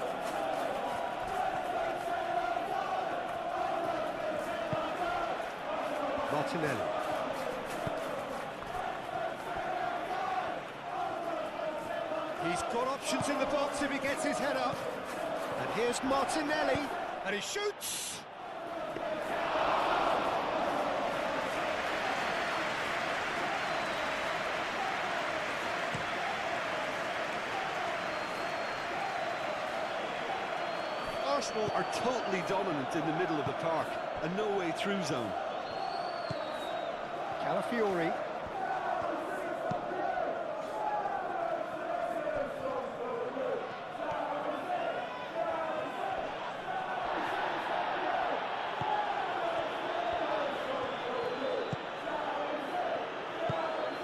Speaker 2: Martinelli. He's got options in the box if he gets his head up. And here's Martinelli, and he shoots!
Speaker 3: Arsenal are totally dominant in the middle of the park. A no-way through zone.
Speaker 2: Calafiori.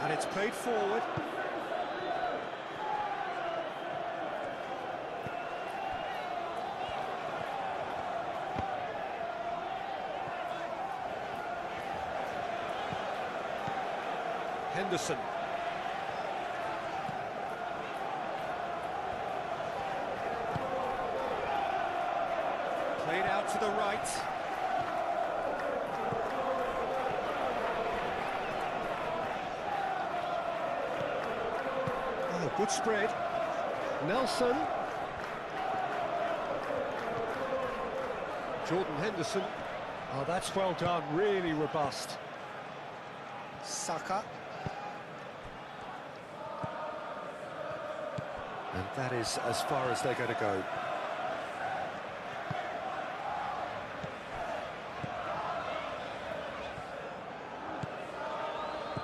Speaker 2: And it's played forward. Henderson. Played out to the right. Oh, good spread. Nelson. Jordan Henderson. Oh, that's well done, really robust.
Speaker 3: Saka.
Speaker 2: And that is as far as they're going to go.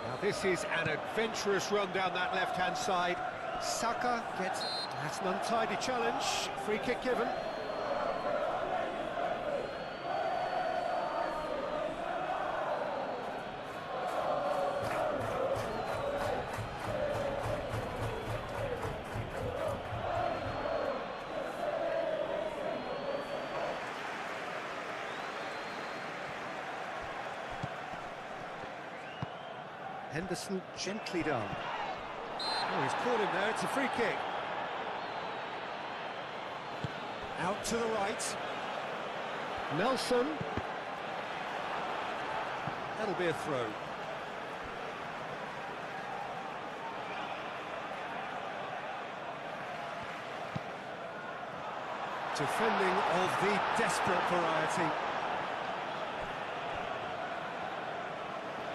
Speaker 2: Now this is an adventurous run down that left-hand side. Saka gets... That's an untidy challenge. Free kick given. Henderson gently done. Oh, he's caught him there, it's a free kick. Out to the right. Nelson. That'll be a throw. Defending of the desperate variety.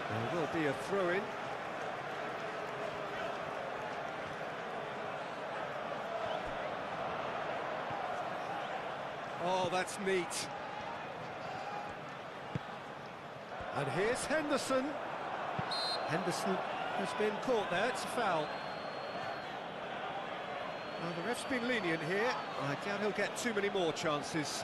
Speaker 2: There will be a throw-in. Oh, that's neat. And here's Henderson. Henderson has been caught there, it's a foul. Well, the ref's been lenient here. I doubt he'll get too many more chances.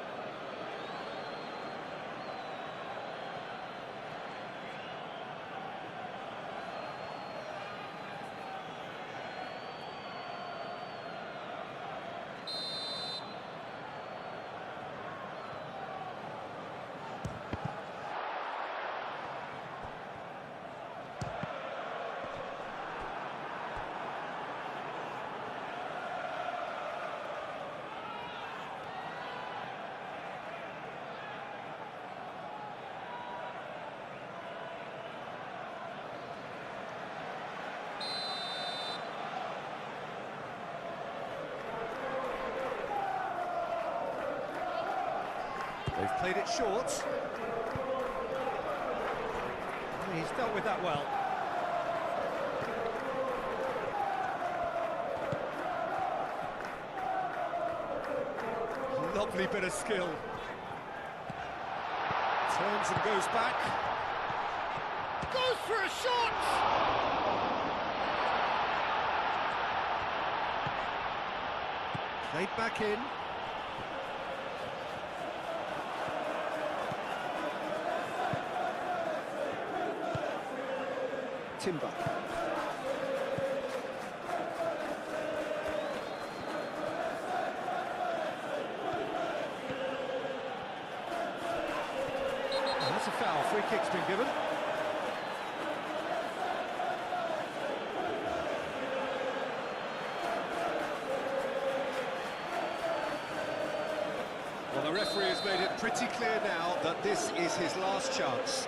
Speaker 2: They've played it short. He's dealt with that well. Lovely bit of skill. Turns and goes back. Goes for a shot! Played back in. Timber. That's a foul. Free kick's been given. Well, the referee has made it pretty clear now that this is his last chance.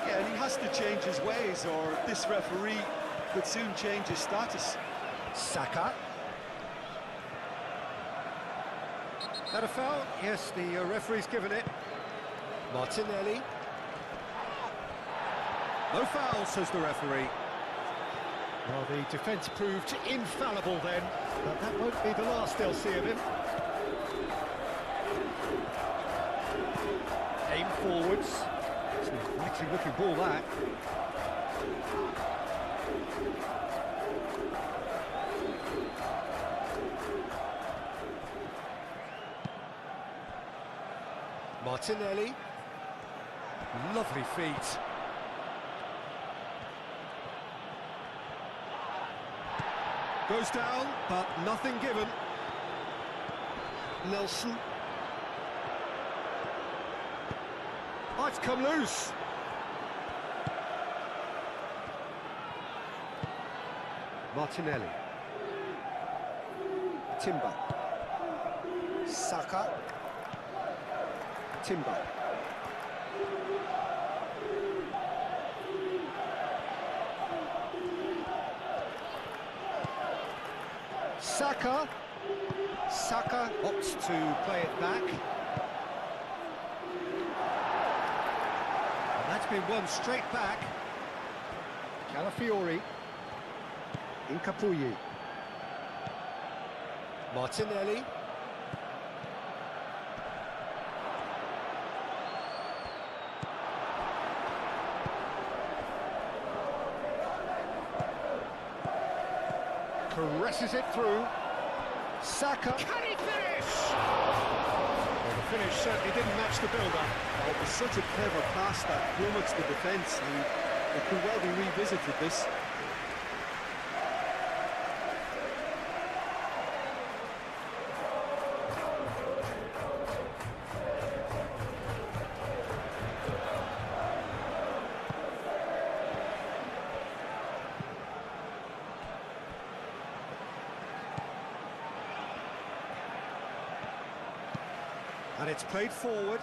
Speaker 3: Yeah, and he has to change his ways, or this referee could soon change his status.
Speaker 2: Saka. That a foul? Yes, the referee's given it. Martinelli. No foul, says the referee. Well, the defence proved infallible then, but that won't be the last they'll see of him. Aim forwards. It's an inviting looking ball, that. Martinelli. Lovely feet. Goes down, but nothing given. Nelson. Oh, it's come loose. Martinelli. Timber. Saka. Timber. Saka. Saka opts to play it back. And that's been won straight back. Calafiori. Incapuyi. Martinelli. Caresses it through. Saka. Can he finish? Well, the finish certainly didn't match the build-up.
Speaker 3: Oh, it was such a clever pass that plummets the defence, and it could well be revisited, this.
Speaker 2: And it's played forward.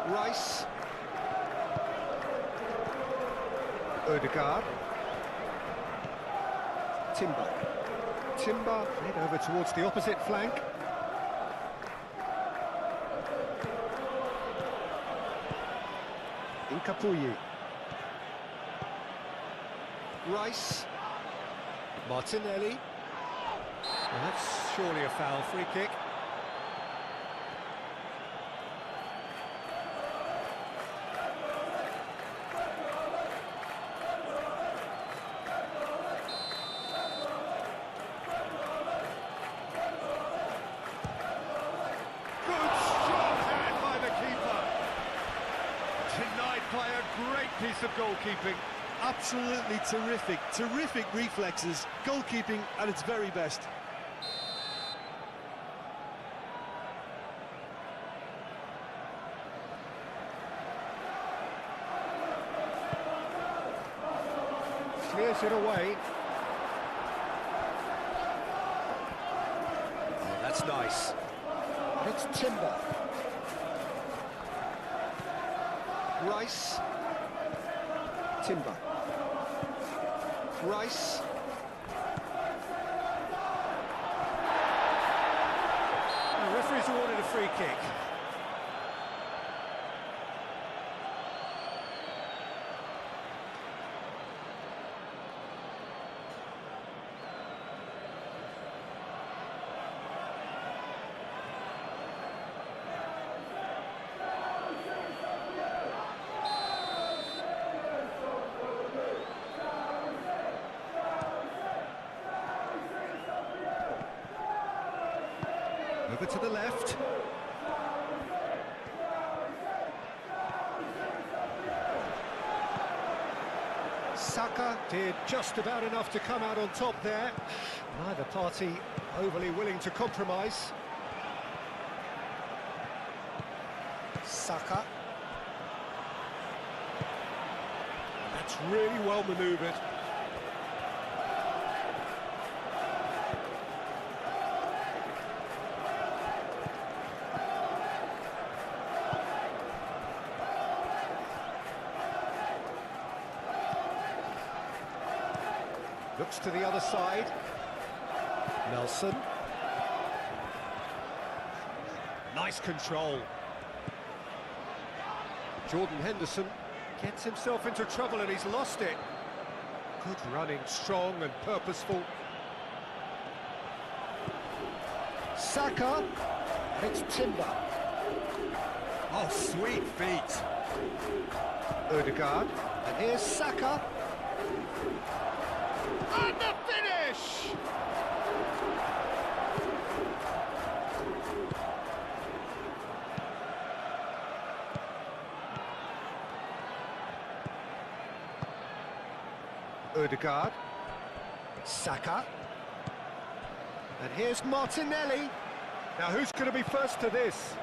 Speaker 2: Rice. Odegaard. Timber. Timber played over towards the opposite flank. Incapuyi. Rice. Martinelli. Well, that's surely a foul. Free kick. Good strong hand by the keeper. Denied by a great piece of goalkeeping.
Speaker 3: Absolutely terrific, terrific reflexes, goalkeeping at its very best.
Speaker 2: Clears it away. Oh, that's nice. And it's Timber. Rice. Timber. Rice. The referee's awarded a free kick. Over to the left. Saka did just about enough to come out on top there. Neither party overly willing to compromise. Saka. That's really well manoeuvred. Looks to the other side. Nelson. Nice control. Jordan Henderson gets himself into trouble and he's lost it. Good running, strong and purposeful. Saka. And it's Timber. Oh, sweet feet. Odegaard. And here's Saka. And the finish! Odegaard. Saka. And here's Martinelli. Now who's going to be first to this?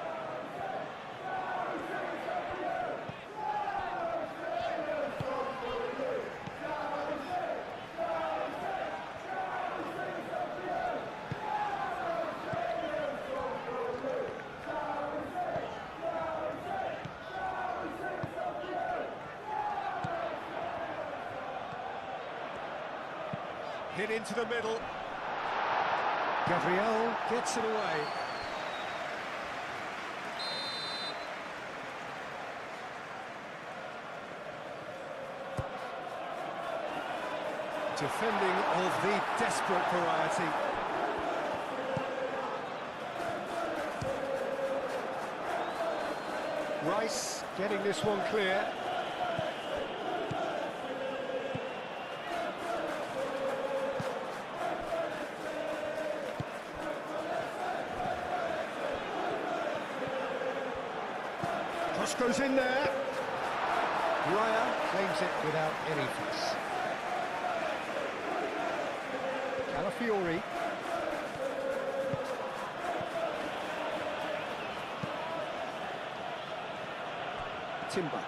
Speaker 2: Hit into the middle. Gabriel gets it away. Defending of the desperate variety. Rice getting this one clear. Cross goes in there. Raya claims it without any fuss. Calafiori. Timber.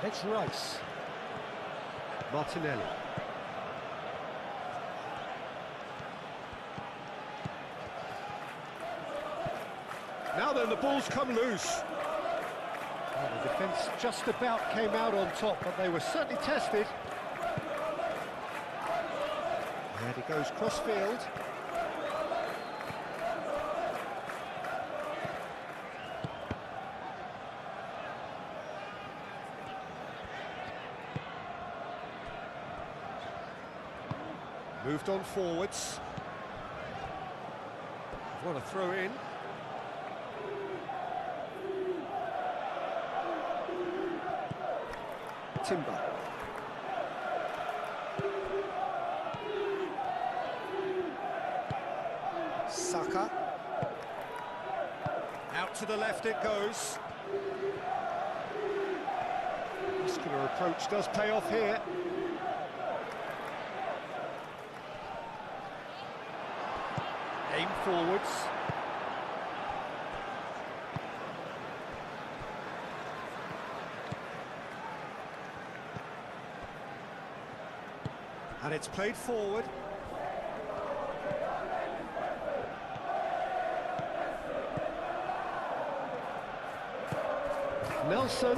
Speaker 2: And it's Rice. Martinelli. Now then, the ball's come loose. Well, the defence just about came out on top, but they were certainly tested. And it goes cross-field. Moved on forwards. What a throw in. Timber. Saka. Out to the left it goes. Muscular approach does pay off here. Aim forwards. And it's played forward. Nelson.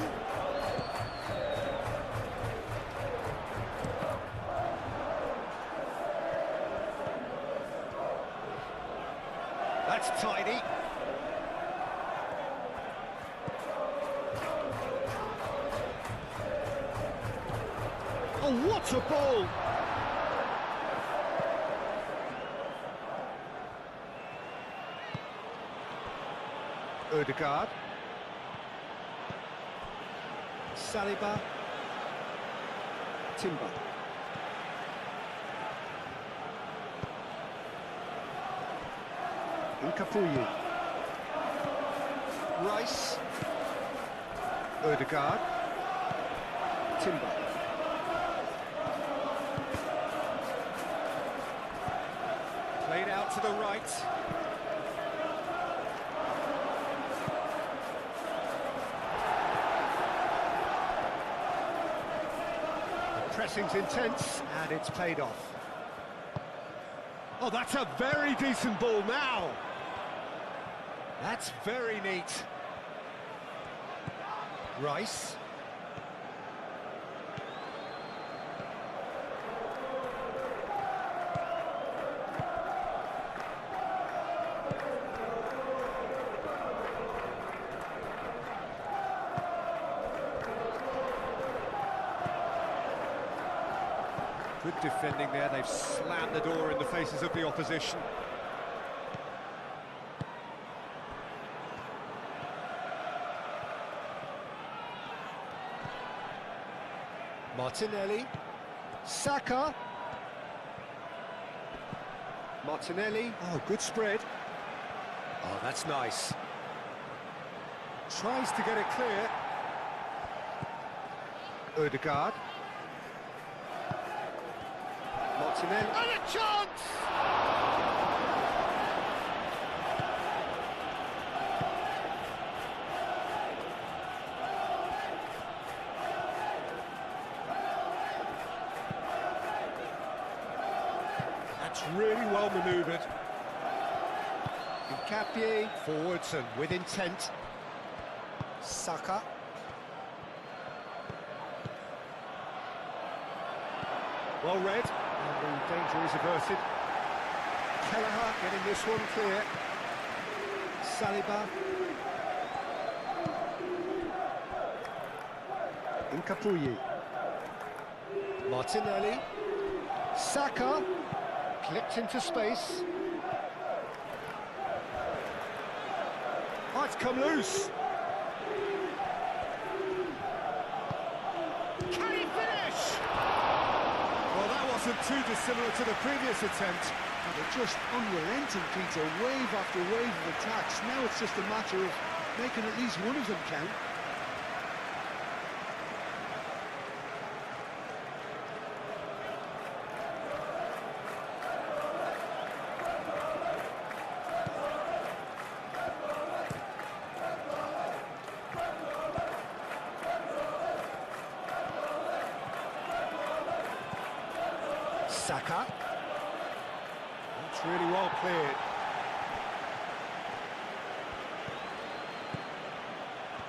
Speaker 2: That's tidy. Oh, what a ball! Ødegaard. Saliba. Timber. Nkapuyi. Rice. Ødegaard. Timber. Played out to the right. Pressing's intense, and it's paid off. Oh, that's a very decent ball now. That's very neat. Rice. Good defending there, they've slammed the door in the faces of the opposition. Martinelli. Saka. Martinelli. Oh, good spread. Oh, that's nice. Tries to get it clear. Ødegaard. Martinelli. And a chance! That's really well manoeuvred. Nkapie forwards and with intent. Saka. Well read. And the danger is averted. Kelleher getting this one clear. Saliba. Nkapuyi. Martinelli. Saka. Clipped into space. Oh, it's come loose. Can he finish? Well, that wasn't too dissimilar to the previous attempt.
Speaker 3: And they're just unrelenting, Peter, wave after wave of attacks. Now it's just a matter of making at least one of them count.
Speaker 2: Saka. That's really well cleared.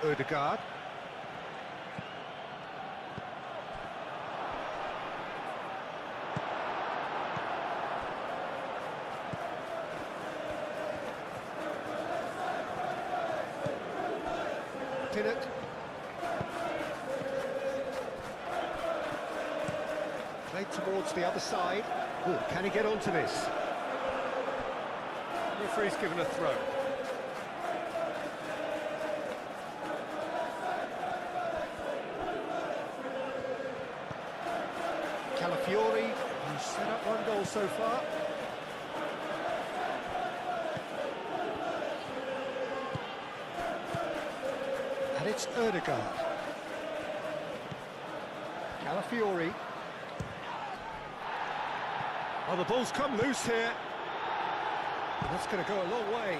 Speaker 2: Ødegaard. Pinnock. Played towards the other side. Ooh, can he get onto this? Referee's given a throw. Calafiori, who's set up one goal so far. And it's Ødegaard. Calafiori. Oh, the ball's come loose here. That's going to go a long way.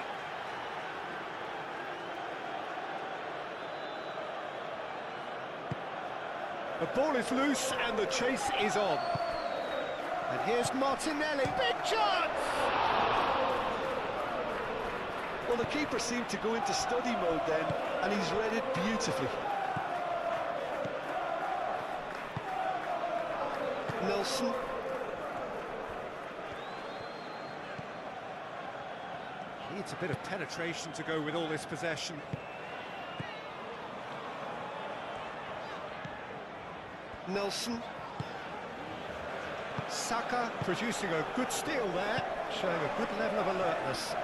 Speaker 2: The ball is loose and the chase is on. And here's Martinelli. Big chance!
Speaker 3: Well, the keeper seemed to go into study mode then, and he's read it beautifully. Nelson.
Speaker 2: Needs a bit of penetration to go with all this possession.
Speaker 3: Nelson.
Speaker 2: Saka producing a good steal there, showing a good level of alertness.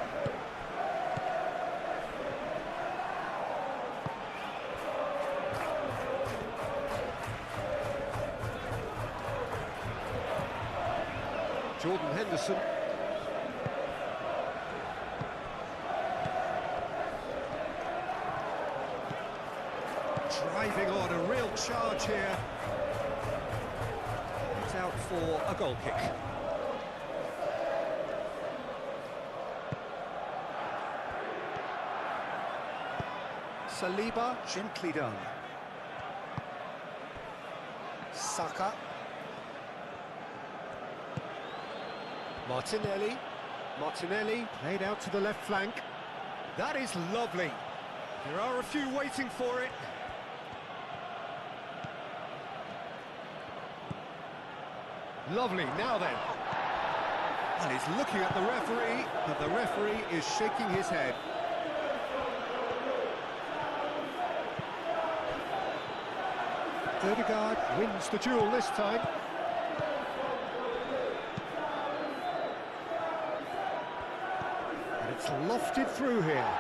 Speaker 2: Jordan Henderson. Driving on, a real charge here. It's out for a goal kick. Saliba, gently done. Saka. Martinelli. Martinelli played out to the left flank. That is lovely. There are a few waiting for it. Lovely, now then. And he's looking at the referee, but the referee is shaking his head. Ødegaard wins the duel this time. And it's lofted through here.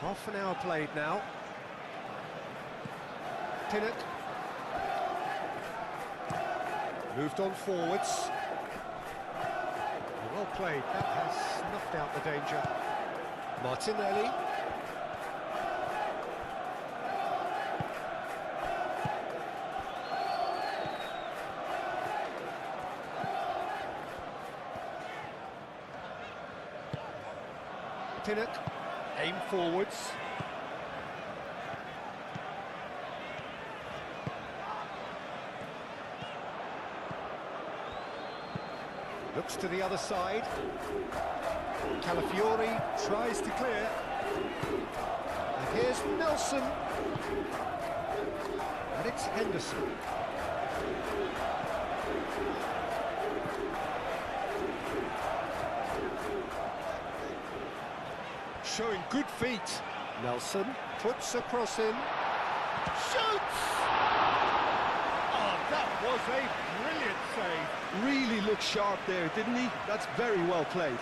Speaker 2: Half an hour played now. Pinnock. Moved on forwards. Well played, that has snuffed out the danger. Martinelli. Pinnock. Aim forwards. Looks to the other side. Calafiori tries to clear. And here's Nelson. And it's Henderson. Showing good feet. Nelson puts a cross in. Shoots! Oh, that was a brilliant save.
Speaker 3: Really looked sharp there, didn't he? That's very well played.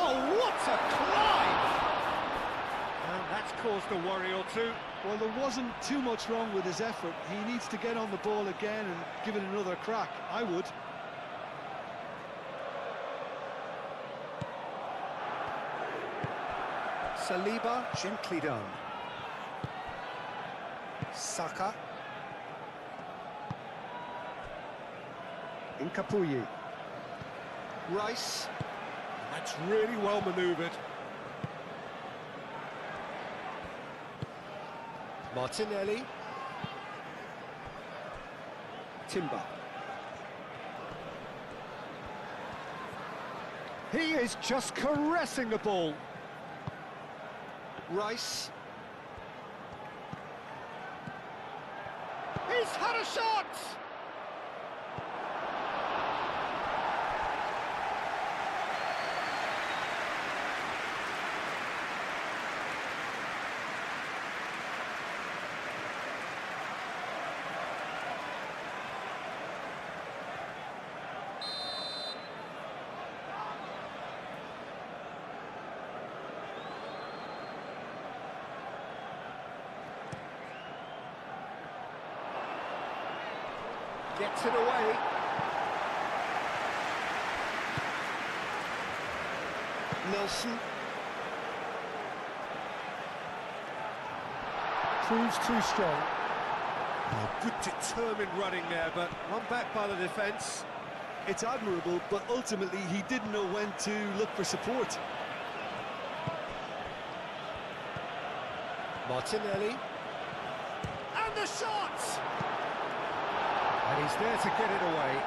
Speaker 2: Oh, what a climb! And that's caused a worry or two.
Speaker 3: Well, there wasn't too much wrong with his effort. He needs to get on the ball again and give it another crack. I would.
Speaker 2: Saliba, gently done. Saka. Incapuyi. Rice. That's really well manoeuvred. Martinelli. Timber. He is just caressing the ball. Rice. He's had a shot! Gets it away. Nelson. Proves too strong. Oh, good determined running there, but one back by the defence.
Speaker 3: It's admirable, but ultimately he didn't know when to look for support.
Speaker 2: Martinelli. And the shot! And he's there to get it away.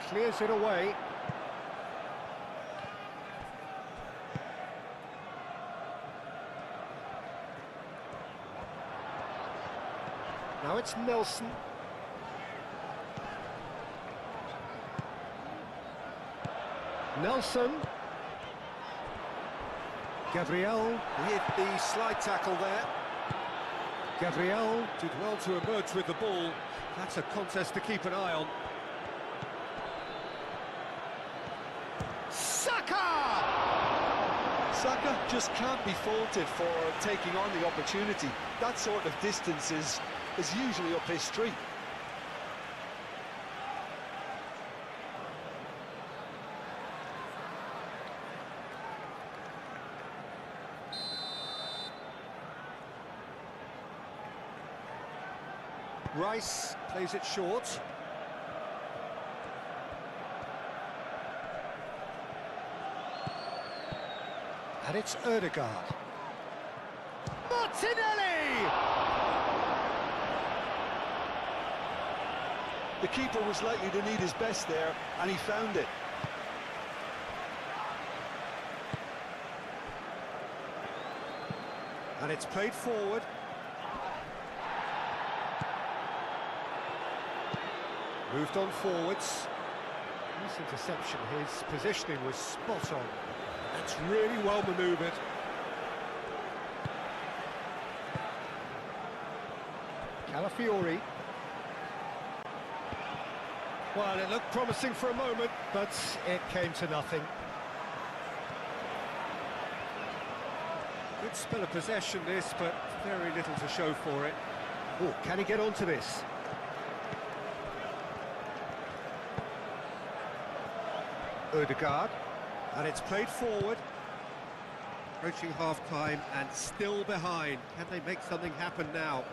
Speaker 2: Clears it away. Now it's Nelson. Nelson. Gabriel with the slide tackle there. Gabriel did well to emerge with the ball. That's a contest to keep an eye on. Saka!
Speaker 3: Saka just can't be faulted for taking on the opportunity. That sort of distance is usually up his street.
Speaker 2: Rice plays it short. And it's Ødegaard. Martinelli!
Speaker 3: The keeper was likely to need his best there, and he found it.
Speaker 2: And it's played forward. Moved on forwards. Nice interception. His positioning was spot on. That's really well manoeuvred. Calafiori. Well, it looked promising for a moment, but it came to nothing. Good spell of possession this, but very little to show for it. Oh, can he get onto this? Ødegaard, and it's played forward. Approaching half-time and still behind. Can they make something happen now?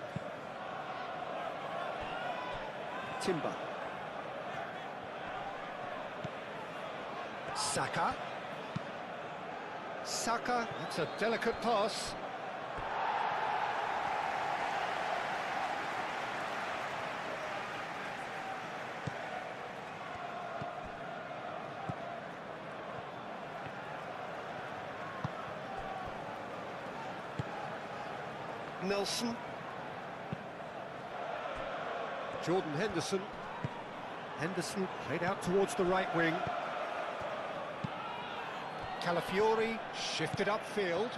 Speaker 2: Timber. Saka. Saka, that's a delicate pass. Nelson. Jordan Henderson. Henderson played out towards the right wing. Calafiori shifted upfield.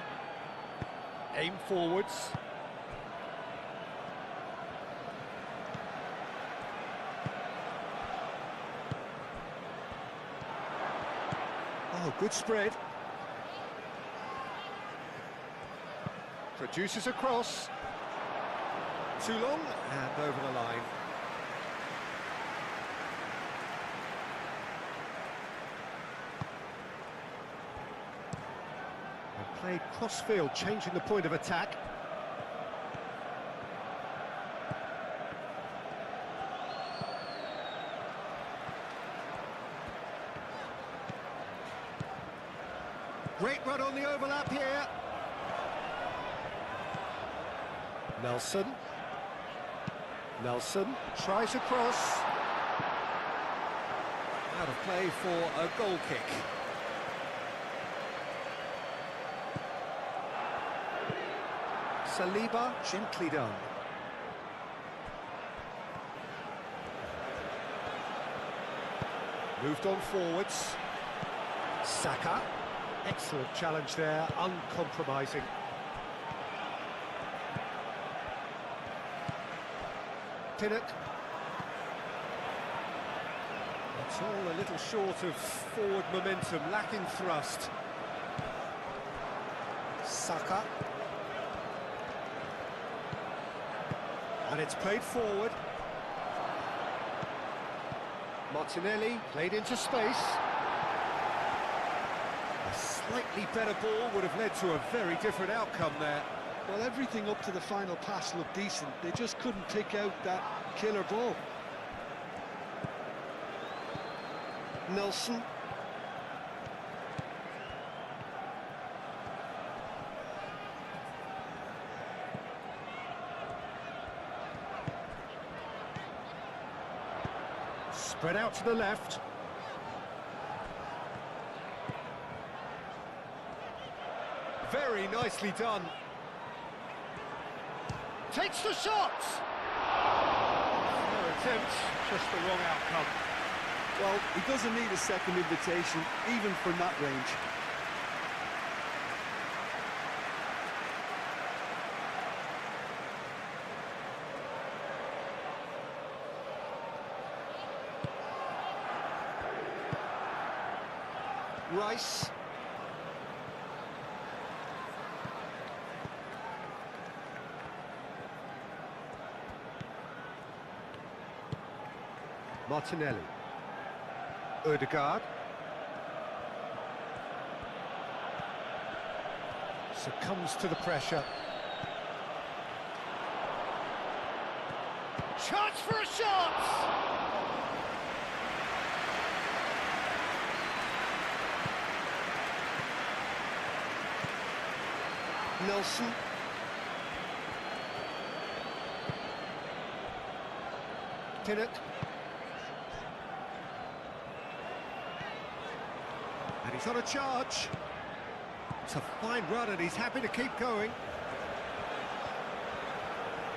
Speaker 2: Aim forwards. Oh, good spread. Produces a cross. Too long and over the line. And played cross-field, changing the point of attack. Great run on the overlap here. Nelson tries a cross. Out of play for a goal kick. Saliba, gently done. Moved on forwards. Saka. Excellent challenge there, uncompromising. Pinnock. It's all a little short of forward momentum, lacking thrust. Saka. And it's played forward. Martinelli played into space. A slightly better ball would have led to a very different outcome there.
Speaker 3: Well, everything up to the final pass looked decent. They just couldn't pick out that killer ball. Nelson.
Speaker 2: Spread out to the left. Very nicely done. Takes the shot! No attempt, just the wrong outcome.
Speaker 3: Well, he doesn't need a second invitation, even from that range. Rice.
Speaker 2: Martinelli. Ødegaard. Succumbs to the pressure. Chance for a shot!
Speaker 3: Nelson.
Speaker 2: Pinnock. And he's on a charge. It's a fine run and he's happy to keep going.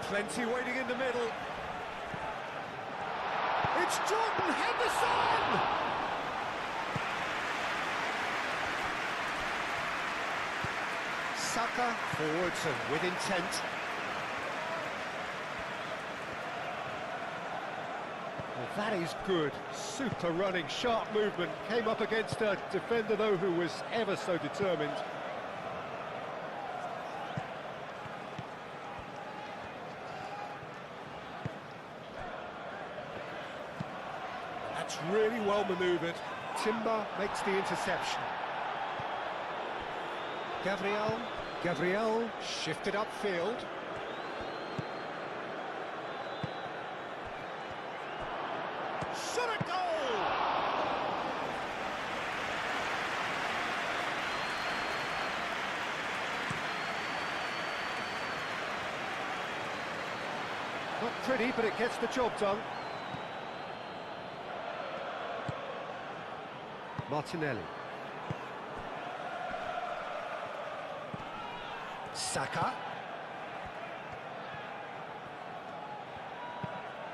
Speaker 2: Plenty waiting in the middle. It's Jordan Henderson! Saka forwards and with intent. Well, that is good. Super running, sharp movement. Came up against a defender, though, who was ever so determined. That's really well manoeuvred. Timber makes the interception. Gabriel shifted upfield. Shot a goal! Not pretty, but it gets the job done. Martinelli. Saka.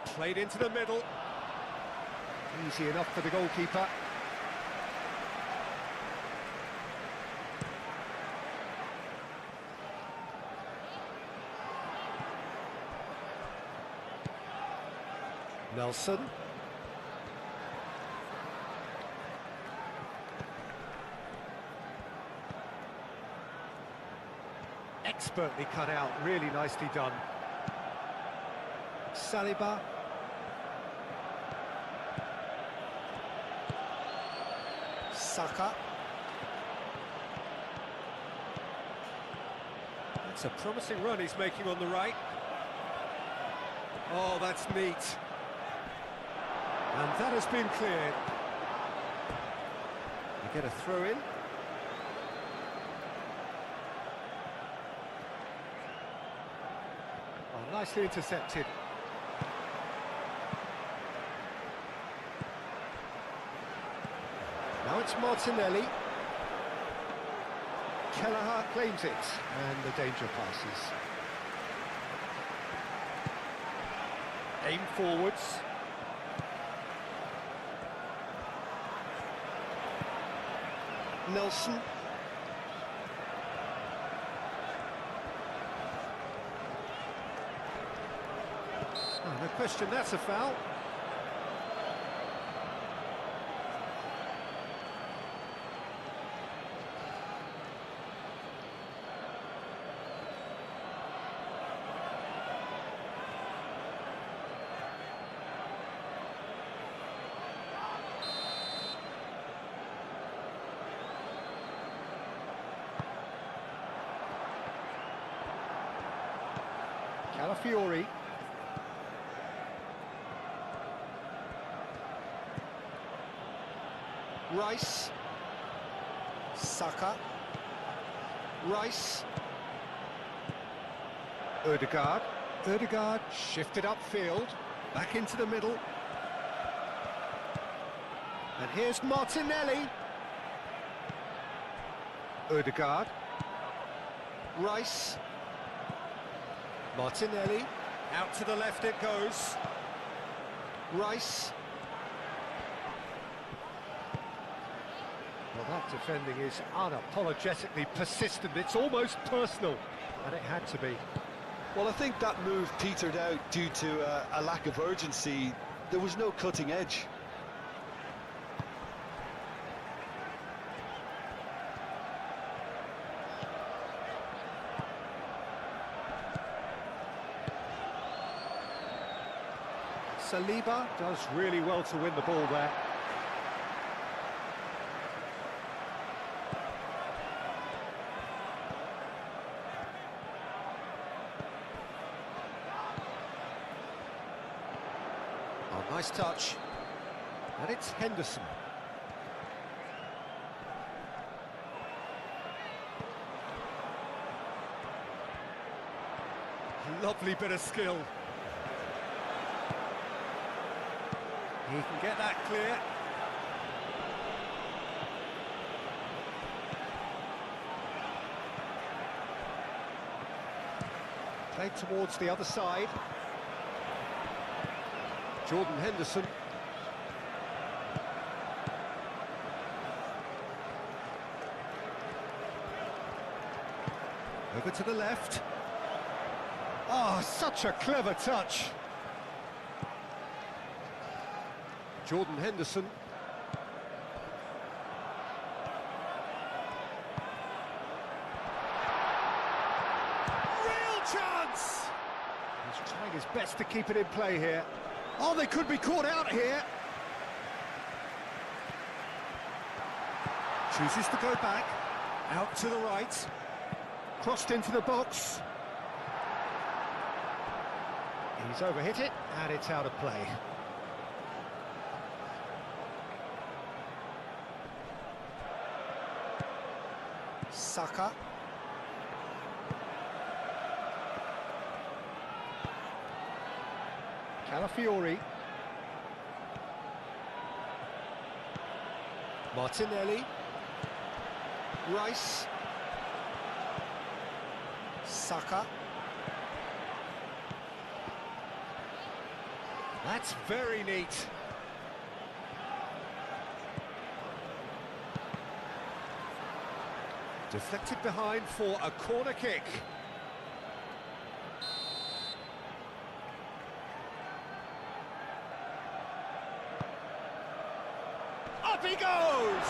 Speaker 2: Played into the middle. Easy enough for the goalkeeper. Nelson. Expertly cut out, really nicely done. Saliba. Saka. That's a promising run he's making on the right. Oh, that's neat. And that has been cleared. You get a throw in. Oh, nicely intercepted. Now it's Martinelli. Kelleher claims it, and the danger passes. Aim forwards. Nelson. Oh, no question, that's a foul. Calafiori. Rice. Saka. Rice. Ødegaard. Ødegaard shifted upfield, back into the middle. And here's Martinelli. Ødegaard. Rice. Martinelli, out to the left it goes. Rice. Well, that defending is unapologetically persistent. It's almost personal, and it had to be.
Speaker 3: Well, I think that move petered out due to a lack of urgency. There was no cutting edge.
Speaker 2: Saliba does really well to win the ball there. Oh, nice touch. And it's Henderson. Lovely bit of skill. He can get that clear. Played towards the other side. Jordan Henderson. Over to the left. Oh, such a clever touch. Jordan Henderson. Real chance! He's trying his best to keep it in play here. Oh, they could be caught out here. Chooses to go back. Out to the right. Crossed into the box. He's overhit it, and it's out of play. Saka. Calafiori. Martinelli. Rice. Saka. That's very neat. Deflected behind for a corner kick. Up he goes!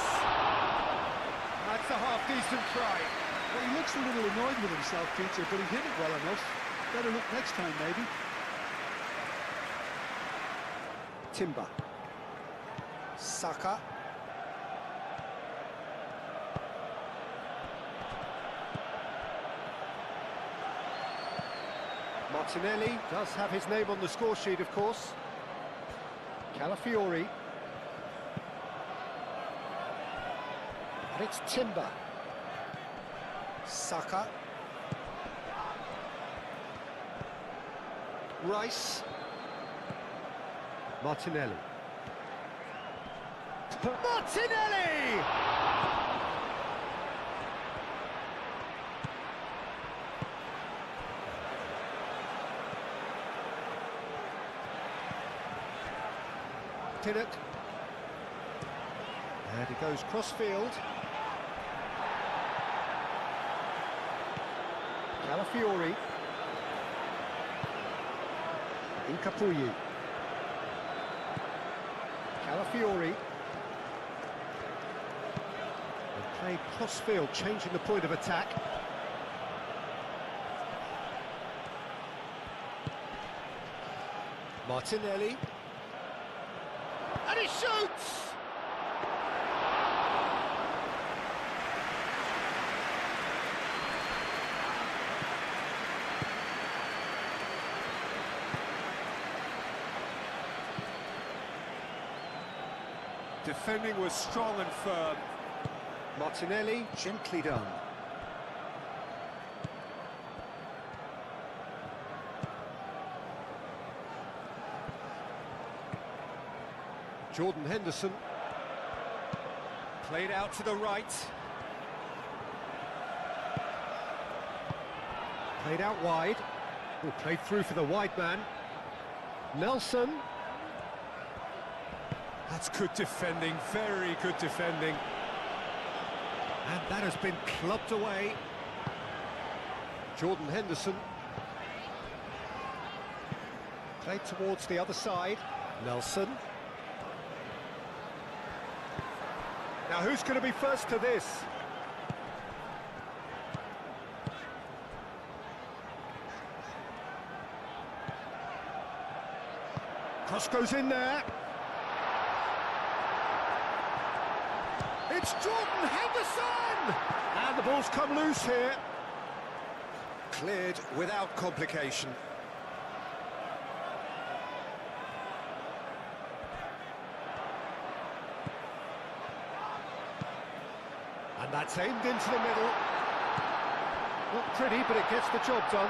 Speaker 2: That's a half-decent try.
Speaker 3: Well, he looks a little annoyed with himself, Peter, but he hit it well enough. Better look next time, maybe. Timber. Saka.
Speaker 2: Martinelli does have his name on the score sheet, of course. Calafiori. And it's Timber.
Speaker 3: Saka. Rice.
Speaker 2: Martinelli. Martinelli! Pinnock. And he goes cross-field. Calafiori. Incapuyi. Calafiori. They play cross-field, changing the point of attack. Martinelli. And he shoots! Defending was strong and firm. Martinelli, gently done. Jordan Henderson. Played out to the right. Played out wide. Oh, played through for the wide man. Nelson. That's good defending, very good defending. And that has been clubbed away. Jordan Henderson. Played towards the other side. Nelson. Now who's going to be first to this? Cross goes in there. It's Jordan Henderson! And the ball's come loose here. Cleared without complication. And that's aimed into the middle. Not pretty, but it gets the job done.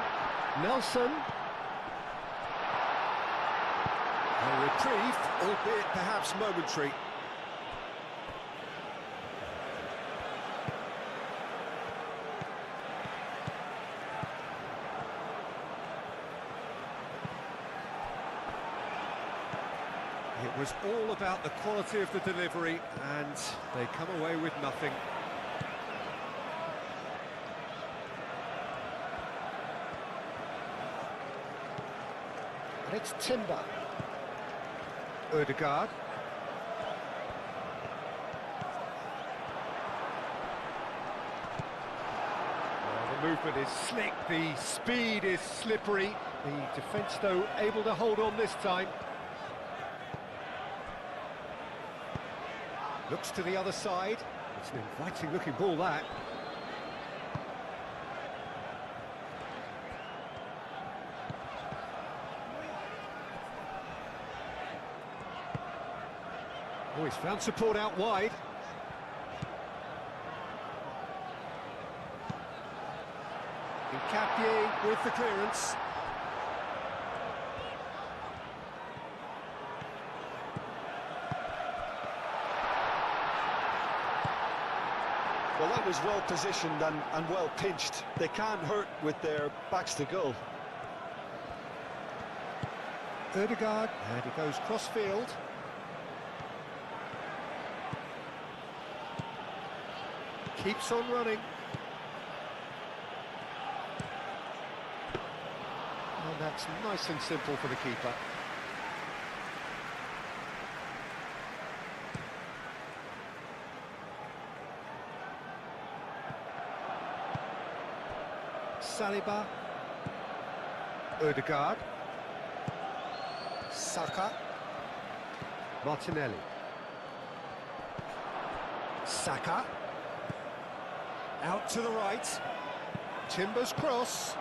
Speaker 2: Nelson. A reprieve, albeit perhaps momentary. It was all about the quality of the delivery, and they come away with nothing. And it's Timber. Ødegaard. Well, the movement is slick, the speed is slippery. The defence, though, able to hold on this time. Looks to the other side. It's an inviting-looking ball, that. Oh, he's found support out wide. Nkapie with the clearance.
Speaker 3: Well, that was well positioned and well pinched. They can't hurt with their backs to goal.
Speaker 2: Ødegaard, and he goes cross-field. Keeps on running. That's nice and simple for the keeper. Saliba. Ødegaard. Saka. Martinelli. Saka. Out to the right. Timber's cross.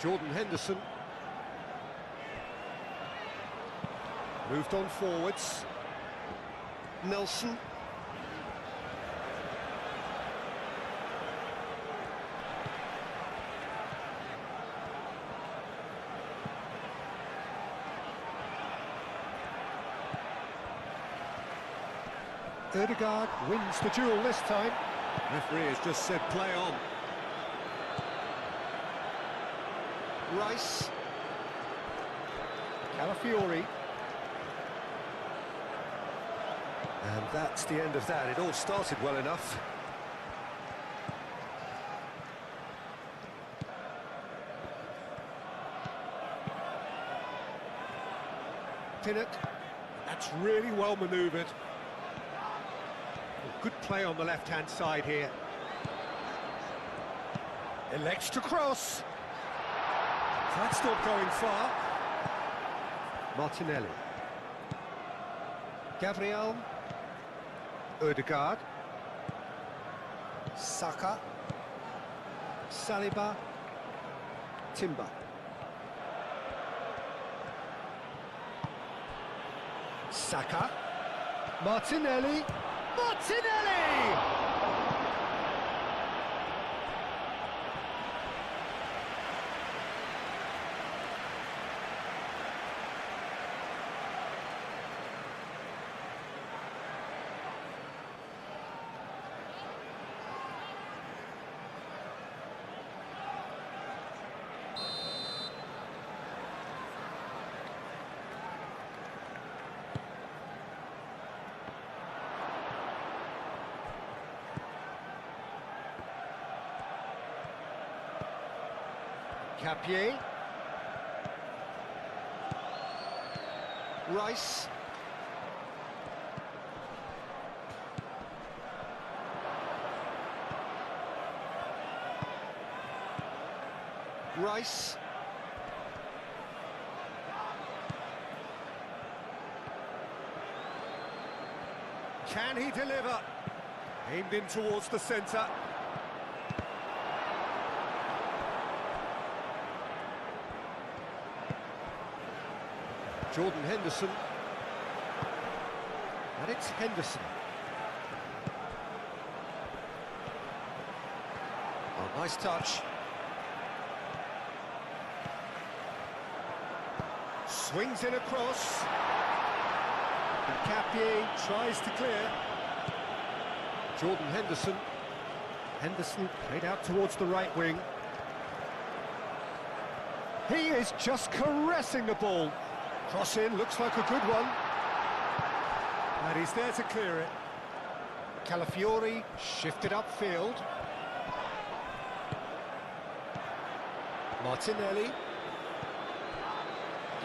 Speaker 2: Jordan Henderson. Moved on forwards. Nelson. Ødegaard wins the duel this time. Referee has just said play on. Rice. Calafiori. And that's the end of that. It all started well enough. Pinnock. That's really well manoeuvred. Good play on the left-hand side here. Elects to cross. That's not going far. Martinelli. Gabriel. Ødegaard. Saka. Saliba. Timber. Saka. Martinelli. Martinelli! Capier. Rice. Rice. Can he deliver? Aimed in towards the centre. Jordan Henderson. And it's Henderson. Oh, nice touch. Swings in across. And Capier tries to clear. Jordan Henderson. Henderson played out towards the right wing. He is just caressing the ball. Cross in, looks like a good one. And he's there to clear it. Calafiori shifted upfield. Martinelli.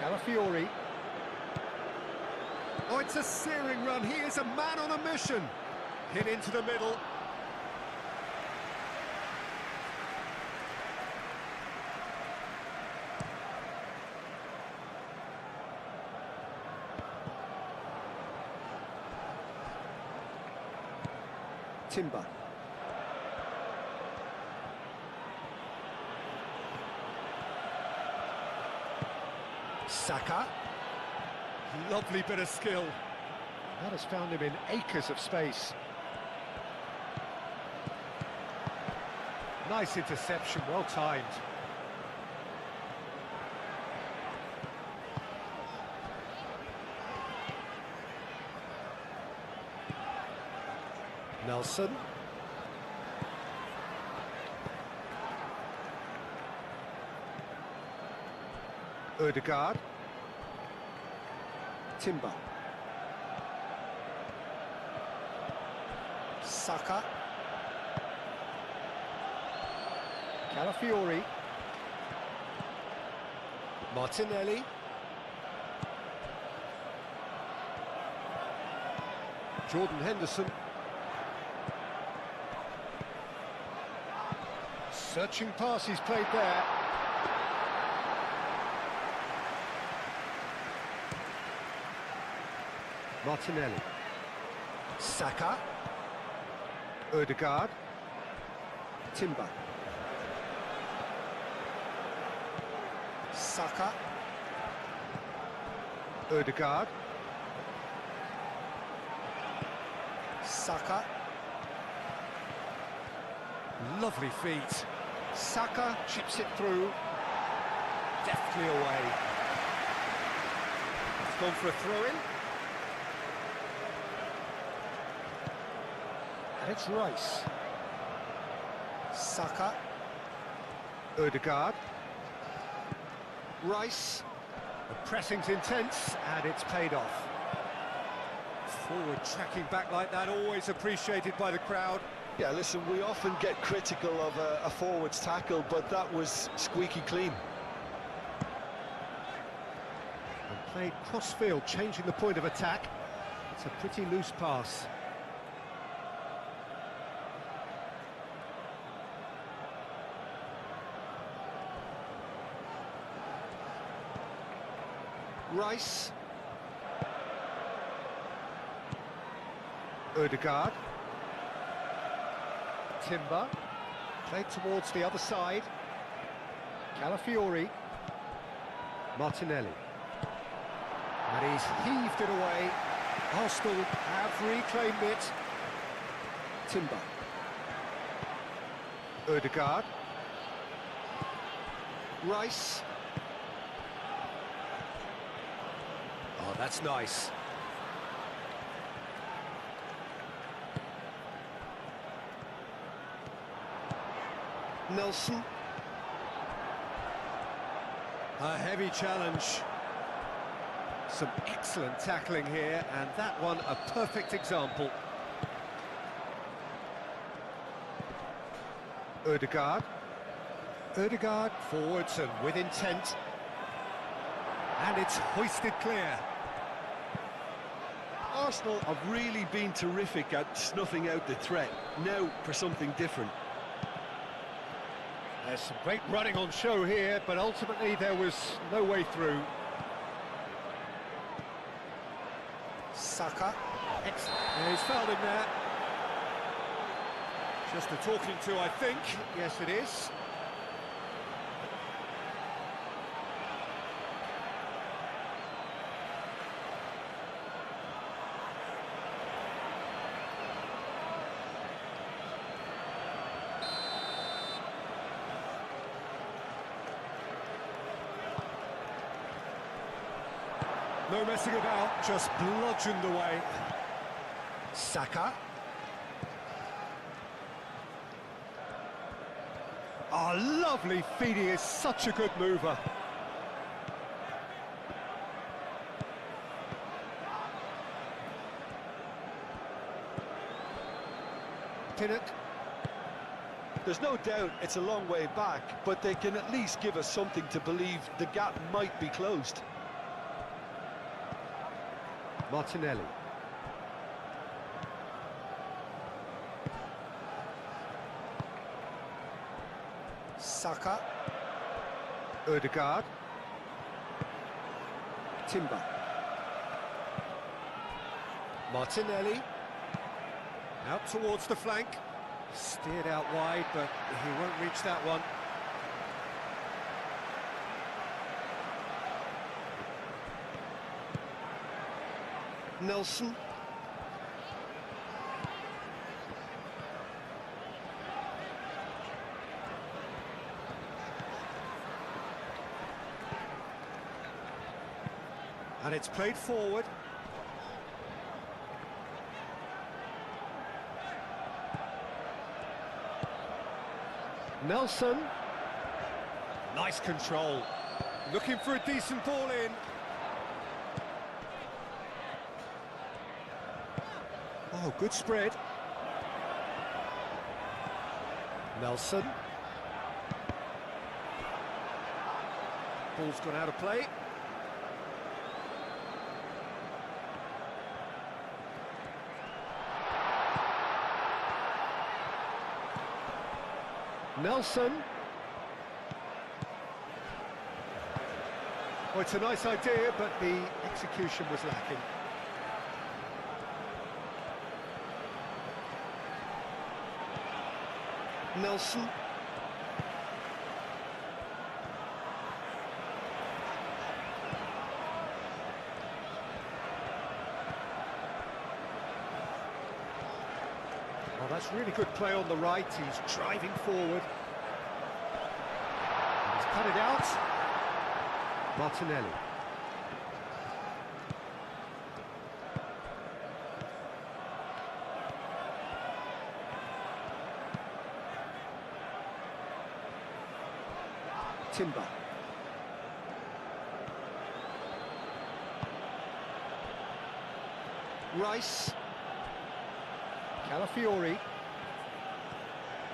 Speaker 2: Calafiori. Oh, it's a searing run. He is a man on a mission. Hit into the middle. Timber. Saka. Lovely bit of skill. That has found him in acres of space. Nice interception, well timed. Nelson. Ødegaard. Timber. Saka. Calafiori. Martinelli. Jordan Henderson. Searching pass he's played there. Martinelli. Saka. Ødegaard. Timber. Saka. Ødegaard. Saka. Lovely feet. Saka chips it through. Deftly away. It's gone for a throw-in. And it's Rice. Saka. Ødegaard. Rice. The pressing's intense, and it's paid off. Forward tracking back like that, always appreciated by the crowd.
Speaker 3: Yeah, listen, we often get critical of a forward's tackle, but that was squeaky clean.
Speaker 2: And played cross-field, changing the point of attack. It's a pretty loose pass. Rice. Ødegaard. Timber. Played towards the other side. Calafiori. Martinelli. And he's heaved it away. Arsenal have reclaimed it. Timber. Ødegaard. Rice. Oh, that's nice. Nelson. A heavy challenge. Some excellent tackling here, and that one a perfect example. Ødegaard. Ødegaard forwards and with intent. And it's hoisted clear.
Speaker 3: Arsenal have really been terrific at snuffing out the threat. Now for something different.
Speaker 2: There's some great running on show here, but ultimately there was no way through. Saka. Excellent. Yeah, he's fouled him there. Just a talking to, I think. Yes, it is. No messing about, just bludgeoned away. Saka. Oh, lovely feet, he is such a good mover. Pinnock.
Speaker 3: There's no doubt it's a long way back, but they can at least give us something to believe the gap might be closed.
Speaker 2: Martinelli. Saka. Ødegaard. Timber. Martinelli. Out towards the flank. Steered out wide, but he won't reach that one.
Speaker 3: Nelson.
Speaker 2: And it's played forward. Nelson. Nice control. Looking for a decent ball in. Oh, good spread. Nelson. Ball's gone out of play. Nelson. Well, it's a nice idea, but the execution was lacking.
Speaker 3: Nelson.
Speaker 2: Well, that's really good play on the right. He's driving forward. He's cut it out. Martinelli. Timber. Rice. Calafiori.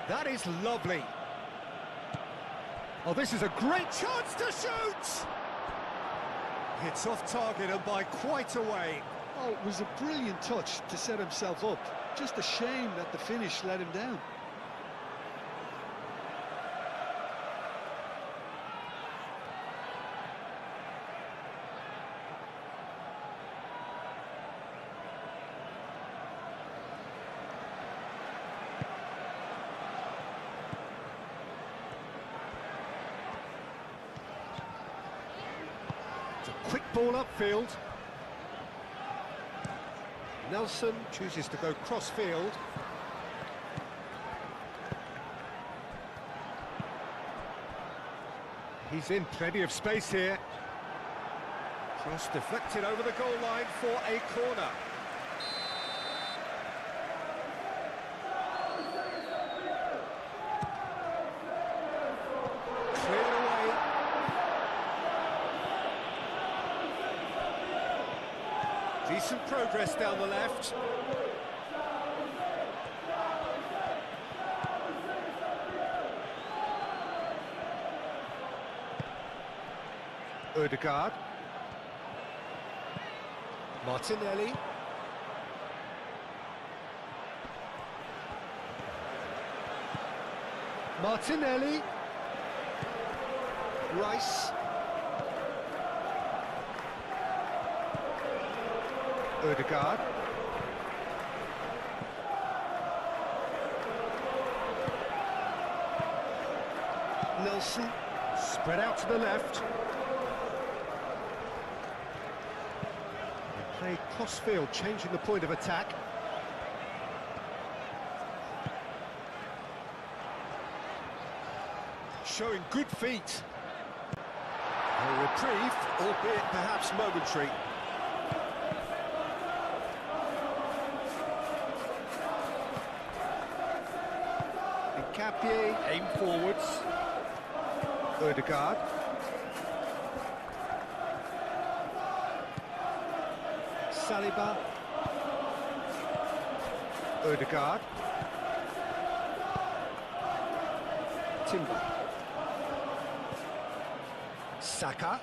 Speaker 2: That is lovely. Oh, this is a great chance to shoot! It's off target and by quite a way.
Speaker 3: Oh, it was a brilliant touch to set himself up. Just a shame that the finish let him down.
Speaker 2: Quick ball upfield. Nelson chooses to go cross-field. He's in plenty of space here. Cross deflected over the goal line for a corner. Cleared away. Decent progress down the left. Ødegaard. Martinelli. Martinelli. Rice. Ødegaard.
Speaker 3: Nelson.
Speaker 2: Spread out to the left. They play cross-field, changing the point of attack. Showing good feet. A reprieve, albeit perhaps momentary. Capier, aim forwards. Ødegaard. Saliba. Ødegaard. Timber. Saka.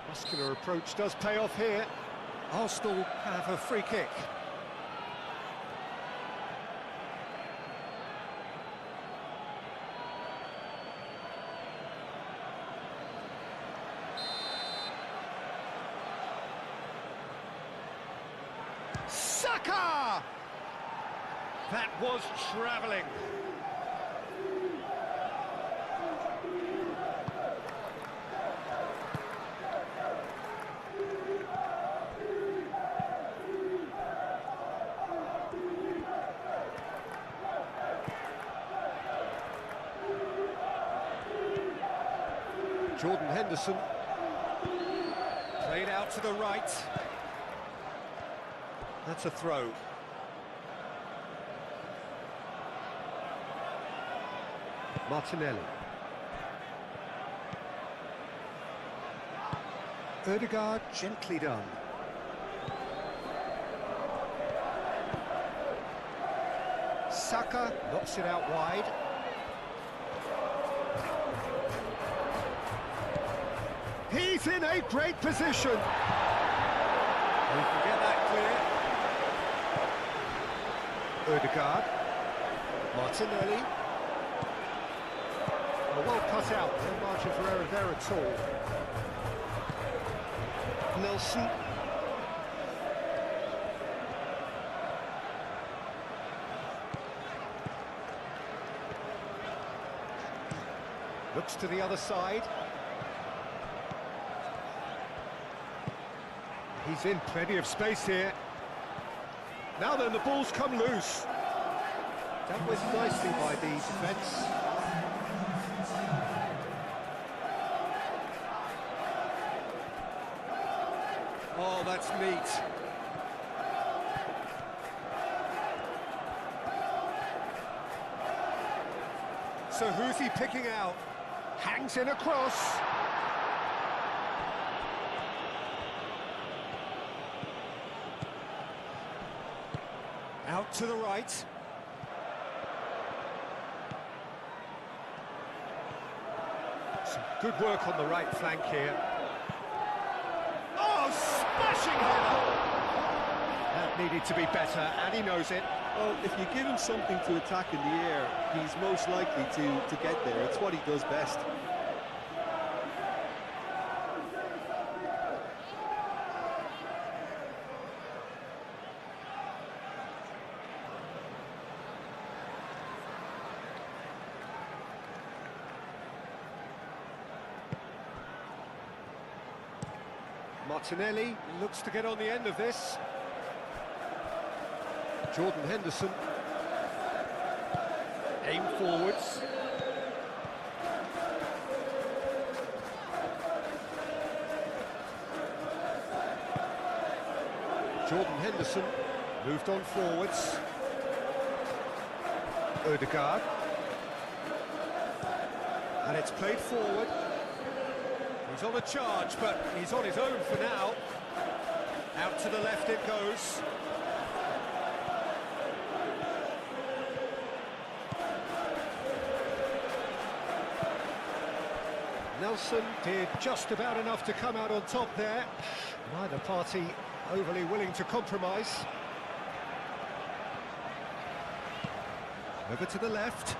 Speaker 2: Muscular approach does pay off here. Arsenal have a free kick. Saka! That was travelling. Jordan Henderson. Played out to the right. That's a throw. Martinelli. Ødegaard, gently done. Saka knocks it out wide. He's in a great position. We can get that clear. Odegaard. Martinelli. Well cut out, no margin for error there at all.
Speaker 3: Nelson.
Speaker 2: Looks to the other side. He's in plenty of space here. Now then, the ball's come loose. Dealt with nicely by the defence. Oh, that's neat. So who's he picking out? Hangs in across. Out to the right. Some good work on the right flank here. Oh, smashing header! That needed to be better, and he knows it.
Speaker 3: Well, if you give him something to attack in the air, he's most likely to get there. It's what he does best.
Speaker 2: Martinelli looks to get on the end of this. Jordan Henderson. Aim forwards. Jordan Henderson moved on forwards. Odegaard. And it's played forward. He's on a charge, but he's on his own for now. Out to the left it goes. Nelson did just about enough to come out on top there. Neither party overly willing to compromise. Over to the left.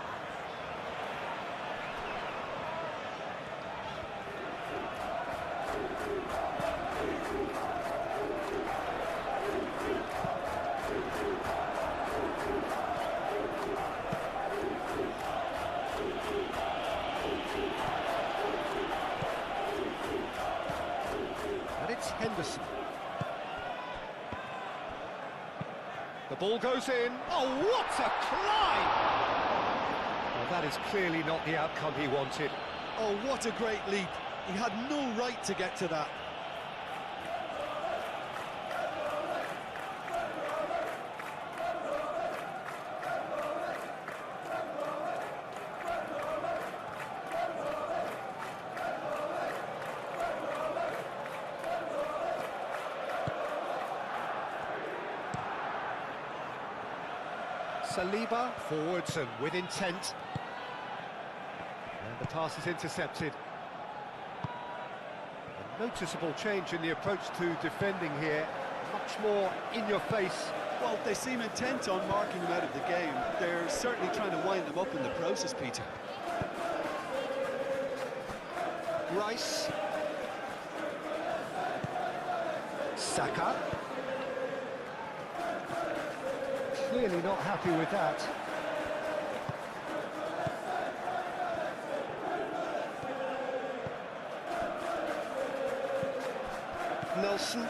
Speaker 2: Henderson. The ball goes in. Oh, what a climb! Well, that is clearly not the outcome he wanted.
Speaker 3: Oh, what a great leap. He had no right to get to that.
Speaker 2: Saliba forwards and with intent. And the pass is intercepted. A noticeable change in the approach to defending here. Much more in your face.
Speaker 3: Well, they seem intent on marking him out of the game. They're certainly trying to wind him up in the process, Peter.
Speaker 2: Rice. Saka. Clearly not happy with that.
Speaker 3: Nelson.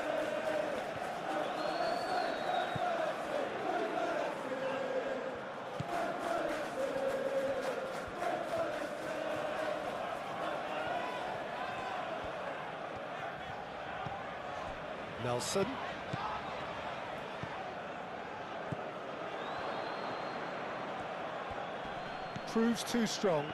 Speaker 2: Nelson. Proves too strong.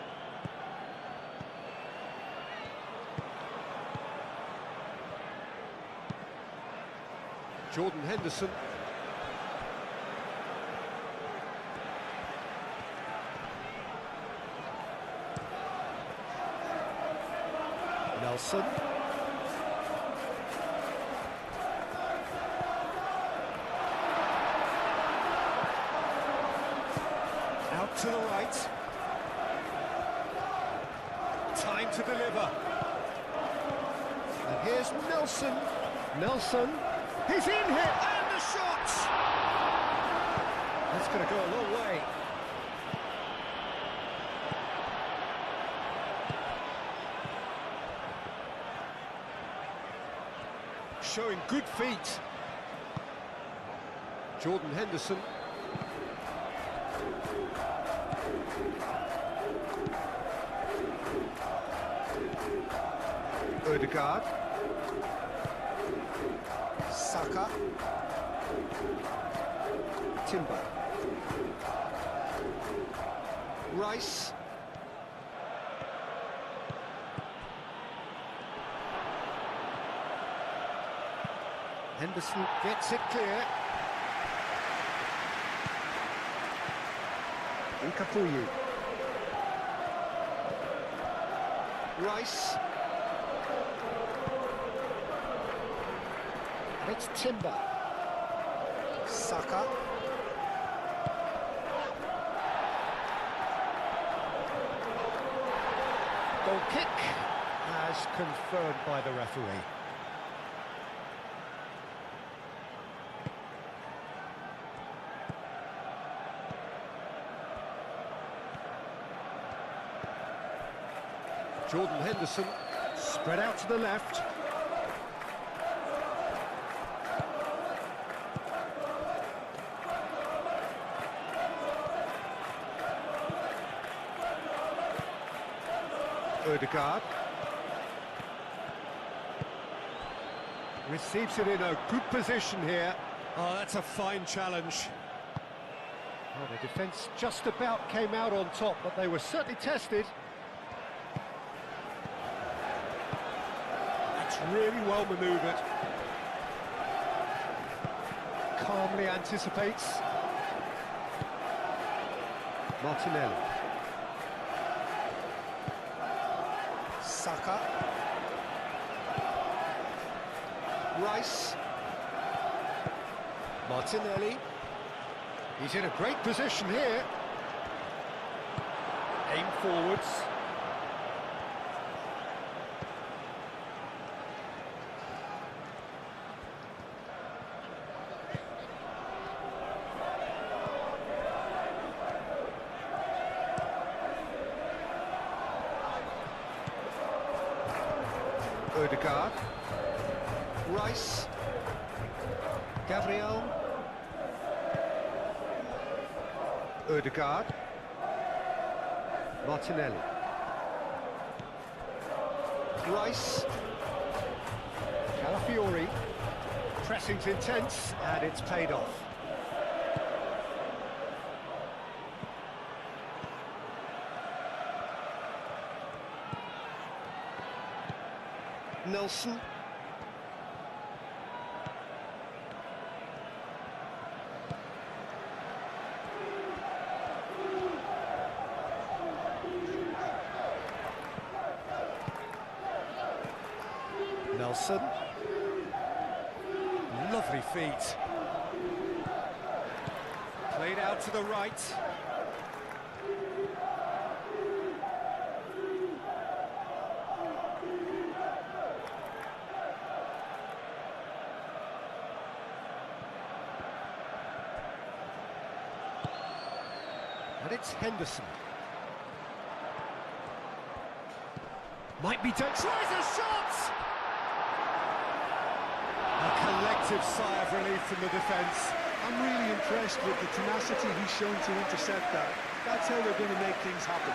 Speaker 2: Jordan Henderson. Nelson. Out to the right. Time to deliver. And here's Nelson. Nelson. He's in here, and the shot! That's going to go a long way. Showing good feet. Jordan Henderson. Ødegaard. Saka. Timber. Rice. Henderson gets it clear. Nkafuyu. Rice. And it's Timber. Saka. Goal kick as confirmed by the referee. Jordan Henderson, spread out to the left. Ødegaard. Receives it in a good position here. Oh, that's a fine challenge. Well, the defence just about came out on top, but they were certainly tested. Really well manoeuvred. Calmly anticipates. Martinelli. Saka. Rice. Martinelli. He's in a great position here. Aim forwards. Ødegaard. Rice. Gabriel. Ødegaard. Martinelli. Rice. Calafiori. Pressing's intense, and it's paid off. Nelson. Nelson. Lovely feet. Played out to the right. And it's Henderson. Might be tries a shot! A collective sigh of relief from the defence.
Speaker 3: I'm really impressed with the tenacity he's shown to intercept that. That's how they're going to make things happen.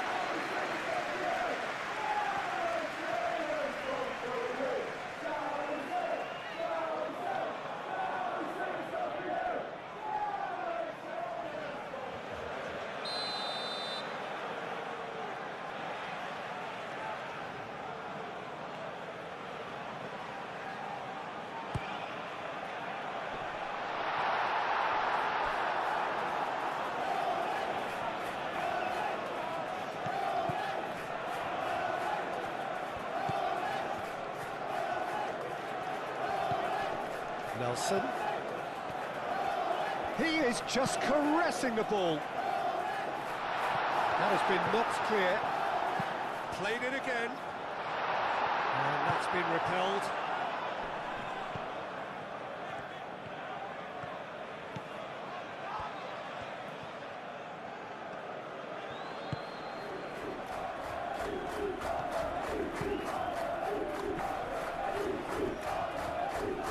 Speaker 2: Nelson. He is just caressing the ball. That has been knocked clear. Played it again. And that's been repelled.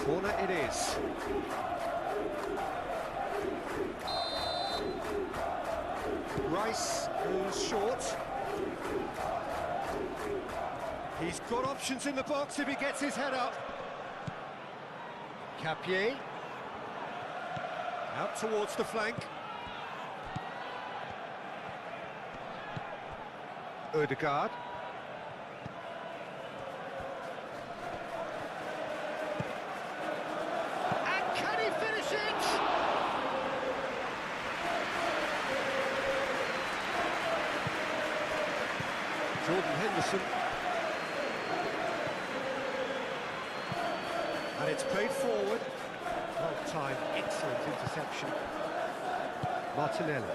Speaker 2: Corner it is. Rice goes short. He's got options in the box if he gets his head up. Capier. Out towards the flank. Ødegaard. And can he finish it? Jordan Henderson. And it's played forward. Well timed, excellent interception. Martinelli.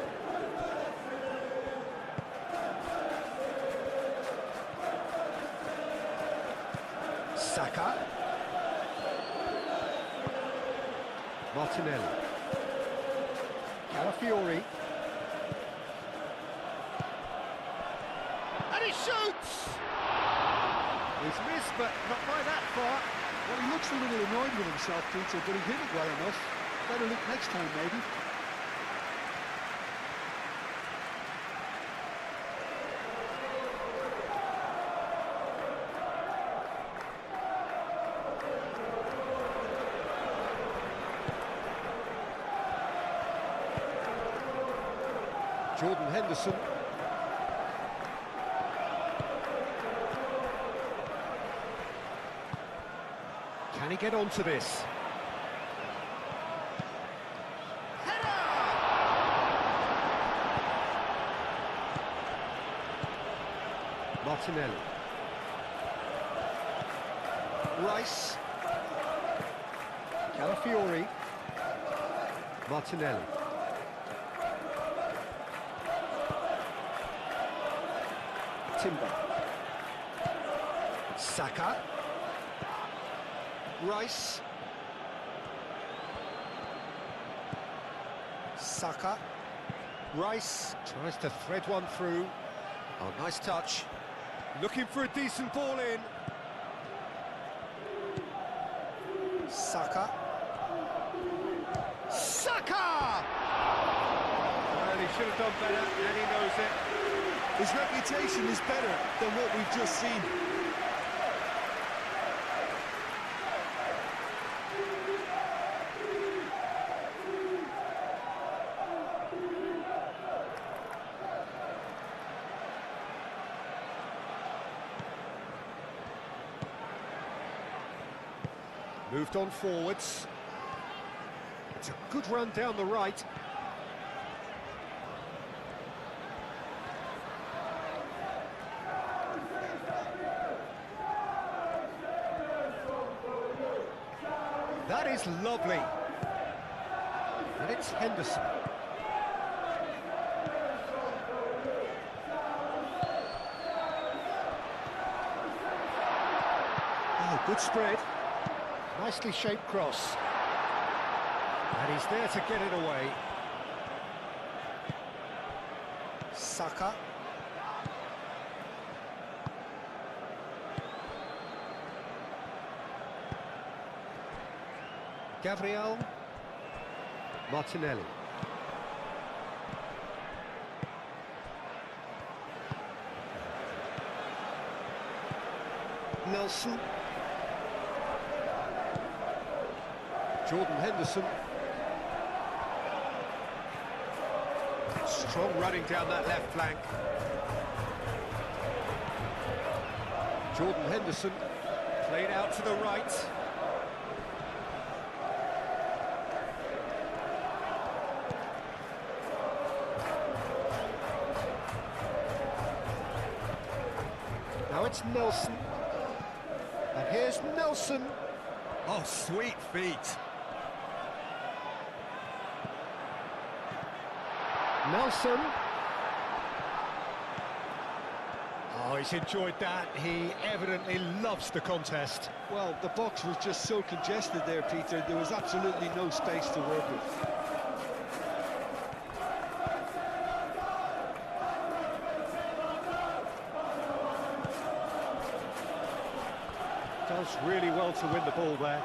Speaker 2: Saka. Martinelli. Calafiori. And he shoots! He's missed, but not by that far.
Speaker 3: Well, he looks a little annoyed with himself, Peter, but he hit it well enough. Better look next time, maybe.
Speaker 2: Jordan Henderson. Can he get onto this? Header! Martinelli. Rice. Calafiori. Martinelli. Timber. Saka. Rice. Saka. Rice tries to thread one through. Oh, nice touch. Looking for a decent ball in. Saka. Saka! Well, he should have done better, and he knows it.
Speaker 3: His reputation is better than what we've just seen.
Speaker 2: Moved on forwards. It's a good run down the right. That is lovely. And it's Henderson. Oh, good spread. Nicely shaped cross. And he's there to get it away. Saka. Gabriel. Martinelli. Nelson. Jordan Henderson. Strong running down that left flank. Jordan Henderson played out to the right. Now it's Nelson. And here's Nelson. Oh, sweet feet. Nelson. Oh, he's enjoyed that. He evidently loves the contest.
Speaker 3: Well, the box was just so congested there, Peter. There was absolutely no space to work with.
Speaker 2: Does really well to win the ball there.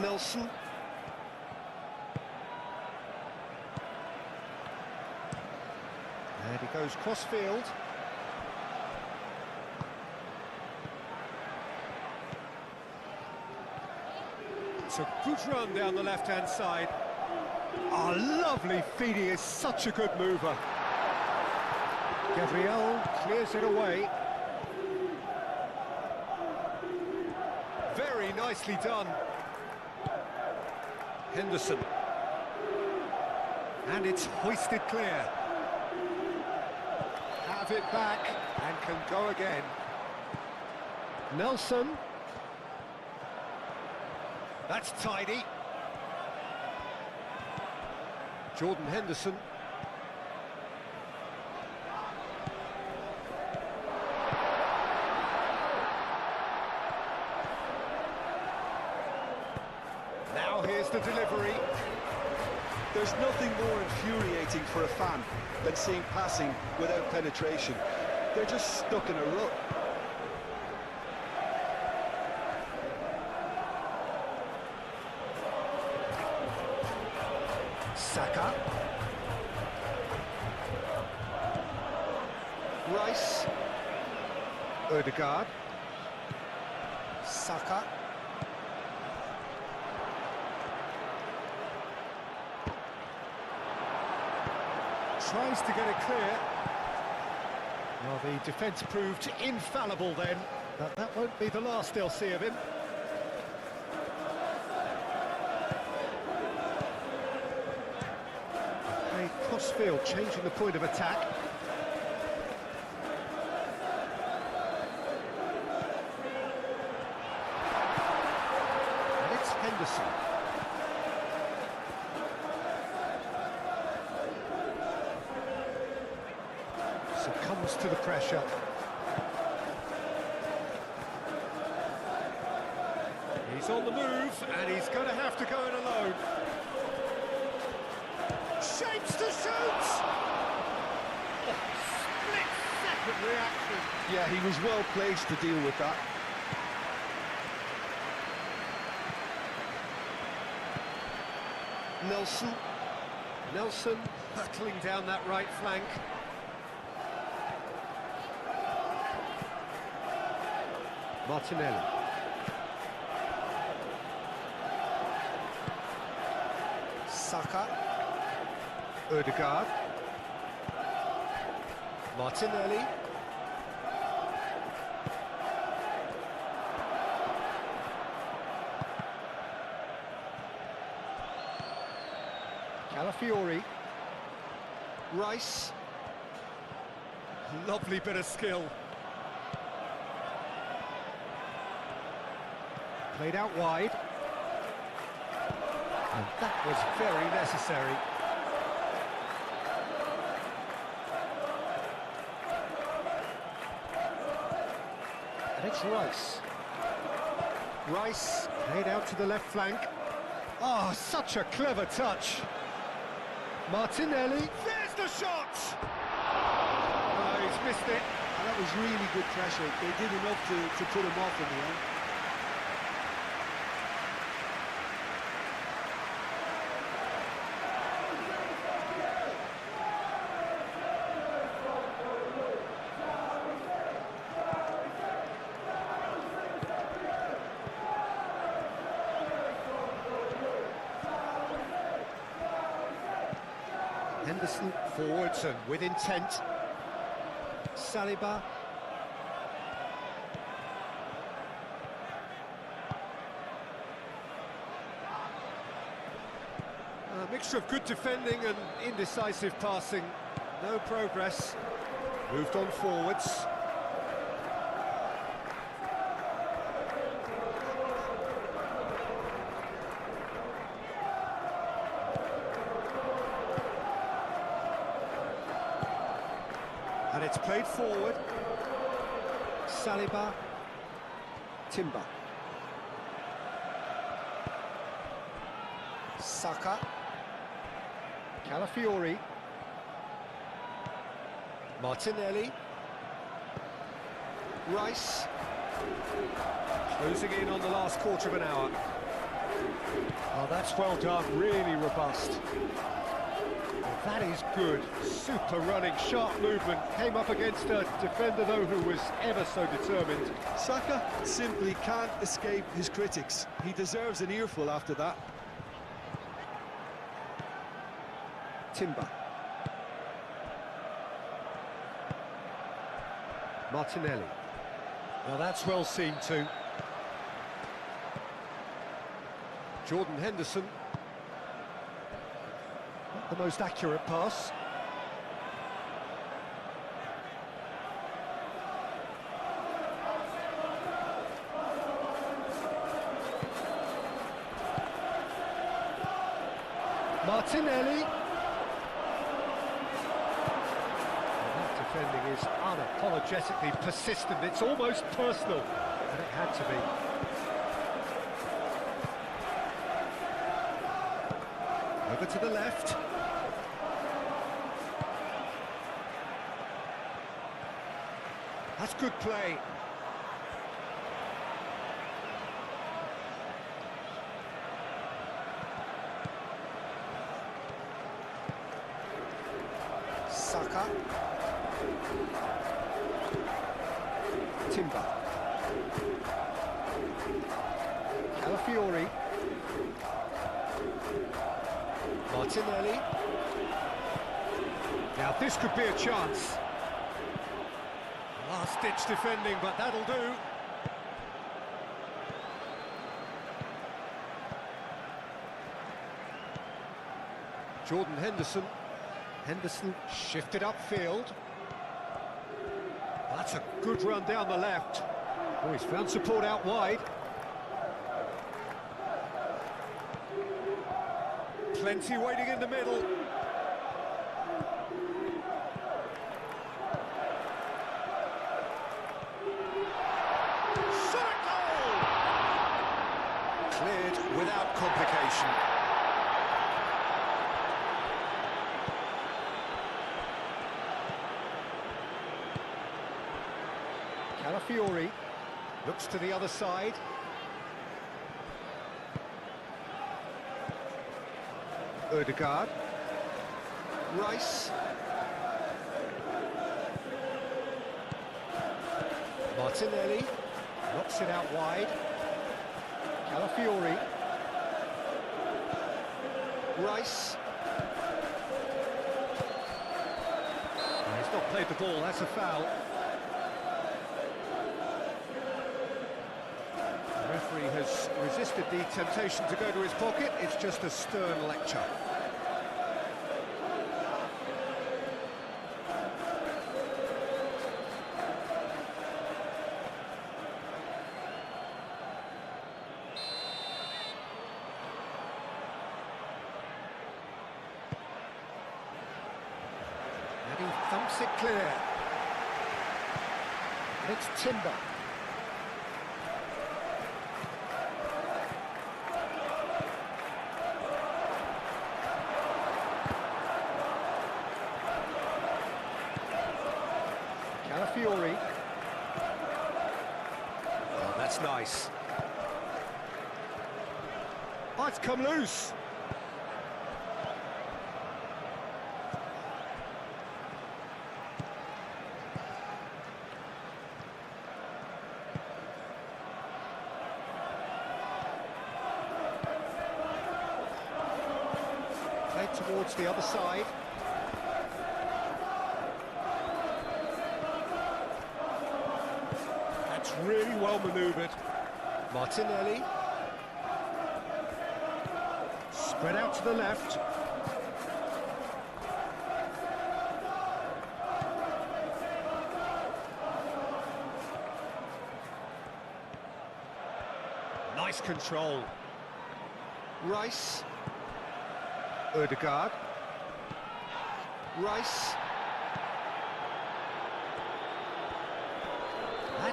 Speaker 3: Nelson.
Speaker 2: And he goes cross-field. It's a good run down the left-hand side. Oh, lovely feed. He is such a good mover. Gabriel clears it away. Very nicely done. Henderson. And it's hoisted clear. Have it back and can go again. Nelson. That's tidy. Jordan Henderson. Now here's the delivery.
Speaker 3: There's nothing more infuriating for a fan than seeing passing without penetration. They're just stuck in a rut.
Speaker 2: Saka.
Speaker 3: Rice.
Speaker 2: Ødegaard. Saka. Tries to get it clear. Well, the defence proved infallible then, but that won't be the last they'll see of him. A cross-field, changing the point of attack. And it's Henderson. Succumbs to the pressure. He's on the move, and he's going to have to go in alone. Shapes to shoot! Oh, split-second reaction.
Speaker 3: Yeah, he was well placed to deal with that. Nelson.
Speaker 2: Nelson hurtling down that right flank. Martinelli. Saka. Ødegaard. Martinelli. Calafiori.
Speaker 3: Rice.
Speaker 2: Lovely bit of skill. Played out wide. And that was very necessary. And it's Rice. Rice played out to the left flank. Oh, such a clever touch. Martinelli. There's the shot! Oh, he's missed it.
Speaker 3: And that was really good pressure. They did enough to put him off in the end.
Speaker 2: Henderson forwards and with intent. Saliba. A mixture of good defending and indecisive passing. No progress. Moved on forwards. And it's played forward. Saliba. Timber. Saka. Calafiori. Martinelli. Rice. Closing in on the last quarter of an hour. Oh, that's well done, really robust. Well, that is good. Super running, sharp movement. Came up against a defender, though, who was ever so determined.
Speaker 3: Saka simply can't escape his critics. He deserves an earful after that.
Speaker 2: Timber. Martinelli. Well, that's well seen too. Jordan Henderson. Not the most accurate pass. Martinelli. Defending is unapologetically persistent. It's almost personal, and it had to be. Over to the left. That's good play. Saka. Timber. Calafiori. Martinelli. Now this could be a chance. Last-ditch defending, but that'll do. Jordan Henderson. Henderson shifted upfield. That's a good run down the left. Oh, he's found support out wide. Plenty waiting in the middle. Shot at goal! Cleared without complication. Calafiori looks to the other side. Ødegaard. Rice. Martinelli knocks it out wide. Calafiori. Rice. He's not played the ball, that's a foul. The referee has resisted the temptation to go to his pocket. It's just a stern lecture. And he thumps it clear. And it's Timber. Calafiori. Oh, that's nice. Oh, it's come loose. Played towards the other side. Really well manoeuvred. Martinelli. Spread out to the left. Nice control. Rice. Ødegaard. Rice.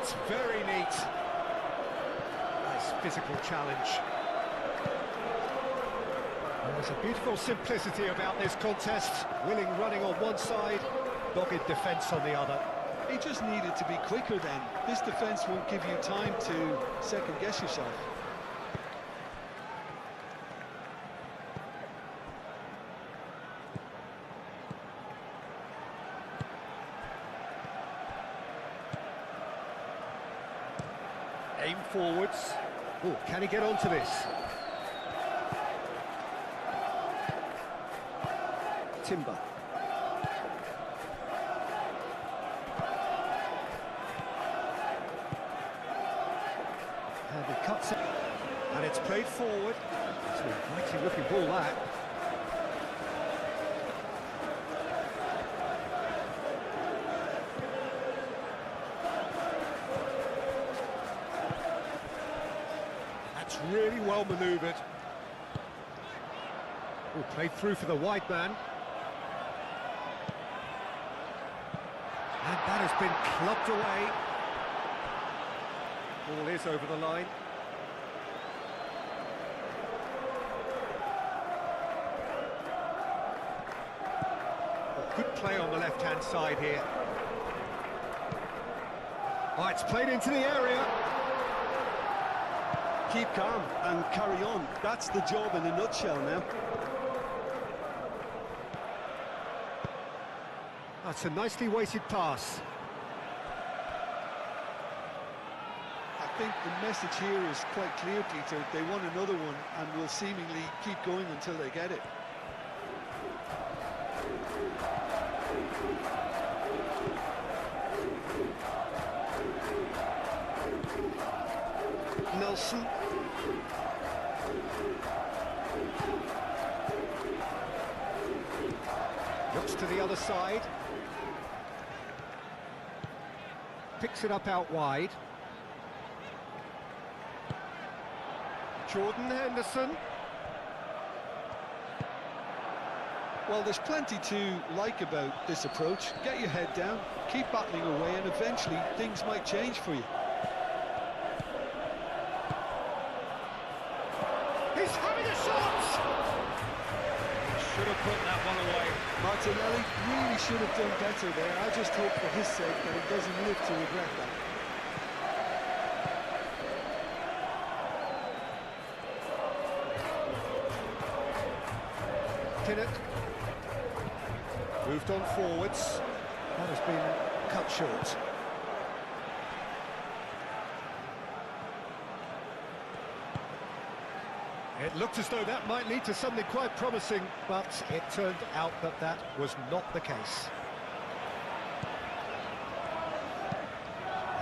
Speaker 2: That's very neat. Nice physical challenge. And there's a beautiful simplicity about this contest. Willing running on one side, dogged defence on the other.
Speaker 3: He just needed to be quicker then. This defence won't give you time to second-guess yourself.
Speaker 2: Aim forwards. Oh, can he get onto this? Timber. And he cuts it. And it's played forward. It's an inviting looking ball, that. That's really well manoeuvred. Oh, played through for the wide man. And that has been clubbed away. Ball is over the line. Oh, good play on the left-hand side here. Oh, it's played into the area.
Speaker 3: Keep calm and carry on. That's the job in a nutshell now.
Speaker 2: That's a nicely weighted pass.
Speaker 3: I think the message here is quite clear, Peter. They want another one and will seemingly keep going until they get it. Nelson.
Speaker 2: Looks to the other side. Picks it up out wide. Jordan Henderson.
Speaker 3: Well, there's plenty to like about this approach. Get your head down, keep battling away, and eventually things might change for you.
Speaker 2: He's having a shot! Should have put that one away.
Speaker 3: Martinelli really should have done better there. I just hope for his sake that he doesn't live to regret that.
Speaker 2: Kinnett. Moved on forwards. That has been cut short. It looked as though that might lead to something quite promising, but it turned out that that was not the case.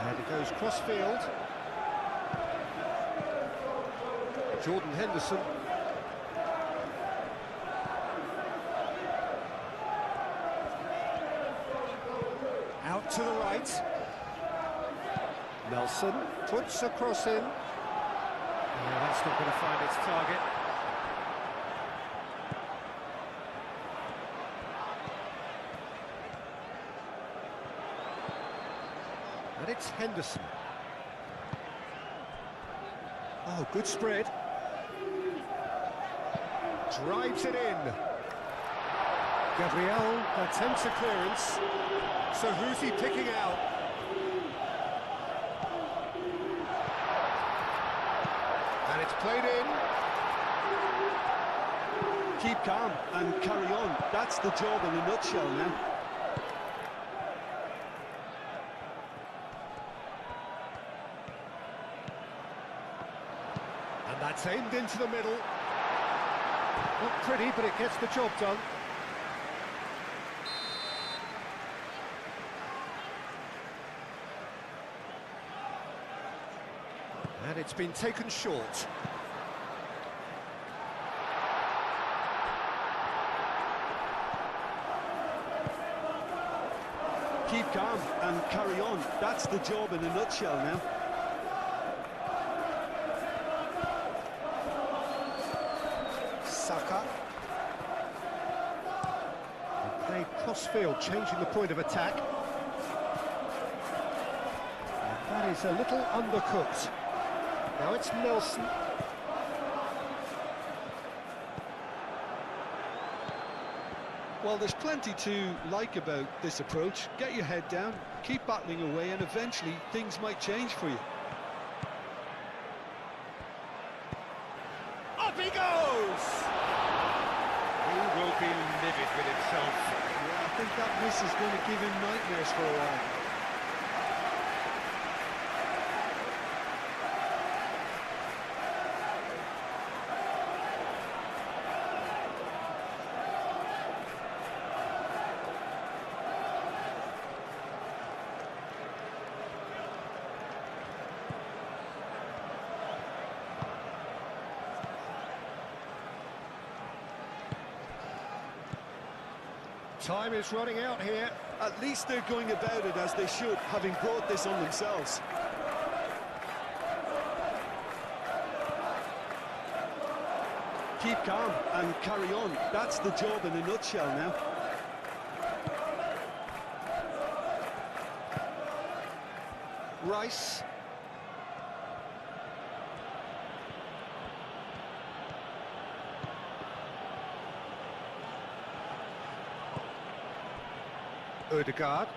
Speaker 2: And it goes cross-field. Jordan Henderson. Out to the right. Nelson puts a cross in. Oh, that's not going to find its target. And it's Henderson. Oh, good spread. Drives it in. Gabriel attempts a clearance. So who's he picking out? And it's played in.
Speaker 3: Keep calm and carry on. That's the job in a nutshell now.
Speaker 2: And that's aimed into the middle. Not pretty, but it gets the job done. And it's been taken short.
Speaker 3: Keep calm and carry on. That's the job in a nutshell now.
Speaker 2: Saka. They played cross-field, changing the point of attack. And that He's a little undercooked. Now it's Nelson.
Speaker 3: Well, there's plenty to like about this approach. Get your head down, keep battling away, and eventually things might change for you.
Speaker 2: Up he goes! He will be livid with himself.
Speaker 3: Yeah, I think that miss is going to give him nightmares for a while.
Speaker 2: Time is running out here.
Speaker 3: At least they're going about it as they should, having brought this on themselves. Keep calm and carry on. That's the job in a nutshell now.
Speaker 2: Rice. Ødegaard.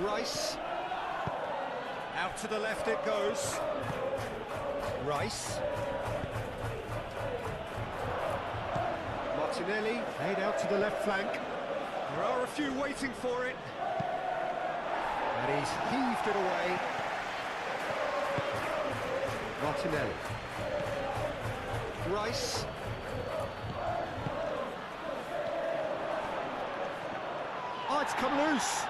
Speaker 2: Rice. Out to the left it goes. Rice. Martinelli laid out to the left flank. There are a few waiting for it. And he's heaved it away. Martinelli. Rice. Oh, it's come loose.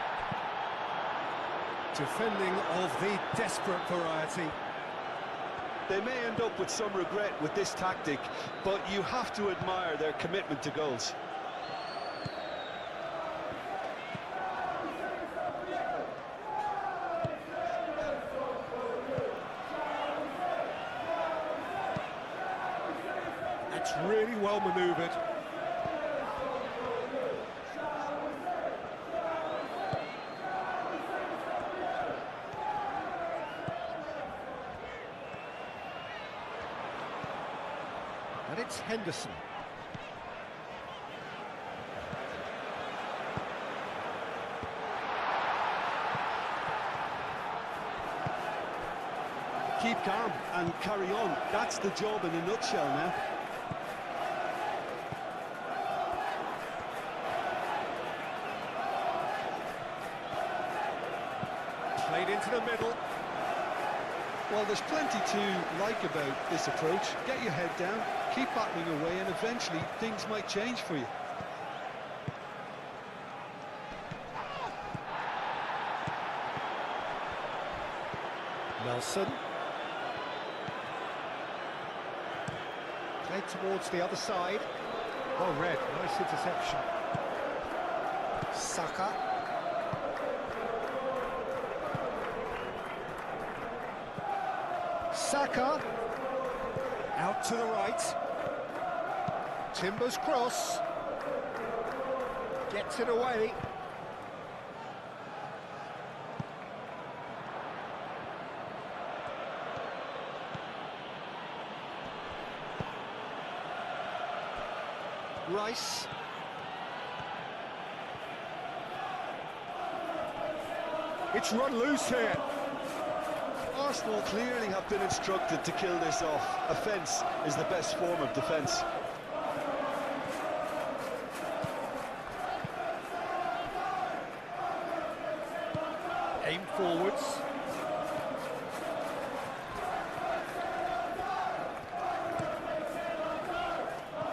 Speaker 2: Defending of the desperate variety.
Speaker 3: They may end up with some regret with this tactic, but you have to admire their commitment to goals.
Speaker 2: That's really well manoeuvred. And it's Henderson.
Speaker 3: Keep calm and carry on. That's the job in a nutshell now.
Speaker 2: Played into the middle.
Speaker 3: Well, there's plenty to like about this approach. Get your head down, keep battling away, and eventually things might change for you.
Speaker 2: Nelson. Played towards the other side. Oh, red. Nice interception. Saka. Saka. Out to the right. Timbers cross. Gets it away. Rice. It's run loose here.
Speaker 3: Arsenal clearly have been instructed to kill this off. Offence is the best form of defence.
Speaker 2: Aim forwards.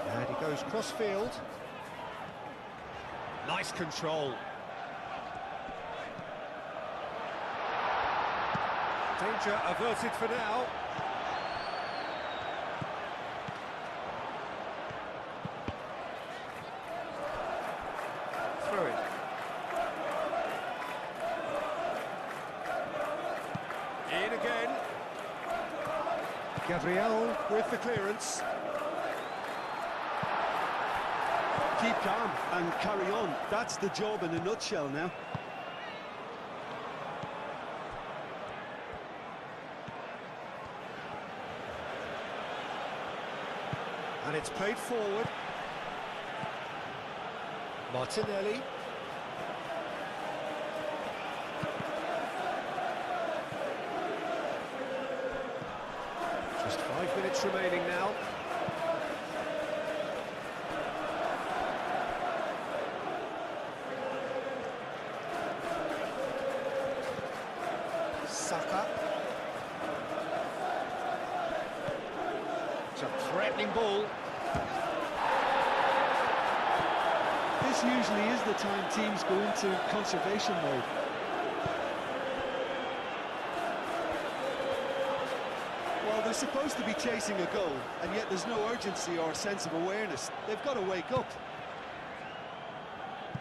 Speaker 2: And he goes cross-field. Nice control. Danger averted for now. Throw it. In again. Gabriel with the clearance.
Speaker 3: keep calm and carry on. That's the job in a nutshell now.
Speaker 2: And it's played forward. Martinelli. Just 5 minutes remaining now. Saka. It's a threatening ball.
Speaker 3: This usually is the time teams go into conservation mode. Well, they're supposed to be chasing a goal, and yet there's no urgency or sense of awareness. They've got to wake up.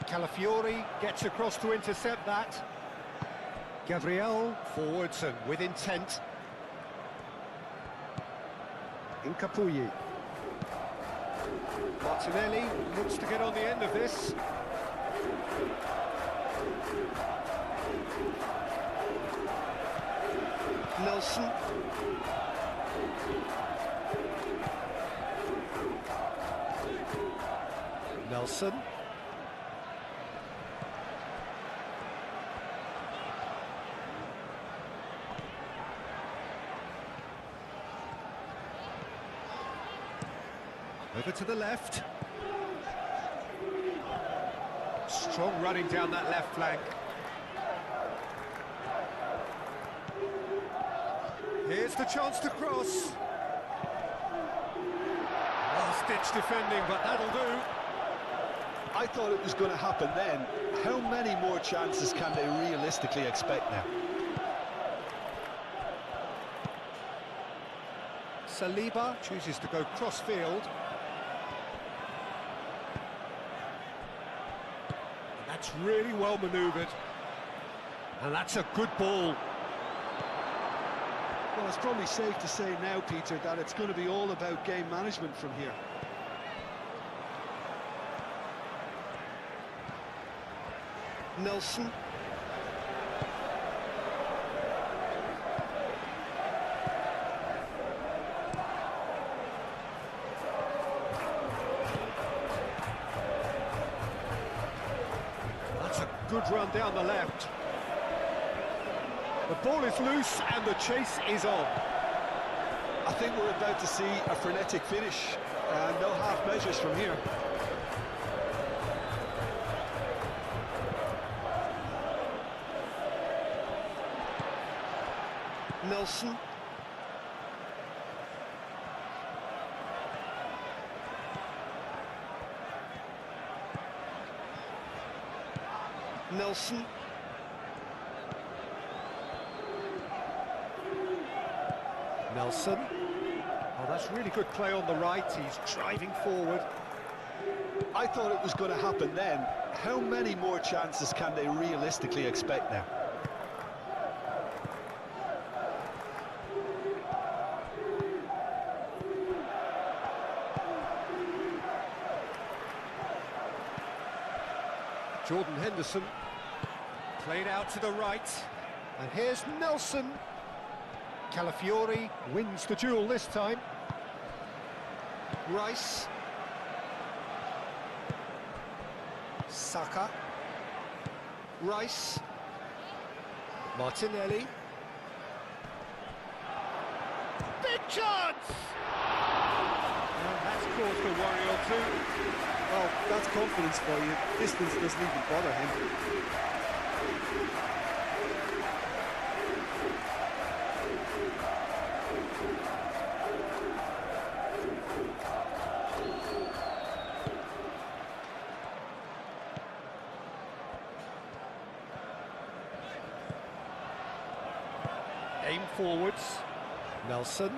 Speaker 2: Calafiori gets across to intercept that. Gabriel forwards and with intent. Incapuyi. Martinelli looks to get on the end of this. Nelson. Nelson. Over to the left. Strong running down that left flank. Here's the chance to cross. Last-ditch defending, but that'll do.
Speaker 3: I thought it was going to happen then. How many more chances can they realistically expect now?
Speaker 2: Saliba chooses to go cross-field. That's really well manoeuvred. And that's a good ball.
Speaker 3: Well, it's probably safe to say now, Peter, that it's going to be all about game management from here. Nelson.
Speaker 2: That's a good run down the left. The ball is loose and the chase is on.
Speaker 3: I think we're about to see a frenetic finish. No half measures from here. Nelson. Nelson.
Speaker 2: Nelson. Oh, that's really good play on the right. He's driving forward.
Speaker 3: I thought it was going to happen then. How many more chances can they realistically expect now?
Speaker 2: Jordan Henderson. Played out to the right. And here's Nelson. Calafiori wins the duel this time. Rice. Saka. Rice. Martinelli. Big chance! And that's caused a worry or two.
Speaker 3: Well, that's confidence for you. Distance doesn't even bother him.
Speaker 2: Aim forwards. Nelson.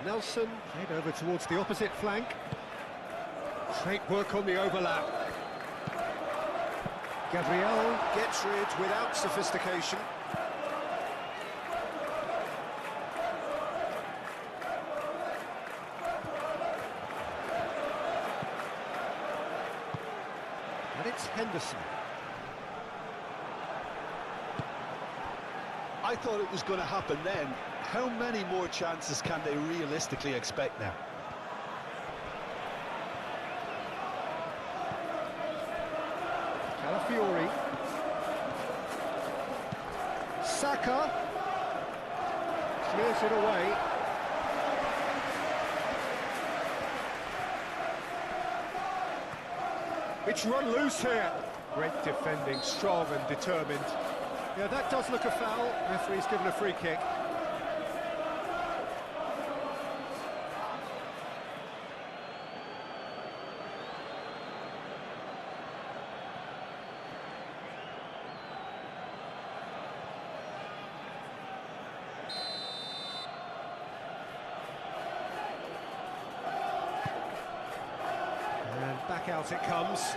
Speaker 2: Nelson played over towards the opposite flank. Great work on the overlap. Gabriel gets rid without sophistication. it's Henderson.
Speaker 3: I thought it was going to happen then. How many more chances can they realistically expect now?
Speaker 2: Calafiori. Saka. Clears it away. It's run loose here. Great defending, strong and determined. Yeah, that does look a foul. Referee's given a free kick. And back out it comes.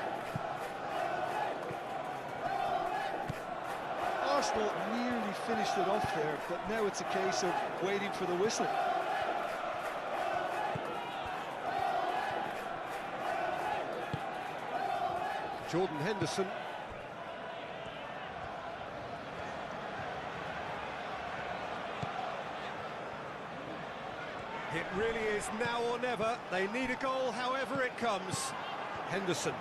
Speaker 3: Arsenal nearly finished it off there, but now it's a case of waiting for the whistle.
Speaker 2: Jordan Henderson. It really is now or never. They need a goal however it comes. Henderson.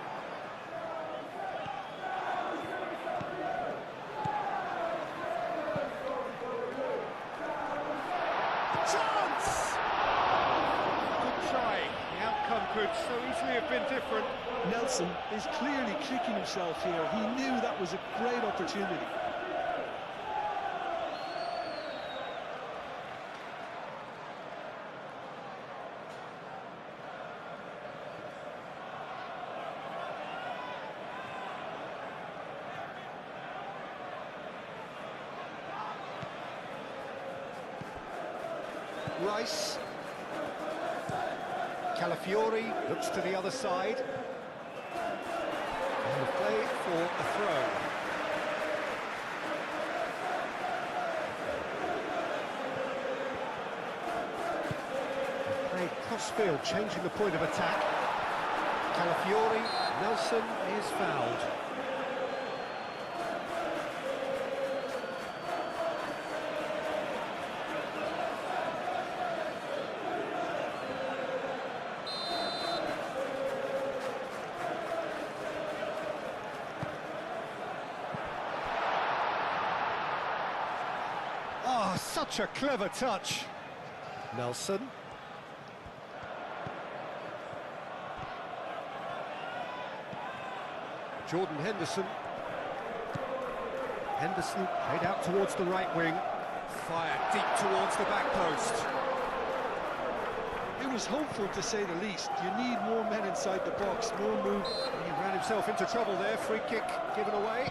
Speaker 2: Chance! Good try. The outcome could so easily have been different.
Speaker 3: Nelson is clearly kicking himself here. He knew that was a great opportunity.
Speaker 2: Rice. Calafiori looks to the other side. And the play for a throw. Play cross-field, changing the point of attack. Calafiori, Nelson is fouled. Oh, such a clever touch. Nelson. Jordan Henderson. Henderson played out towards the right wing. Fired deep towards the back post.
Speaker 3: It was hopeful to say the least. You need more men inside the box, more move.
Speaker 2: He ran himself into trouble there. Free kick given away.